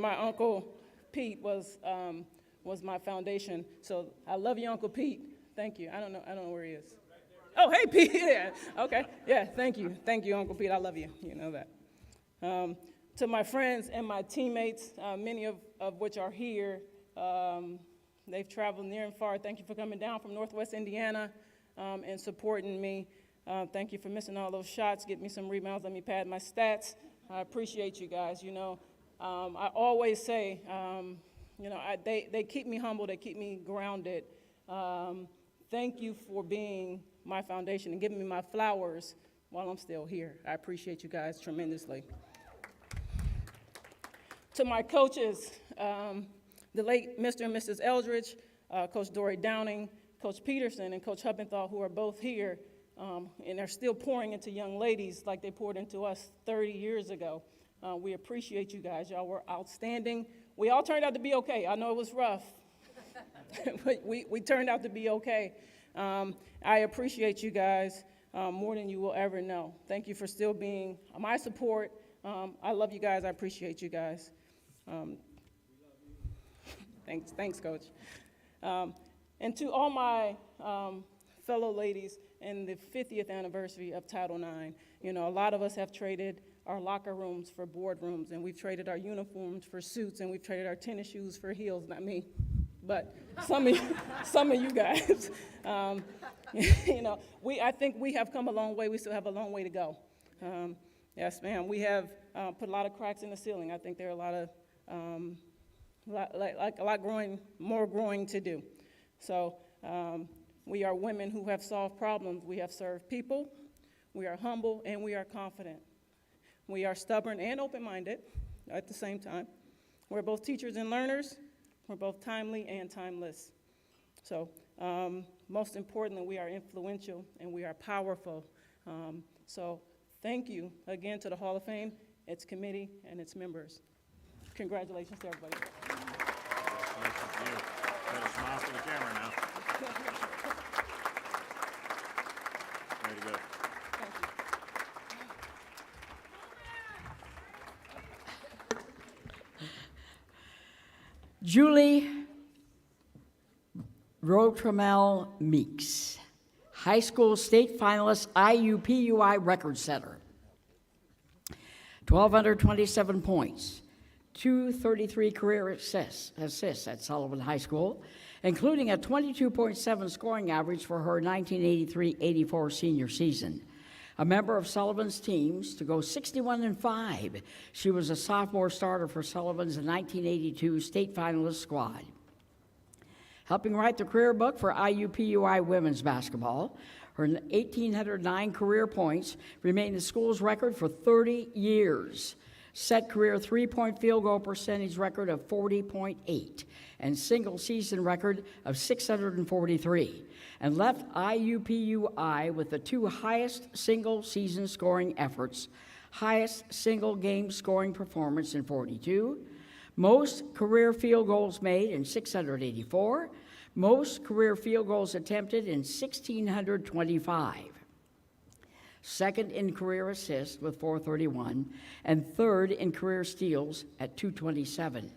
my Uncle Pete was my foundation. So I love you, Uncle Pete. Thank you. I don't know where he is. Oh, hey, Pete, yeah, okay, yeah, thank you, Uncle Pete, I love you, you know that. To my friends and my teammates, many of which are here, they've traveled near and far. Thank you for coming down from Northwest Indiana and supporting me. Thank you for missing all those shots, get me some rebounds, let me pad my stats. I appreciate you guys, you know. I always say, you know, they keep me humble, they keep me grounded. Thank you for being my foundation and giving me my flowers while I'm still here. I appreciate you guys tremendously. To my coaches, the late Mr. and Mrs. Eldridge, Coach Dory Downing, Coach Peterson, and Coach Huppenthal, who are both here, and are still pouring into young ladies like they poured into us 30 years ago. We appreciate you guys. Y'all were outstanding. We all turned out to be okay. I know it was rough, but we turned out to be okay. I appreciate you guys more than you will ever know. Thank you for still being my support. I love you guys. I appreciate you guys. Thanks, Coach. And to all my fellow ladies in the 50th anniversary of Title IX, you know, a lot of us have traded our locker rooms for boardrooms, and we've traded our uniforms for suits, and we've traded our tennis shoes for heels, not me, but some of you guys, you know, I think we have come a long way. We still have a long way to go. Yes, ma'am. We have put a lot of cracks in the ceiling. I think there are a lot of more growing to do. So we are women who have solved problems. We have served people. We are humble and we are confident. We are stubborn and open-minded at the same time. We're both teachers and learners. We're both timely and timeless. So most importantly, we are influential and we are powerful. So thank you again to the Hall of Fame, its committee, and its members. Congratulations to everybody. Thank you. Got a smile for the camera now. Way to go. Julie Rotramel Meeks, high school state finalist, IUPUI record setter. 1,227 points, 233 career assists at Sullivan High School, including a 22.7 scoring average for her 1983-84 senior season. A member of Sullivan's teams to go 61-5. She was a sophomore starter for Sullivan's 1982 state finalist squad. Helping write the career book for IUPUI women's basketball, her 1,809 career points remain the school's record for 30 years. Set career three-point field goal percentage record of 40.8 and single-season record of 643, and left IUPUI with the two highest single-season scoring efforts, highest single-game scoring performance in 42, most career field goals made in 684, most career field goals attempted in 1,625. Second in career assists with 431, and third in career steals at 227.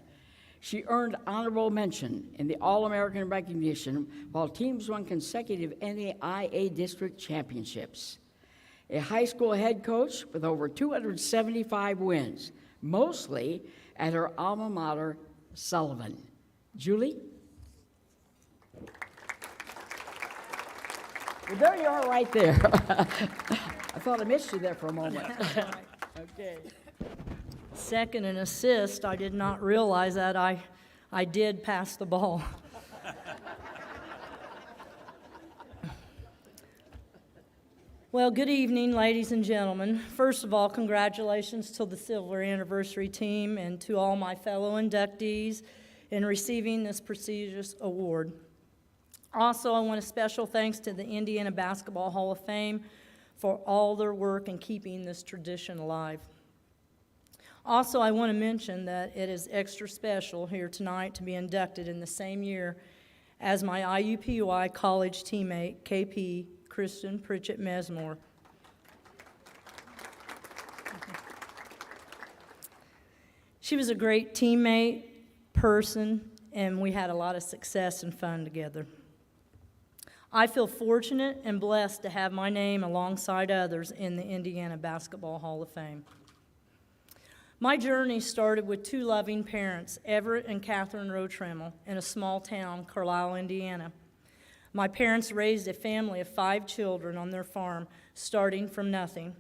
She earned honorable mention in the All-American recognition while teams won consecutive NAIA district championships. A high school head coach with over 275 wins, mostly at her alma mater, Sullivan. Julie? Well, there you are right there. I thought I missed you there for a moment. Okay. Second in assist, I did not realize that I did pass the ball. Well, good evening, ladies and gentlemen. First of all, congratulations to the Silver Anniversary team and to all my fellow inductees in receiving this prestigious award. Also, I want a special thanks to the Indiana Basketball Hall of Fame for all their work in keeping this tradition alive. Also, I want to mention that it is extra special here tonight to be inducted in the same year as my IUPUI college teammate, KP, Kristen Pritchett Mesmore. She was a great teammate, person, and we had a lot of success and fun together. I feel fortunate and blessed to have my name alongside others in the Indiana Basketball Hall of Fame. My journey started with two loving parents, Everett and Catherine Rotremmel, in a small town, Carlisle, Indiana. My parents raised a family of 5 children on their farm, starting from nothing.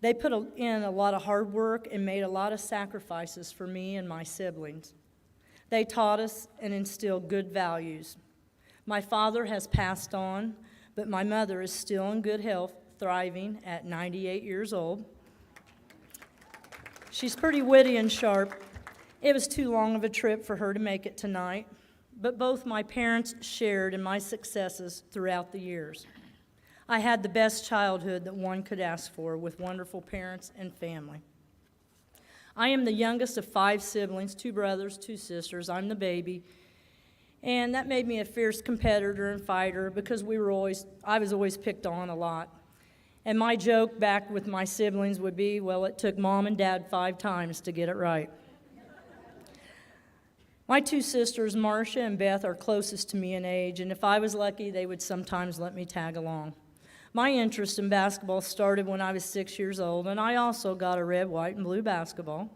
They put in a lot of hard work and made a lot of sacrifices for me and my siblings. They taught us and instilled good values. My father has passed on, but my mother is still in good health, thriving at 98 years old. She's pretty witty and sharp. It was too long of a trip for her to make it tonight, but both my parents shared in my successes throughout the years. I had the best childhood that one could ask for with wonderful parents and family. I am the youngest of 5 siblings, 2 brothers, 2 sisters. I'm the baby. And that made me a fierce competitor and fighter because I was always picked on a lot. And my joke back with my siblings would be, well, it took Mom and Dad 5 times to get it right. My 2 sisters, Marcia and Beth, are closest to me in age, and if I was lucky, they would sometimes let me tag along. My interest in basketball started when I was 6 years old, and I also got a red, white, and blue basketball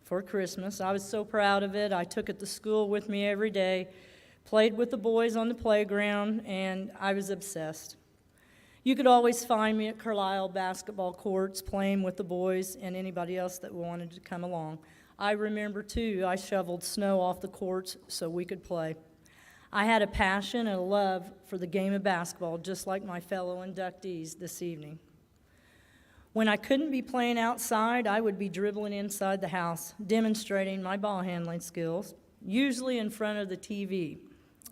for Christmas. I was so proud of it. I took it to school with me every day, Played with the boys on the playground, and I was obsessed. You could always find me at Carlisle basketball courts playing with the boys and anybody else that wanted to come along. I remember, too, I shoveled snow off the courts so we could play. I had a passion and a love for the game of basketball, just like my fellow inductees this evening. When I couldn't be playing outside, I would be dribbling inside the house, demonstrating my ball handling skills, usually in front of the TV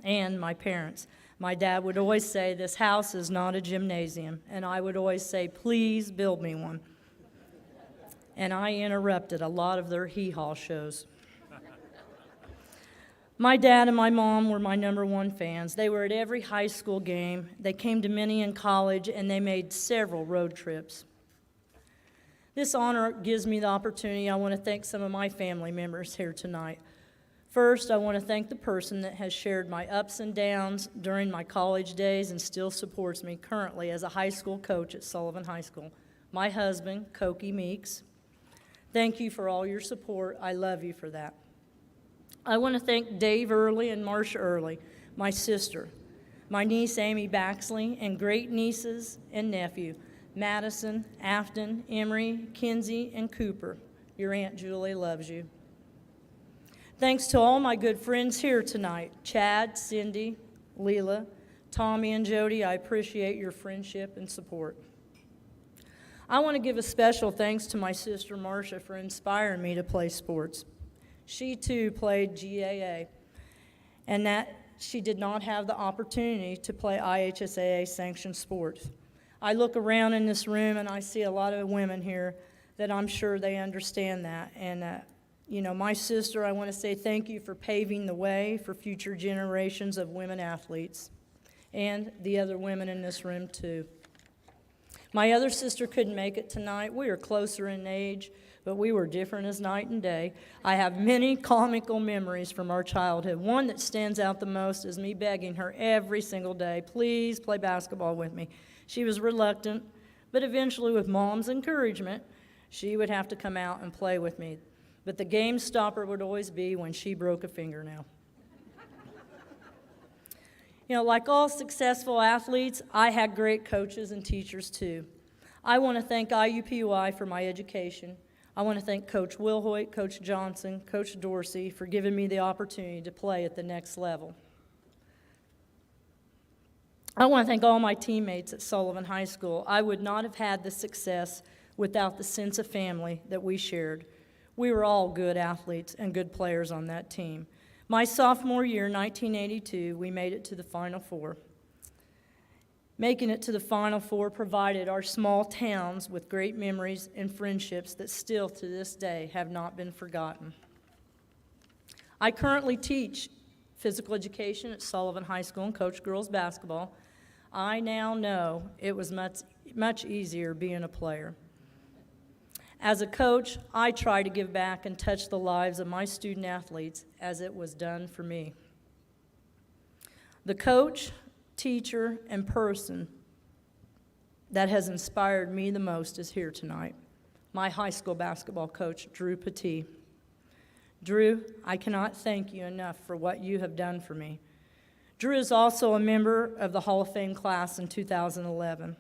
and my parents. My dad would always say, "This house is not a gymnasium," and I would always say, "Please build me one." And I interrupted a lot of their hee-haw shows. My dad and my mom were my number one fans. They were at every high school game. They came to many in college, and they made several road trips. This honor gives me the opportunity. I want to thank some of my family members here tonight. First, I want to thank the person that has shared my ups and downs during my college days and still supports me currently as a high school coach at Sullivan High School. My husband, Koki Meeks. Thank you for all your support. I love you for that. I want to thank Dave Early and Marcia Early, my sister, my niece Amy Baxley, and great nieces and nephew, Madison, Afton, Emery, Kinsey, and Cooper. Your Aunt Julie loves you. Thanks to all my good friends here tonight, Chad, Cindy, Leela, Tommy, and Jody. I appreciate your friendship and support. I want to give a special thanks to my sister Marcia for inspiring me to play sports. She too played GAA, and that she did not have the opportunity to play IHSAA sanctioned sports. I look around in this room and I see a lot of women here that I'm sure they understand that. And my sister, I want to say thank you for paving the way for future generations of women athletes and the other women in this room too. My other sister couldn't make it tonight. We are closer in age, but we were different as night and day. I have many comical memories from our childhood. One that stands out the most is me begging her every single day, "Please play basketball with me." She was reluctant, but eventually with Mom's encouragement, she would have to come out and play with me. But the game stopper would always be when she broke a fingernail. Like all successful athletes, I had great coaches and teachers too. I want to thank IUPUI for my education. I want to thank Coach Wilhoit, Coach Johnson, Coach Dorsey for giving me the opportunity to play at the next level. I want to thank all my teammates at Sullivan High School. I would not have had the success without the sense of family that we shared. We were all good athletes and good players on that team. My sophomore year, 1982, we made it to the Final Four. Making it to the Final Four provided our small towns with great memories and friendships that still to this day have not been forgotten. I currently teach physical education at Sullivan High School and coach girls basketball. I now know it was much easier being a player. As a coach, I try to give back and touch the lives of my student athletes as it was done for me. The coach, teacher, and person that has inspired me the most is here tonight, my high school basketball coach, Drew Petit. Drew, I cannot thank you enough for what you have done for me. Drew is also a member of the Hall of Fame class in 2011.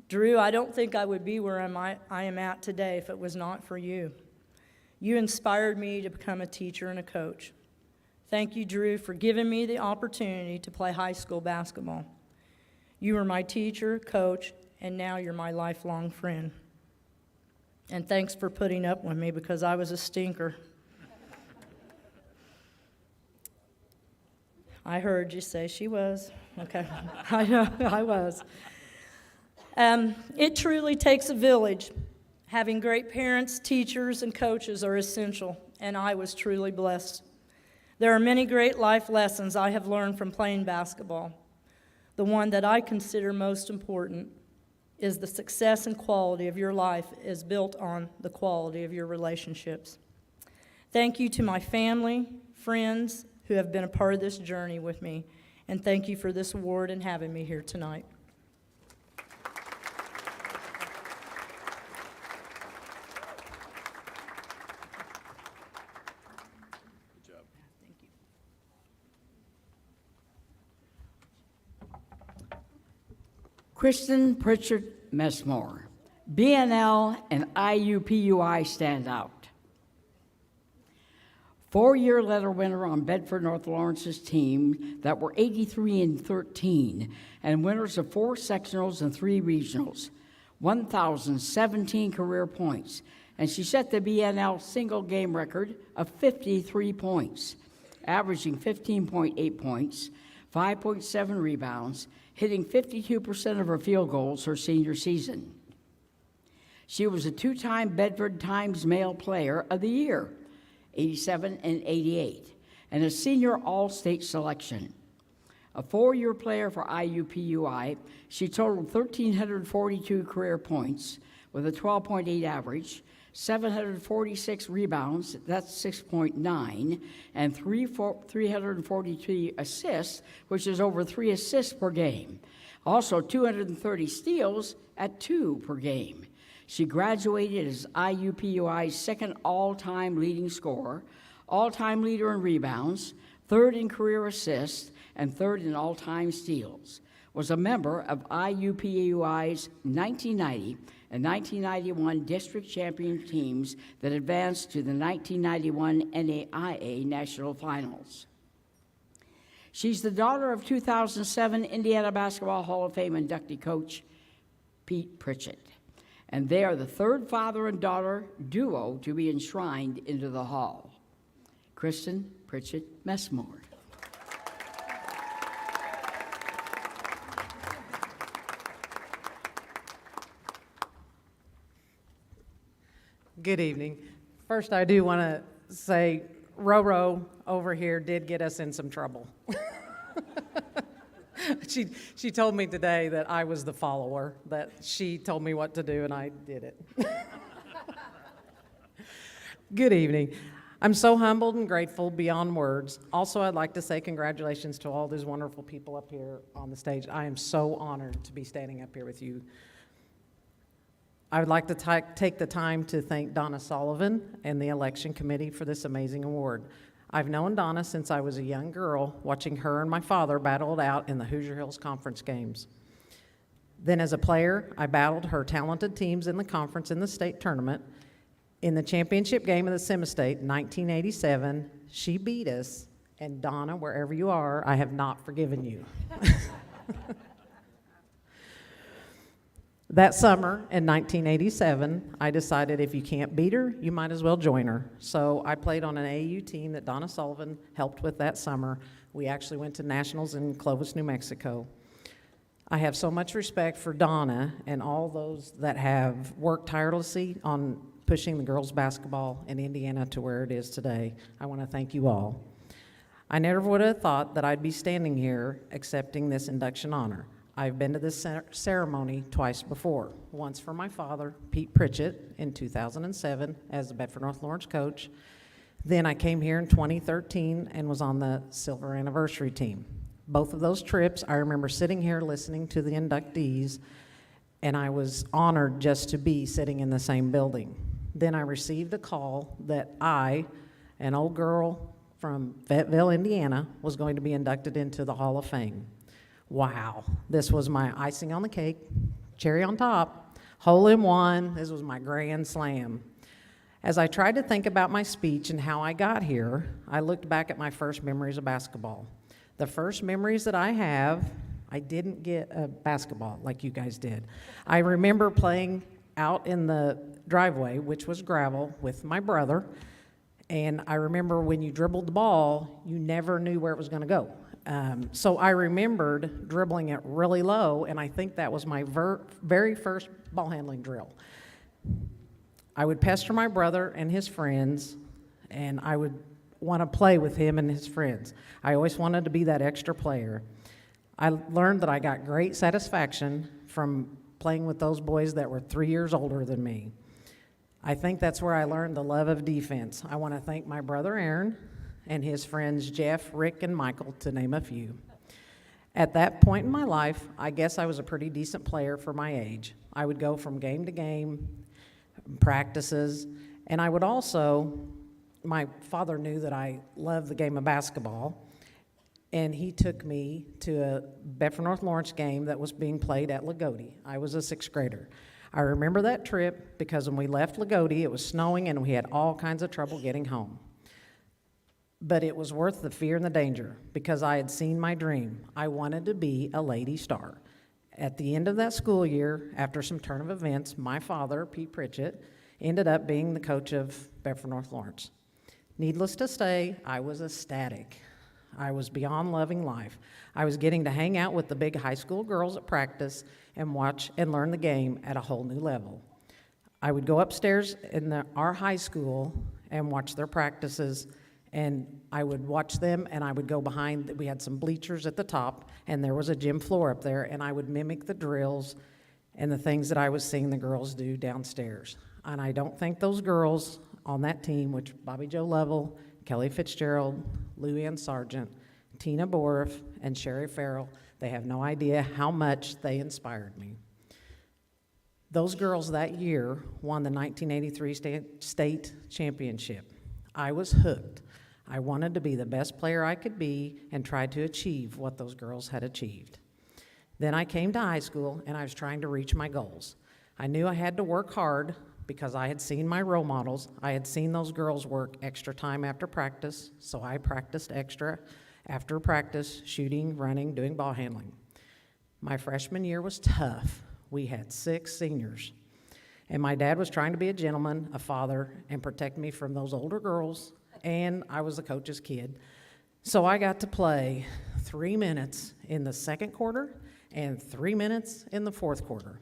Drew, I don't think I would be where I am at today if it was not for you. You inspired me to become a teacher and a coach. Thank you, Drew, for giving me the opportunity to play high school basketball. You were my teacher, coach, and now you're my lifelong friend. And thanks for putting up with me because I was a stinker. I heard you say she was. Okay, I know, I was. It truly takes a village. Having great parents, teachers, and coaches are essential, and I was truly blessed. There are many great life lessons I have learned from playing basketball. The one that I consider most important is the success and quality of your life is built on the quality of your relationships. Thank you to my family, friends who have been a part of this journey with me, and thank you for this award and having me here tonight. Kristen Pritchett Messmore. BNL and IUPUI stand out. 4-year letter winner on Bedford North Lawrence's team that were 83-13, and winners of 4 sectionals and 3 regionals, 1,017 career points, and she set the BNL single game record of 53 points, averaging 15.8 points, 5.7 rebounds, hitting 52% of her field goals her senior season. She was a 2-time Bedford Times Male Player of the Year, 87 and 88, and a senior all-state selection. A 4-year player for IUPUI, she totaled 1,342 career points with a 12.8 average, 746 rebounds, that's 6.9, and 343 assists, which is over 3 assists per game. Also 230 steals at 2 per game. She graduated as IUPUI's second all-time leading scorer, all-time leader in rebounds, 3rd in career assists, and 3rd in all-time steals. Was a member of IUPUI's 1990 and 1991 district champion teams that advanced to the 1991 NAIA National Finals. She's the daughter of 2007 Indiana Basketball Hall of Fame inductee coach Petit Pritchett, and they are the 3rd father and daughter duo to be enshrined into the hall. Kristen Pritchett Messmore. Good evening. First, I do want to say Roro over here did get us in some trouble. She told me today that I was the follower, that she told me what to do and I did it. Good evening. I'm so humbled and grateful beyond words. Also, I'd like to say congratulations to all these wonderful people up here on the stage. I am so honored to be standing up here with you. I would like to take the time to thank Donna Sullivan and the election committee for this amazing award. I've known Donna since I was a young girl, watching her and my father battle it out in the Hoosier Hills Conference games. Then as a player, I battled her talented teams in the conference in the state tournament. In the championship game of the Semi-State in 1987, she beat us, and Donna, wherever you are, I have not forgiven you. That summer in 1987, I decided if you can't beat her, you might as well join her. So I played on an AAU team that Donna Sullivan helped with that summer. We actually went to nationals in Clovis, New Mexico. I have so much respect for Donna and all those that have worked tirelessly on pushing the girls' basketball in Indiana to where it is today. I want to thank you all. I never would have thought that I'd be standing here accepting this induction honor. I've been to this ceremony twice before, once for my father, Petit Pritchett, in 2007 as the Bedford North Lawrence coach. Then I came here in 2013 and was on the silver anniversary team. Both of those trips, I remember sitting here listening to the inductees, and I was honored just to be sitting in the same building. Then I received a call that I, an old girl from Fayetteville, Indiana, was going to be inducted into the Hall of Fame. Wow, this was my icing on the cake, cherry on top, hole in one. This was my grand slam. As I tried to think about my speech and how I got here, I looked back at my first memories of basketball. The first memories that I have, I didn't get a basketball like you guys did. I remember playing out in the driveway, which was gravel, with my brother, and I remember when you dribbled the ball, you never knew where it was going to go. So I remembered dribbling it really low, and I think that was my very first ball handling drill. I would pester my brother and his friends, and I would want to play with him and his friends. I always wanted to be that extra player. I learned that I got great satisfaction from playing with those boys that were 3 years older than me. I think that's where I learned the love of defense. I want to thank my brother Aaron and his friends Jeff, Rick, and Michael, to name a few. At that point in my life, I guess I was a pretty decent player for my age. I would go from game to game, practices, and I would also, my father knew that I loved the game of basketball, and he took me to a Bedford North Lawrence game that was being played at Lagodi. I was a sixth grader. I remember that trip because when we left Lagodi, it was snowing and we had all kinds of trouble getting home. But it was worth the fear and the danger because I had seen my dream. I wanted to be a Lady Star. At the end of that school year, after some turn of events, my father, Pete Pritchett, ended up being the coach of Bedford North Lawrence. Needless to say, I was ecstatic. I was beyond loving life. I was getting to hang out with the big high school girls at practice and watch and learn the game at a whole new level. I would go upstairs in our high school and watch their practices, and I would watch them, and I would go behind. We had some bleachers at the top, and there was a gym floor up there, and I would mimic the drills and the things that I was seeing the girls do downstairs. And I don't think those girls on that team, which Bobby Joe Lovell, Kelly Fitzgerald, Lou Ann Sargent, Tina Boriff, and Sherry Farrell, they have no idea how much they inspired me. Those girls that year won the 1983 state championship. I was hooked. I wanted to be the best player I could be and tried to achieve what those girls had achieved. Then I came to high school and I was trying to reach my goals. I knew I had to work hard because I had seen my role models. I had seen those girls work extra time after practice, so I practiced extra after practice, shooting, running, doing ball handling. My freshman year was tough. We had 6 seniors. And my dad was trying to be a gentleman, a father, and protect me from those older girls, and I was the coach's kid. So I got to play 3 minutes in the second quarter and 3 minutes in the fourth quarter.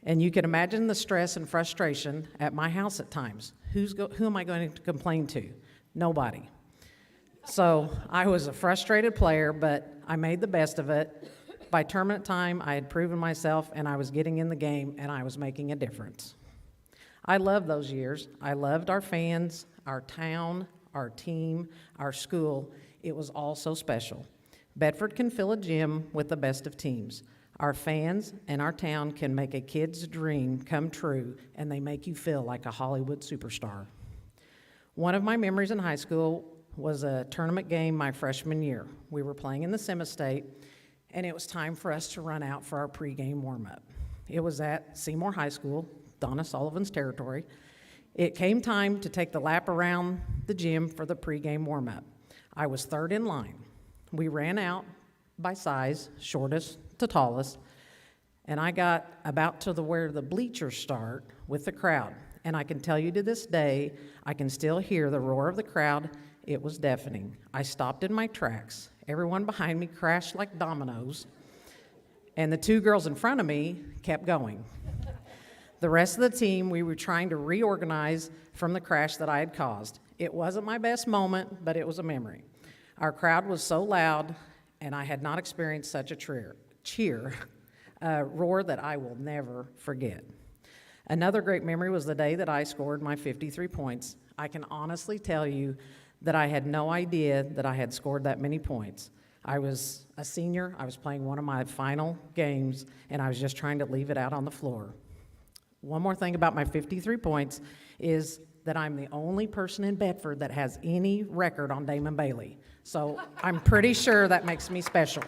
And you can imagine the stress and frustration at my house at times. Who am I going to complain to? Nobody. So I was a frustrated player, but I made the best of it. By tournament time, I had proven myself, and I was getting in the game, and I was making a difference. I loved those years. I loved our fans, our town, our team, our school. It was all so special. Bedford can fill a gym with the best of teams. Our fans and our town can make a kid's dream come true, and they make you feel like a Hollywood superstar. One of my memories in high school was a tournament game my freshman year. We were playing in the semi-state, and it was time for us to run out for our pregame warm-up. It was at Seymour High School, Donna Sullivan's territory. It came time to take the lap around the gym for the pregame warm-up. I was third in line. We ran out by size, shortest to tallest, and I got about to where the bleachers start with the crowd. And I can tell you to this day, I can still hear the roar of the crowd. It was deafening. I stopped in my tracks. Everyone behind me crashed like dominoes, and the 2 girls in front of me kept going. The rest of the team, we were trying to reorganize from the crash that I had caused. It wasn't my best moment, but it was a memory. Our crowd was so loud, and I had not experienced such a roar that I will never forget. Another great memory was the day that I scored my 53 points. I can honestly tell you that I had no idea that I had scored that many points. I was a senior, I was playing one of my final games, and I was just trying to leave it out on the floor. One more thing about my 53 points is that I'm the only person in Bedford that has any record on Damon Bailey. So I'm pretty sure that makes me special.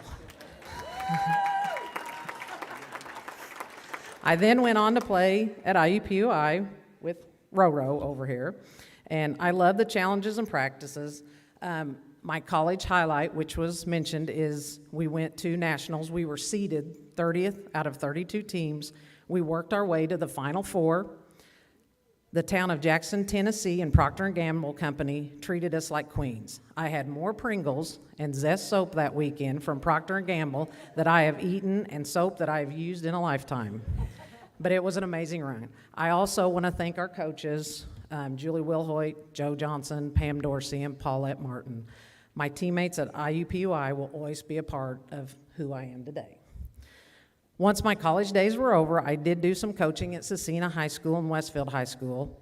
I then went on to play at IUPUI with Roro over here, and I love the challenges and practices. My college highlight, which was mentioned, is we went to nationals. We were seeded 30th out of 32 teams. We worked our way to the Final Four. The town of Jackson, Tennessee, and Procter & Gamble Company treated us like queens. I had more Pringles and Zest soap that weekend from Procter & Gamble that I have eaten and soap that I have used in a lifetime. But it was an amazing run. I also want to thank our coaches, Julie Wilhoit, Joe Johnson, Pam Dorsey, and Paulette Martin. My teammates at IUPUI will always be a part of who I am today. Once my college days were over, I did do some coaching at Cecina High School and Westfield High School,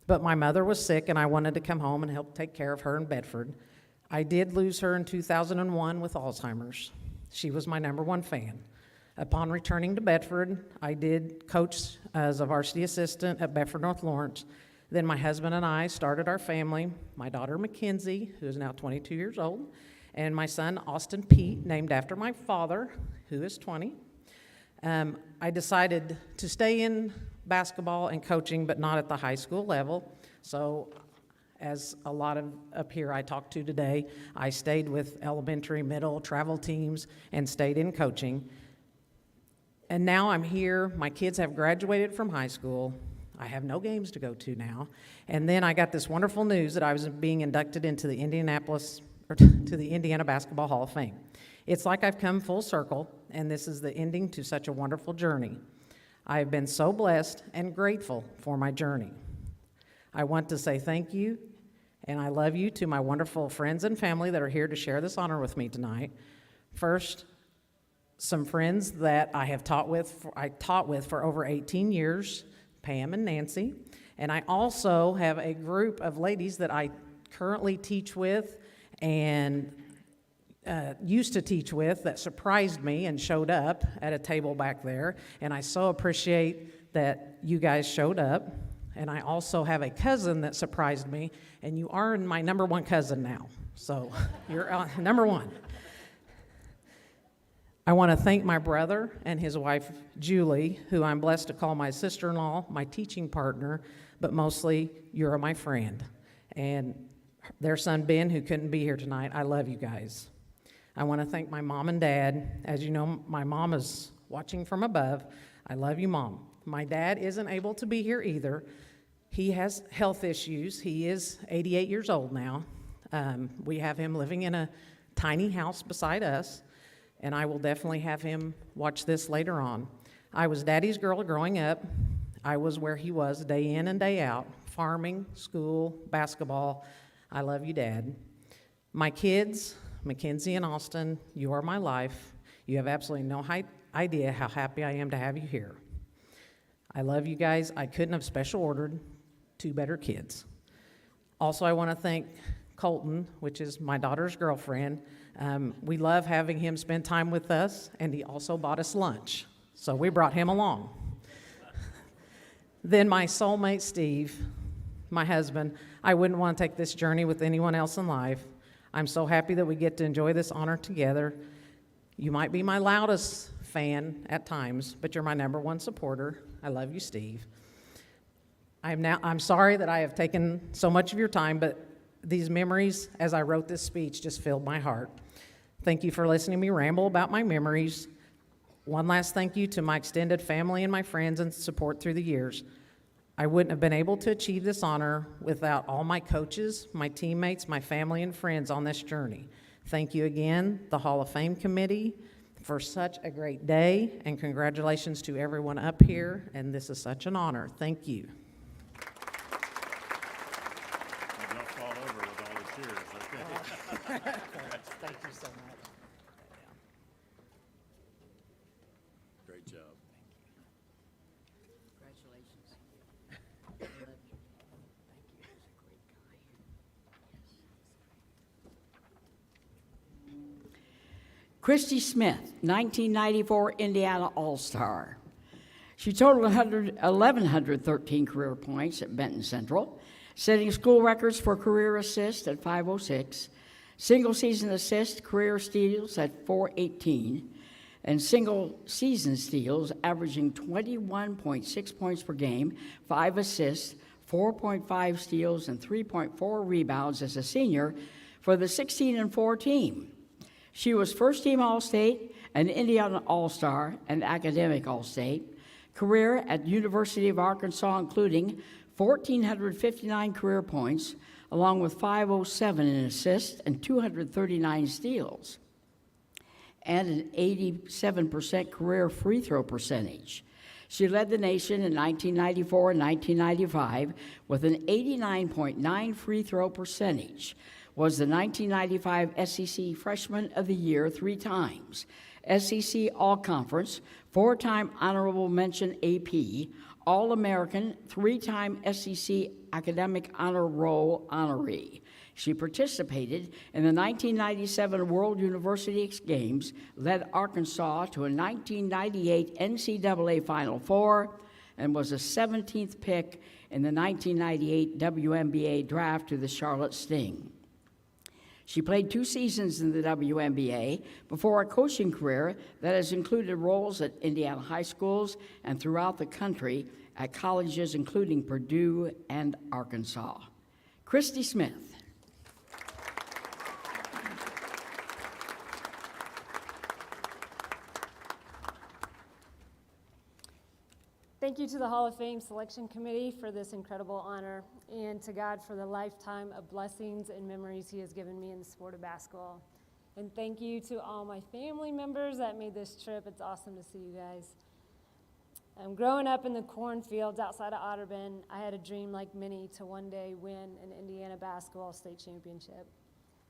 but my mother was sick and I wanted to come home and help take care of her in Bedford. I did lose her in 2001 with Alzheimer's. She was my #1 fan. Upon returning to Bedford, I did coach as a varsity assistant at Bedford North Lawrence. Then my husband and I started our family, my daughter Mackenzie, who is now 22 years old, and my son, Austin Pete, named after my father, who is 20. I decided to stay in basketball and coaching, but not at the high school level. So as a lot of up here I talked to today, I stayed with elementary, middle, travel teams, and stayed in coaching. And now I'm here. My kids have graduated from high school. I have no games to go to now. And then I got this wonderful news that I was being inducted into the to the Indiana Basketball Hall of Fame. It's like I've come full circle, and this is the ending to such a wonderful journey. I have been so blessed and grateful for my journey. I want to say thank you, and I love you to my wonderful friends and family that are here to share this honor with me tonight. First, some friends that I taught with for over 18 years, Pam and Nancy, and I also have a group of ladies that I currently teach with and used to teach with that surprised me and showed up at a table back there, and I so appreciate that you guys showed up. And I also have a cousin that surprised me, and you are my number one cousin now, so you're number one. I want to thank my brother and his wife, Julie, who I'm blessed to call my sister-in-law, my teaching partner, but mostly you're my friend. And their son, Ben, who couldn't be here tonight, I love you guys. I want to thank my mom and dad. As you know, my mom is watching from above. I love you, Mom. My dad isn't able to be here either. He has health issues. He is 88 years old now. We have him living in a tiny house beside us, and I will definitely have him watch this later on. I was Daddy's girl growing up. I was where he was day in and day out, farming, school, basketball. I love you, Dad. My kids, Mackenzie and Austin, you are my life. You have absolutely no idea how happy I am to have you here. I love you guys. I couldn't have special ordered two better kids. Also, I want to thank Colton, which is my daughter's girlfriend. We love having him spend time with us, and he also bought us lunch, so we brought him along. Then my soulmate, Steve, my husband. I wouldn't want to take this journey with anyone else in life. I'm so happy that we get to enjoy this honor together. You might be my loudest fan at times, but you're my number one supporter. I love you, Steve. I'm sorry that I have taken so much of your time, but these memories, as I wrote this speech, just filled my heart. Thank you for listening to me ramble about my memories. One last thank you to my extended family and my friends and support through the years. I wouldn't have been able to achieve this honor without all my coaches, my teammates, my family, and friends on this journey. Thank you again, the Hall of Fame Committee, for such a great day, and congratulations to everyone up here, and this is such an honor. Thank you. Don't fall over with all the cheers, okay? Thank you so much. Great job. Congratulations. I love you. Thank you. He's a great guy. Christy Smith, 1994 Indiana All-Star. She totaled 1,113 career points at Benton Central, setting school records for career assists at 506, single-season assist career steals at 418, and single-season steals averaging 21.6 points per game, 5 assists, 4.5 steals, and 3.4 rebounds as a senior for the 16-4 team. She was first-team All-State, an Indiana All-Star, and academic All-State. Career at University of Arkansas, including 1,459 career points, along with 507 in assists and 239 steals, and an 87% career free throw percentage. She led the nation in 1994 and 1995 with an 89.9 free throw percentage, was the 1995 SEC Freshman of the Year 3 times, SEC All-Conference, 4-time Honorable Mention AP, All-American, 3-time SEC Academic Honor Roll honoree. She participated in the 1997 World University Games, led Arkansas to a 1998 NCAA Final Four, and was a 17th pick in the 1998 WNBA draft to the Charlotte Sting. She played 2 seasons in the WNBA before a coaching career that has included roles at Indiana high schools and throughout the country at colleges including Purdue and Arkansas. Christy Smith. Thank you to the Hall of Fame Selection Committee for this incredible honor, and to God for the lifetime of blessings and memories He has given me in the sport of basketball. And thank you to all my family members that made this trip. It's awesome to see you guys. Growing up in the cornfields outside of Otterburn, I had a dream like many to one day win an Indiana basketball state championship.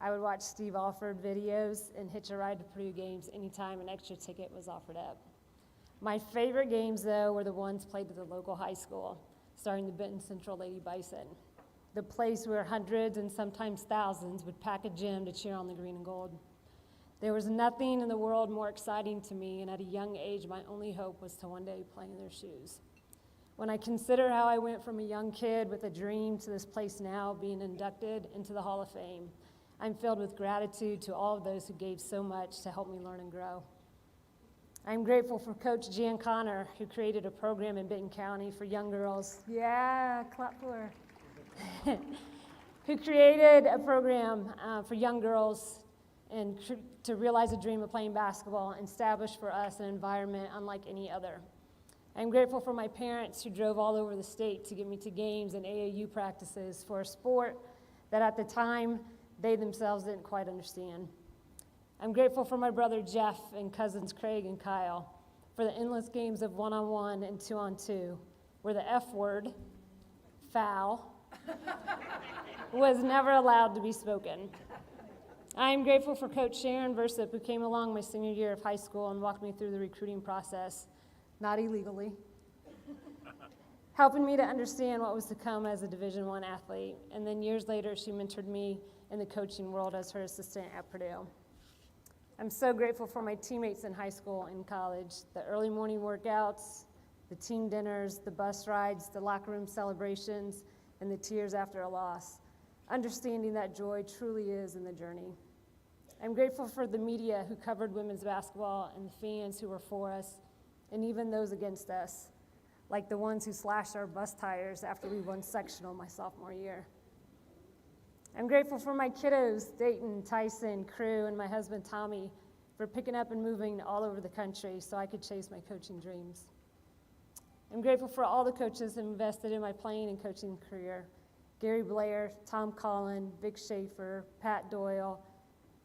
I would watch Steve Alford videos and hitch a ride to Purdue games anytime an extra ticket was offered up. My favorite games, though, were the ones played at the local high school, starting the Benton Central Lady Bison, the place where hundreds and sometimes thousands would pack a gym to cheer on the green and gold. There was nothing in the world more exciting to me, and at a young age, my only hope was to one day play in their shoes. When I consider how I went from a young kid with a dream to this place now being inducted into the Hall of Fame, I'm filled with gratitude to all of those who gave so much to help me learn and grow. I'm grateful for Coach Jan Connor, who created a program in Benton County for young girls. Yeah, clap for her. Who created a program for young girls and to realize a dream of playing basketball and establish for us an environment unlike any other. I'm grateful for my parents who drove all over the state to get me to games and AAU practices for a sport that at the time they themselves didn't quite understand. I'm grateful for my brother Jeff and cousins Craig and Kyle for the endless games of 1-on-1 and 2-on-2, where the F word, foul, was never allowed to be spoken. I am grateful for Coach Sharon Versup, who came along my senior year of high school and walked me through the recruiting process, not illegally, helping me to understand what was to come as a Division I athlete. And then years later, she mentored me in the coaching world as her assistant at Purdue. I'm so grateful for my teammates in high school and college, the early morning workouts, the team dinners, the bus rides, the locker room celebrations, and the tears after a loss, understanding that joy truly is in the journey. I'm grateful for the media who covered women's basketball and the fans who were for us, and even those against us, like the ones who slashed our bus tires after we won sectional my sophomore year. I'm grateful for my kiddos, Dayton, Tyson, Crew, and my husband, Tommy, for picking up and moving all over the country so I could chase my coaching dreams. I'm grateful for all the coaches who invested in my playing and coaching career. Gary Blair, Tom Collin, Vic Schaefer, Pat Doyle,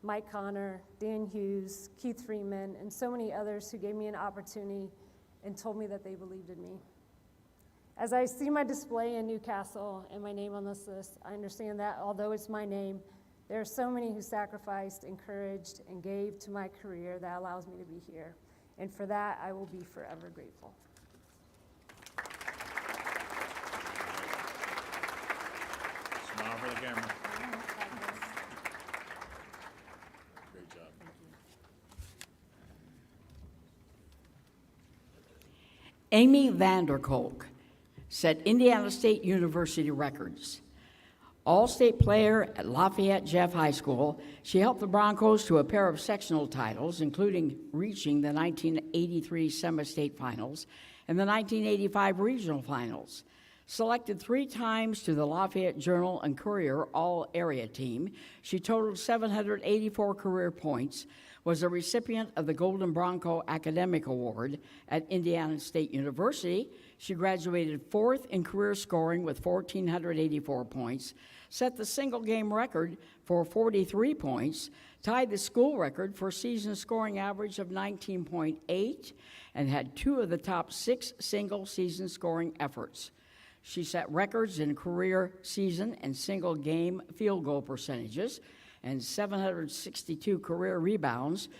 Mike Connor, Dan Hughes, Keith Freeman, and so many others who gave me an opportunity and told me that they believed in me. As I see my display in Newcastle and my name on this list, I understand that although it's my name, there are so many who sacrificed, encouraged, and gave to my career that allows me to be here. And for that, I will be forever grateful. Smile for the camera. Great job. Amy Vanderkolk set Indiana State University records. All-state player at Lafayette Jeff High School, she helped the Broncos to a pair of sectional titles, including reaching the 1983 semi-state finals and the 1985 regional finals. Selected 3 times to the Lafayette Journal and Courier All-Area team, she totaled 784 career points, was a recipient of the Golden Bronco Academic Award at Indiana State University. She graduated 4th in career scoring with 1,484 points, set the single-game record for 43 points, tied the school record for season scoring average of 19.8, and had 2 of the top 6 single-season scoring efforts. She set records in career season and single-game field goal percentages, and 762 career rebounds,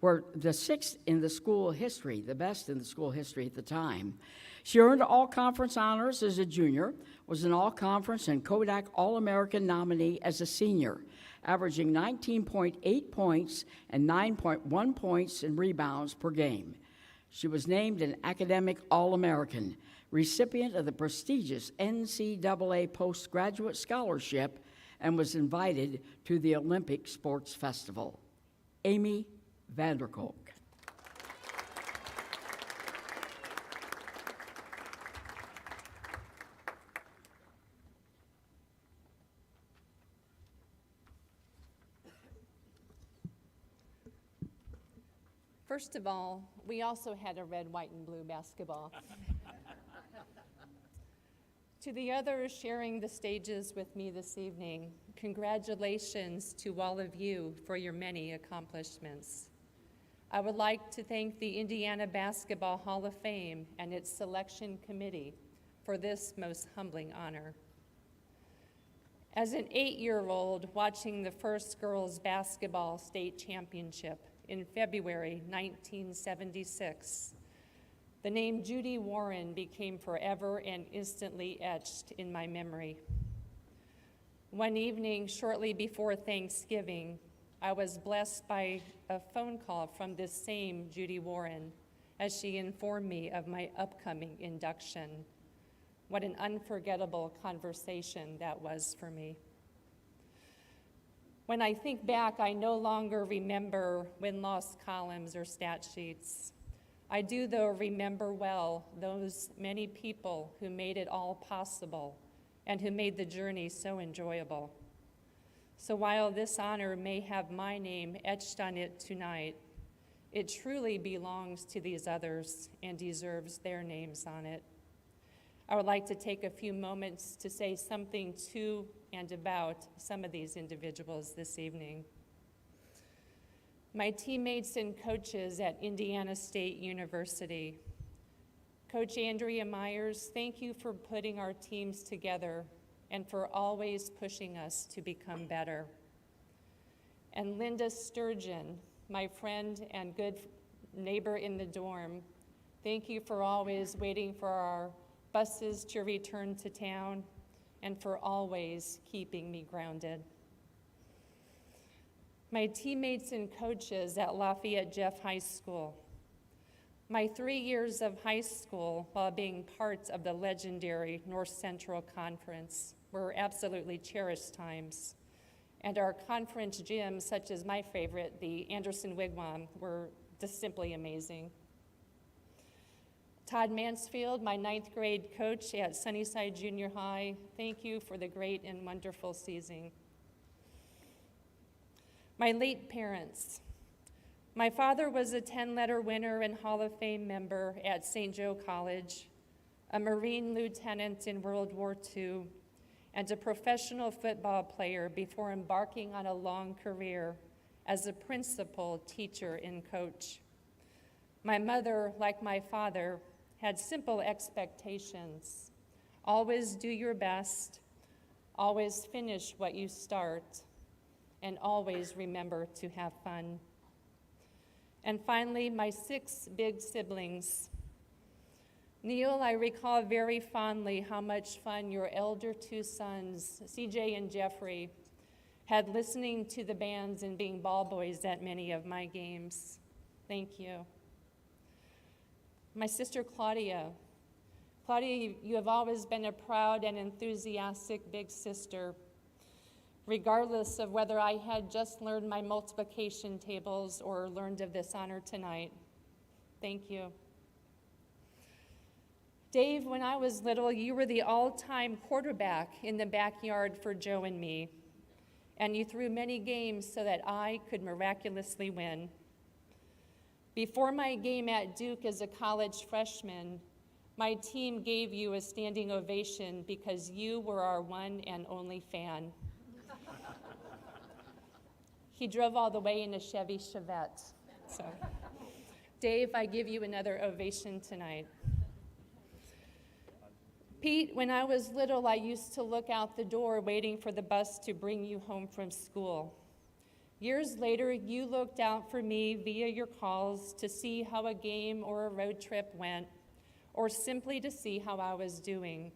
were the 6th in the school history, the best in the school history at the time. She earned all-conference honors as a junior, was an all-conference and Kodak All-American nominee as a senior, averaging 19.8 points and 9.1 points in rebounds per game. She was named an academic All-American, recipient of the prestigious NCAA Postgraduate Scholarship, and was invited to the Olympic Sports Festival. Amy Vanderkolk. First of all, we also had a red, white, and blue basketball. To the others sharing the stages with me this evening, congratulations to all of you for your many accomplishments. I would like to thank the Indiana Basketball Hall of Fame and its selection committee for this most humbling honor. As an 8-year-old watching the first girls basketball state championship in February 1976, the name Judy Warren became forever and instantly etched in my memory. One evening, shortly before Thanksgiving, I was blessed by a phone call from this same Judy Warren as she informed me of my upcoming induction. What an unforgettable conversation that was for me. When I think back, I no longer remember win-loss columns or stat sheets. I do, though, remember well those many people who made it all possible and who made the journey so enjoyable. So while this honor may have my name etched on it tonight, it truly belongs to these others and deserves their names on it. I would like to take a few moments to say something to and about some of these individuals this evening. My teammates and coaches at Indiana State University. Coach Andrea Myers, thank you for putting our teams together and for always pushing us to become better. And Linda Sturgeon, my friend and good neighbor in the dorm, thank you for always waiting for our buses to return to town and for always keeping me grounded. My teammates and coaches at Lafayette Jeff High School. My 3 years of high school while being part of the legendary North Central Conference were absolutely cherished times. And our conference gyms, such as my favorite, the Anderson Wigwam, were just simply amazing. Todd Mansfield, my 9th grade coach at Sunnyside Junior High, thank you for the great and wonderful season. My late parents. My father was a 10-letter winner and Hall of Fame member at St. Joe College, a Marine lieutenant in World War II, and a professional football player before embarking on a long career as a principal, teacher, and coach. My mother, like my father, had simple expectations. Always do your best, always finish what you start, and always remember to have fun. And finally, my 6 big siblings. Neil, I recall very fondly how much fun your elder 2 sons, CJ and Jeffrey, had listening to the bands and being ball boys at many of my games. Thank you. My sister Claudia. Claudia, you have always been a proud and enthusiastic big sister, regardless of whether I had just learned my multiplication tables or learned of this honor tonight. Thank you. Dave, when I was little, you were the all-time quarterback in the backyard for Joe and me, and you threw many games so that I could miraculously win. Before my game at Duke as a college freshman, my team gave you a standing ovation because you were our one and only fan. He drove all the way in a Chevy Chevette. So, Dave, I give you another ovation tonight. Pete, when I was little, I used to look out the door waiting for the bus to bring you home from school. Years later, you looked out for me via your calls to see how a game or a road trip went, or simply to see how I was doing.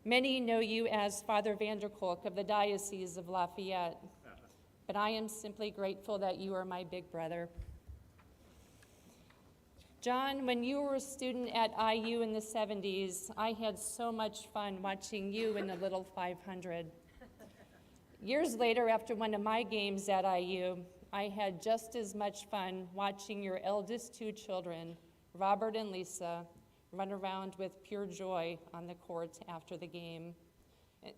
Many know you as Father Vanderkolk of the Diocese of Lafayette, but I am simply grateful that you are my big brother. John, when you were a student at IU in the 70s, I had so much fun watching you in the Little 500. Years later, after one of my games at IU, I had just as much fun watching your eldest two children, Robert and Lisa, run around with pure joy on the court after the game.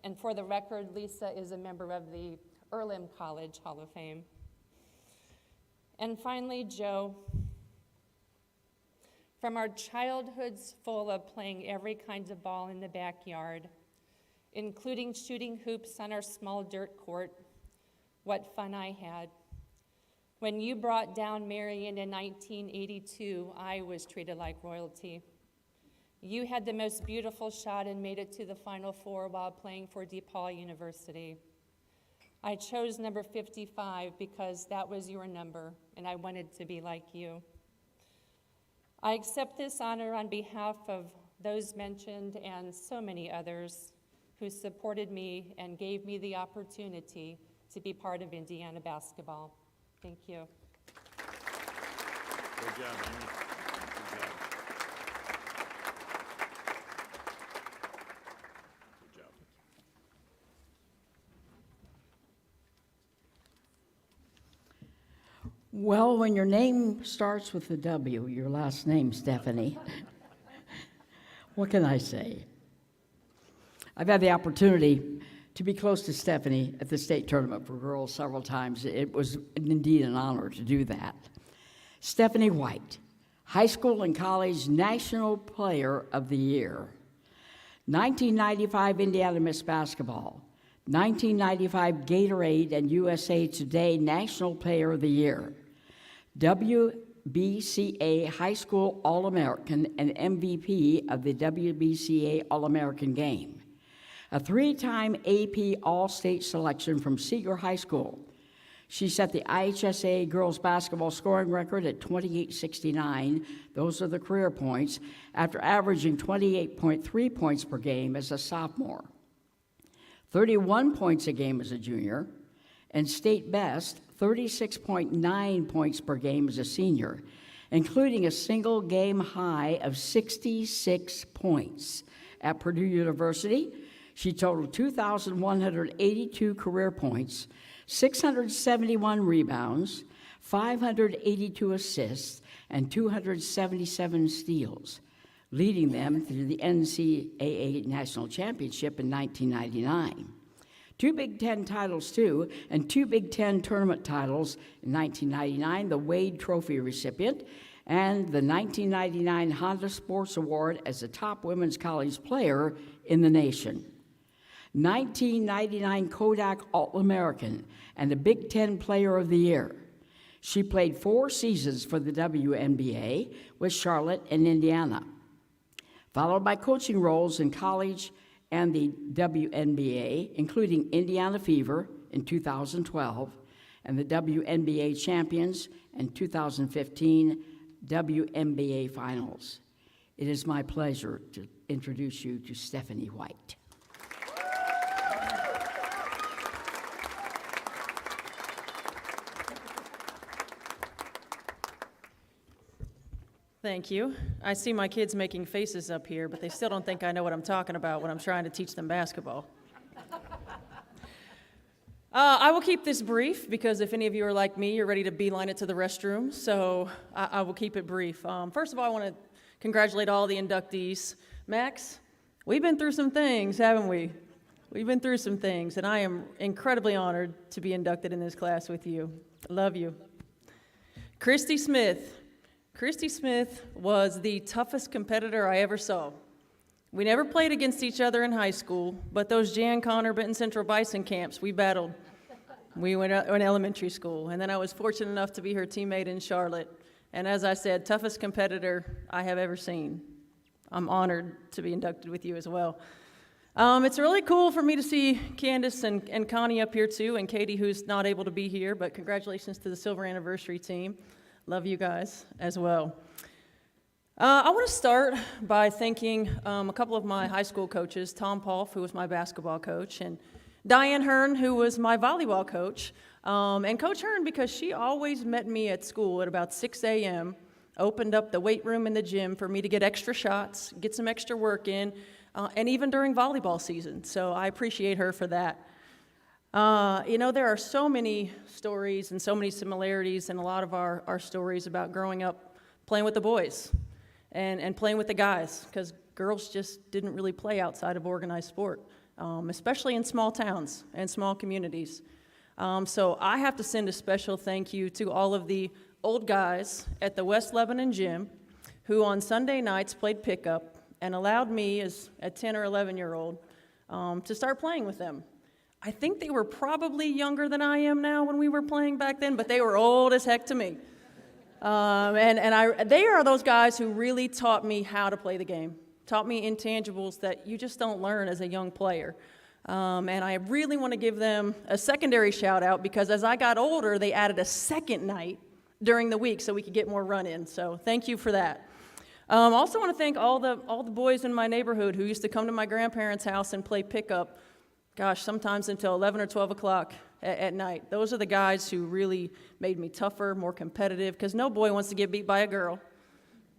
And for the record, Lisa is a member of the Earlham College Hall of Fame. And finally, Joe. From our childhoods full of playing every kind of ball in the backyard, including shooting hoops on our small dirt court, what fun I had. When you brought down Marion in 1982, I was treated like royalty. You had the most beautiful shot and made it to the Final Four while playing for DePaul University. I chose number 55 because that was your number, and I wanted to be like you. I accept this honor on behalf of those mentioned and so many others who supported me and gave me the opportunity to be part of Indiana basketball. Thank you. Good job, Amy. Good job. Good job. Well, when your name starts with a W, your last name, Stephanie, what can I say? I've had the opportunity to be close to Stephanie at the state tournament for girls several times. It was indeed an honor to do that. Stephanie White, high school and college National Player of the Year. 1995 Indiana Miss Basketball. 1995 Gatorade and USA Today National Player of the Year. WBCA High School All-American and MVP of the WBCA All-American Game. A three-time AP All-State selection from Seeger High School. She set the IHSA girls basketball scoring record at 28.69. Those are the career points, after averaging 28.3 points per game as a sophomore, 31 points a game as a junior, and state best 36.9 points per game as a senior, including a single game high of 66 points. At Purdue University, she totaled 2,182 career points, 671 rebounds, 582 assists, and 277 steals, leading them through the NCAA National Championship in 1999. 2 Big Ten titles, too, and 2 Big Ten tournament titles in 1999, the Wade Trophy recipient, and the 1999 Honda Sports Award as the top women's college player in the nation. 1999 Kodak All-American and the Big Ten Player of the Year. She played 4 seasons for the WNBA with Charlotte and Indiana, followed by coaching roles in college and the WNBA, including Indiana Fever in 2012 and the WNBA Champions and 2015 WNBA Finals. It is my pleasure to introduce you to Stephanie White. Thank you. I see my kids making faces up here, but they still don't think I know what I'm talking about when I'm trying to teach them basketball. I will keep this brief because if any of you are like me, you're ready to beeline it to the restroom, so I will keep it brief. First of all, I want to congratulate all the inductees. Max, we've been through some things, haven't we? We've been through some things, and I am incredibly honored to be inducted in this class with you. I love you. Christy Smith. Christy Smith was the toughest competitor I ever saw. We never played against each other in high school, but those Jan Connor Benton Central Bison camps, we battled. We went out in elementary school, and then I was fortunate enough to be her teammate in Charlotte. And as I said, toughest competitor I have ever seen. I'm honored to be inducted with you as well. It's really cool for me to see Candace and Connie up here too, and Katie, who's not able to be here, but congratulations to the Silver Anniversary team. Love you guys as well. I want to start by thanking a couple of my high school coaches, Tom Polf, who was my basketball coach, and Diane Hearn, who was my volleyball coach. And Coach Hearn, because she always met me at school at about 6 a.m., opened up the weight room in the gym for me to get extra shots, get some extra work in, and even during volleyball season. So I appreciate her for that. There are so many stories and so many similarities in a lot of our stories about growing up playing with the boys and playing with the guys, because girls just didn't really play outside of organized sport, especially in small towns and small communities. So I have to send a special thank you to all of the old guys at the West Lebanon gym who on Sunday nights played pickup and allowed me, as a 10 or 11-year-old, to start playing with them. I think they were probably younger than I am now when we were playing back then, but they were old as heck to me. They are those guys who really taught me how to play the game, taught me intangibles that you just don't learn as a young player. And I really want to give them a secondary shout out because as I got older, they added a second night during the week so we could get more run in. So thank you for that. Also want to thank all the boys in my neighborhood who used to come to my grandparents' house and play pickup, sometimes until 11 or 12 o'clock at night. Those are the guys who really made me tougher, more competitive, because no boy wants to get beat by a girl.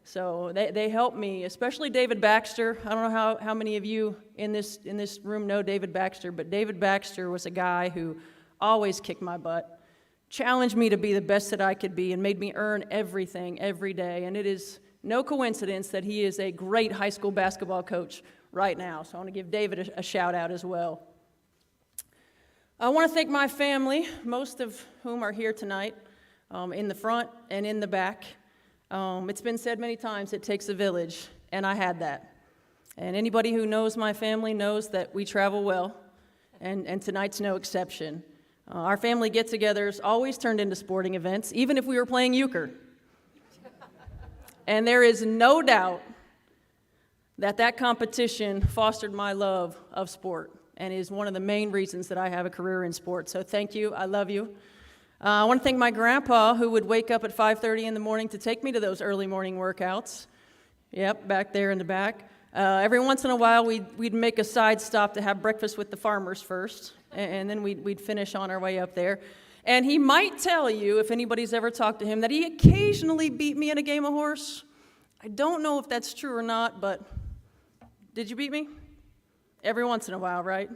So they helped me, especially David Baxter. I don't know how many of you in this room know David Baxter, but David Baxter was a guy who always kicked my butt, challenged me to be the best that I could be, and made me earn everything every day. And it is no coincidence that he is a great high school basketball coach right now. So I want to give David a shout out as well. I want to thank my family, most of whom are here tonight, in the front and in the back. It's been said many times, it takes a village, and I had that. And anybody who knows my family knows that we travel well, and tonight's no exception. Our family get-togethers always turned into sporting events, even if we were playing euchre. And there is no doubt that competition fostered my love of sport and is one of the main reasons that I have a career in sports. So thank you, I love you. I want to thank my grandpa who would wake up at 5:30 in the morning to take me to those early morning workouts. Yep, back there in the back. Every once in a while we'd make a side stop to have breakfast with the farmers first, and then we'd finish on our way up there. And he might tell you, if anybody's ever talked to him, that he occasionally beat me in a game of horse. I don't know if that's true or not, but did you beat me? Every once in a while, right?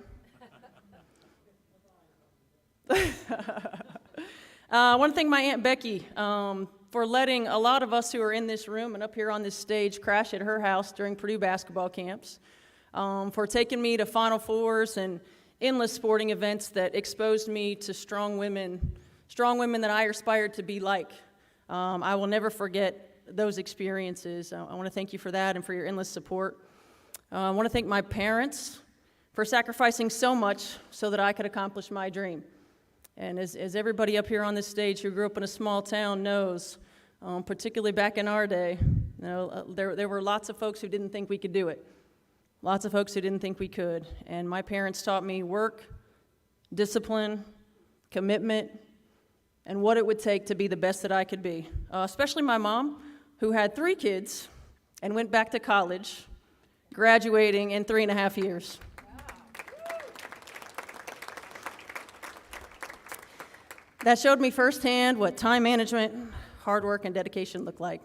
I want to thank my Aunt Becky for letting a lot of us who are in this room and up here on this stage crash at her house during Purdue basketball camps, for taking me to Final Fours and endless sporting events that exposed me to strong women that I aspired to be like. I will never forget those experiences. I want to thank you for that and for your endless support. I want to thank my parents for sacrificing so much so that I could accomplish my dream. And as everybody up here on this stage who grew up in a small town knows, particularly back in our day, there were lots of folks who didn't think we could do it. Lots of folks who didn't think we could. And my parents taught me work, discipline, commitment, and what it would take to be the best that I could be. Especially my mom, who had 3 kids and went back to college, graduating in 3.5 years. That showed me firsthand what time management, hard work, and dedication look like.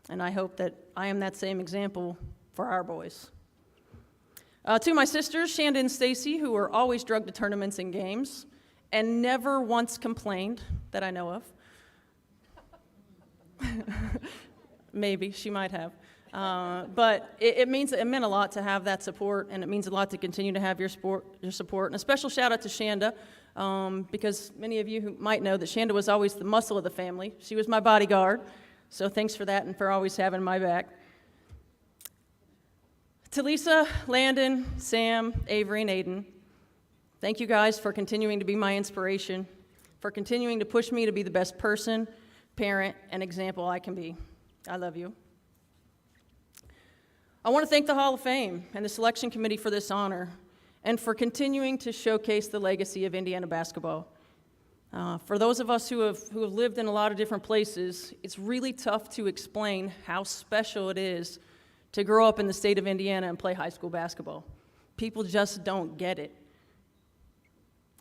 And I hope that I am that same example for our boys. To my sisters, Shanda and Stacy, who were always drugged to tournaments and games and never once complained that I know of. Maybe, she might have. But it meant a lot to have that support, and it means a lot to continue to have your support. And a special shout out to Shanda, because many of you who might know that Shanda was always the muscle of the family. She was my bodyguard, so thanks for that and for always having my back. To Lisa, Landon, Sam, Avery, and Aiden, thank you guys for continuing to be my inspiration, for continuing to push me to be the best person, parent, and example I can be. I love you. I want to thank the Hall of Fame and the selection committee for this honor and for continuing to showcase the legacy of Indiana basketball. For those of us who have lived in a lot of different places, it's really tough to explain how special it is to grow up in the state of Indiana and play high school basketball. People just don't get it.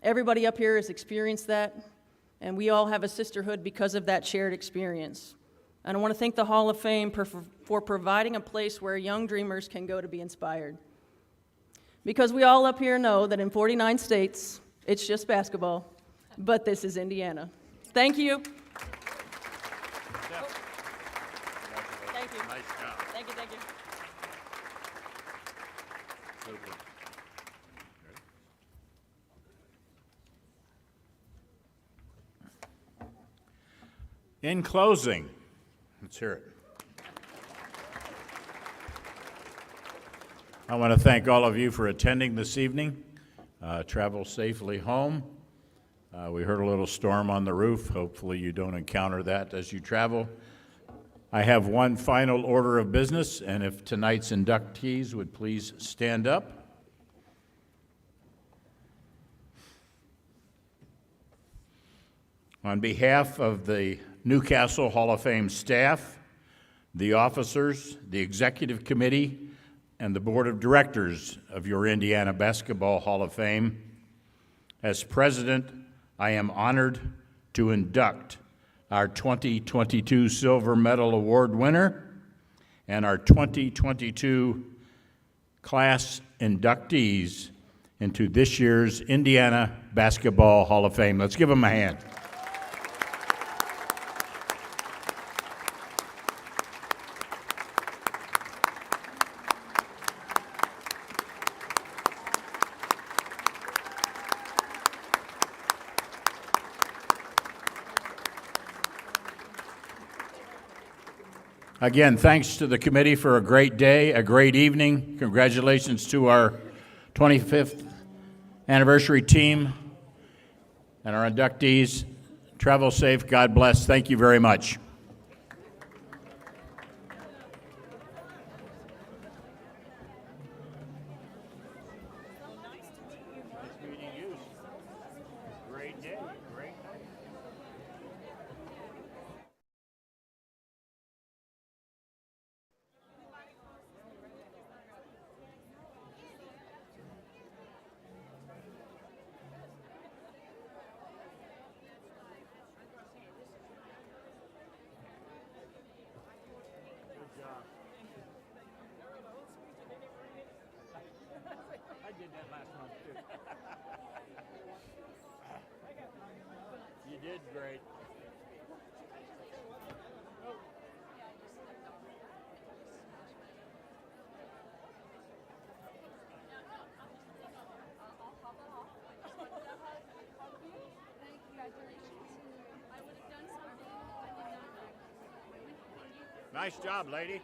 Everybody up here has experienced that, and we all have a sisterhood because of that shared experience. And I want to thank the Hall of Fame for providing a place where young dreamers can go to be inspired. Because we all up here know that in 49 states, It's just basketball, but this is Indiana. Thank you. Thank you. Nice job. Thank you, thank you. Super. In closing, let's hear it. I want to thank all of you for attending this evening. Travel safely home. We heard a little storm on the roof. Hopefully you don't encounter that as you travel. I have one final order of business, and if tonight's inductees would please stand up. On behalf of the Newcastle Hall of Fame staff, the officers, the executive committee, and the board of directors of your Indiana Basketball Hall of Fame, as president, I am honored to induct our 2022 Silver Medal Award winner and our 2022 class inductees into this year's Indiana Basketball Hall of Fame. Let's give them a hand. Again, thanks to the committee for a great day, a great evening. Congratulations to our 25th anniversary team and our inductees. Travel safe. God bless. Thank you very much. You did great. Nice job, lady.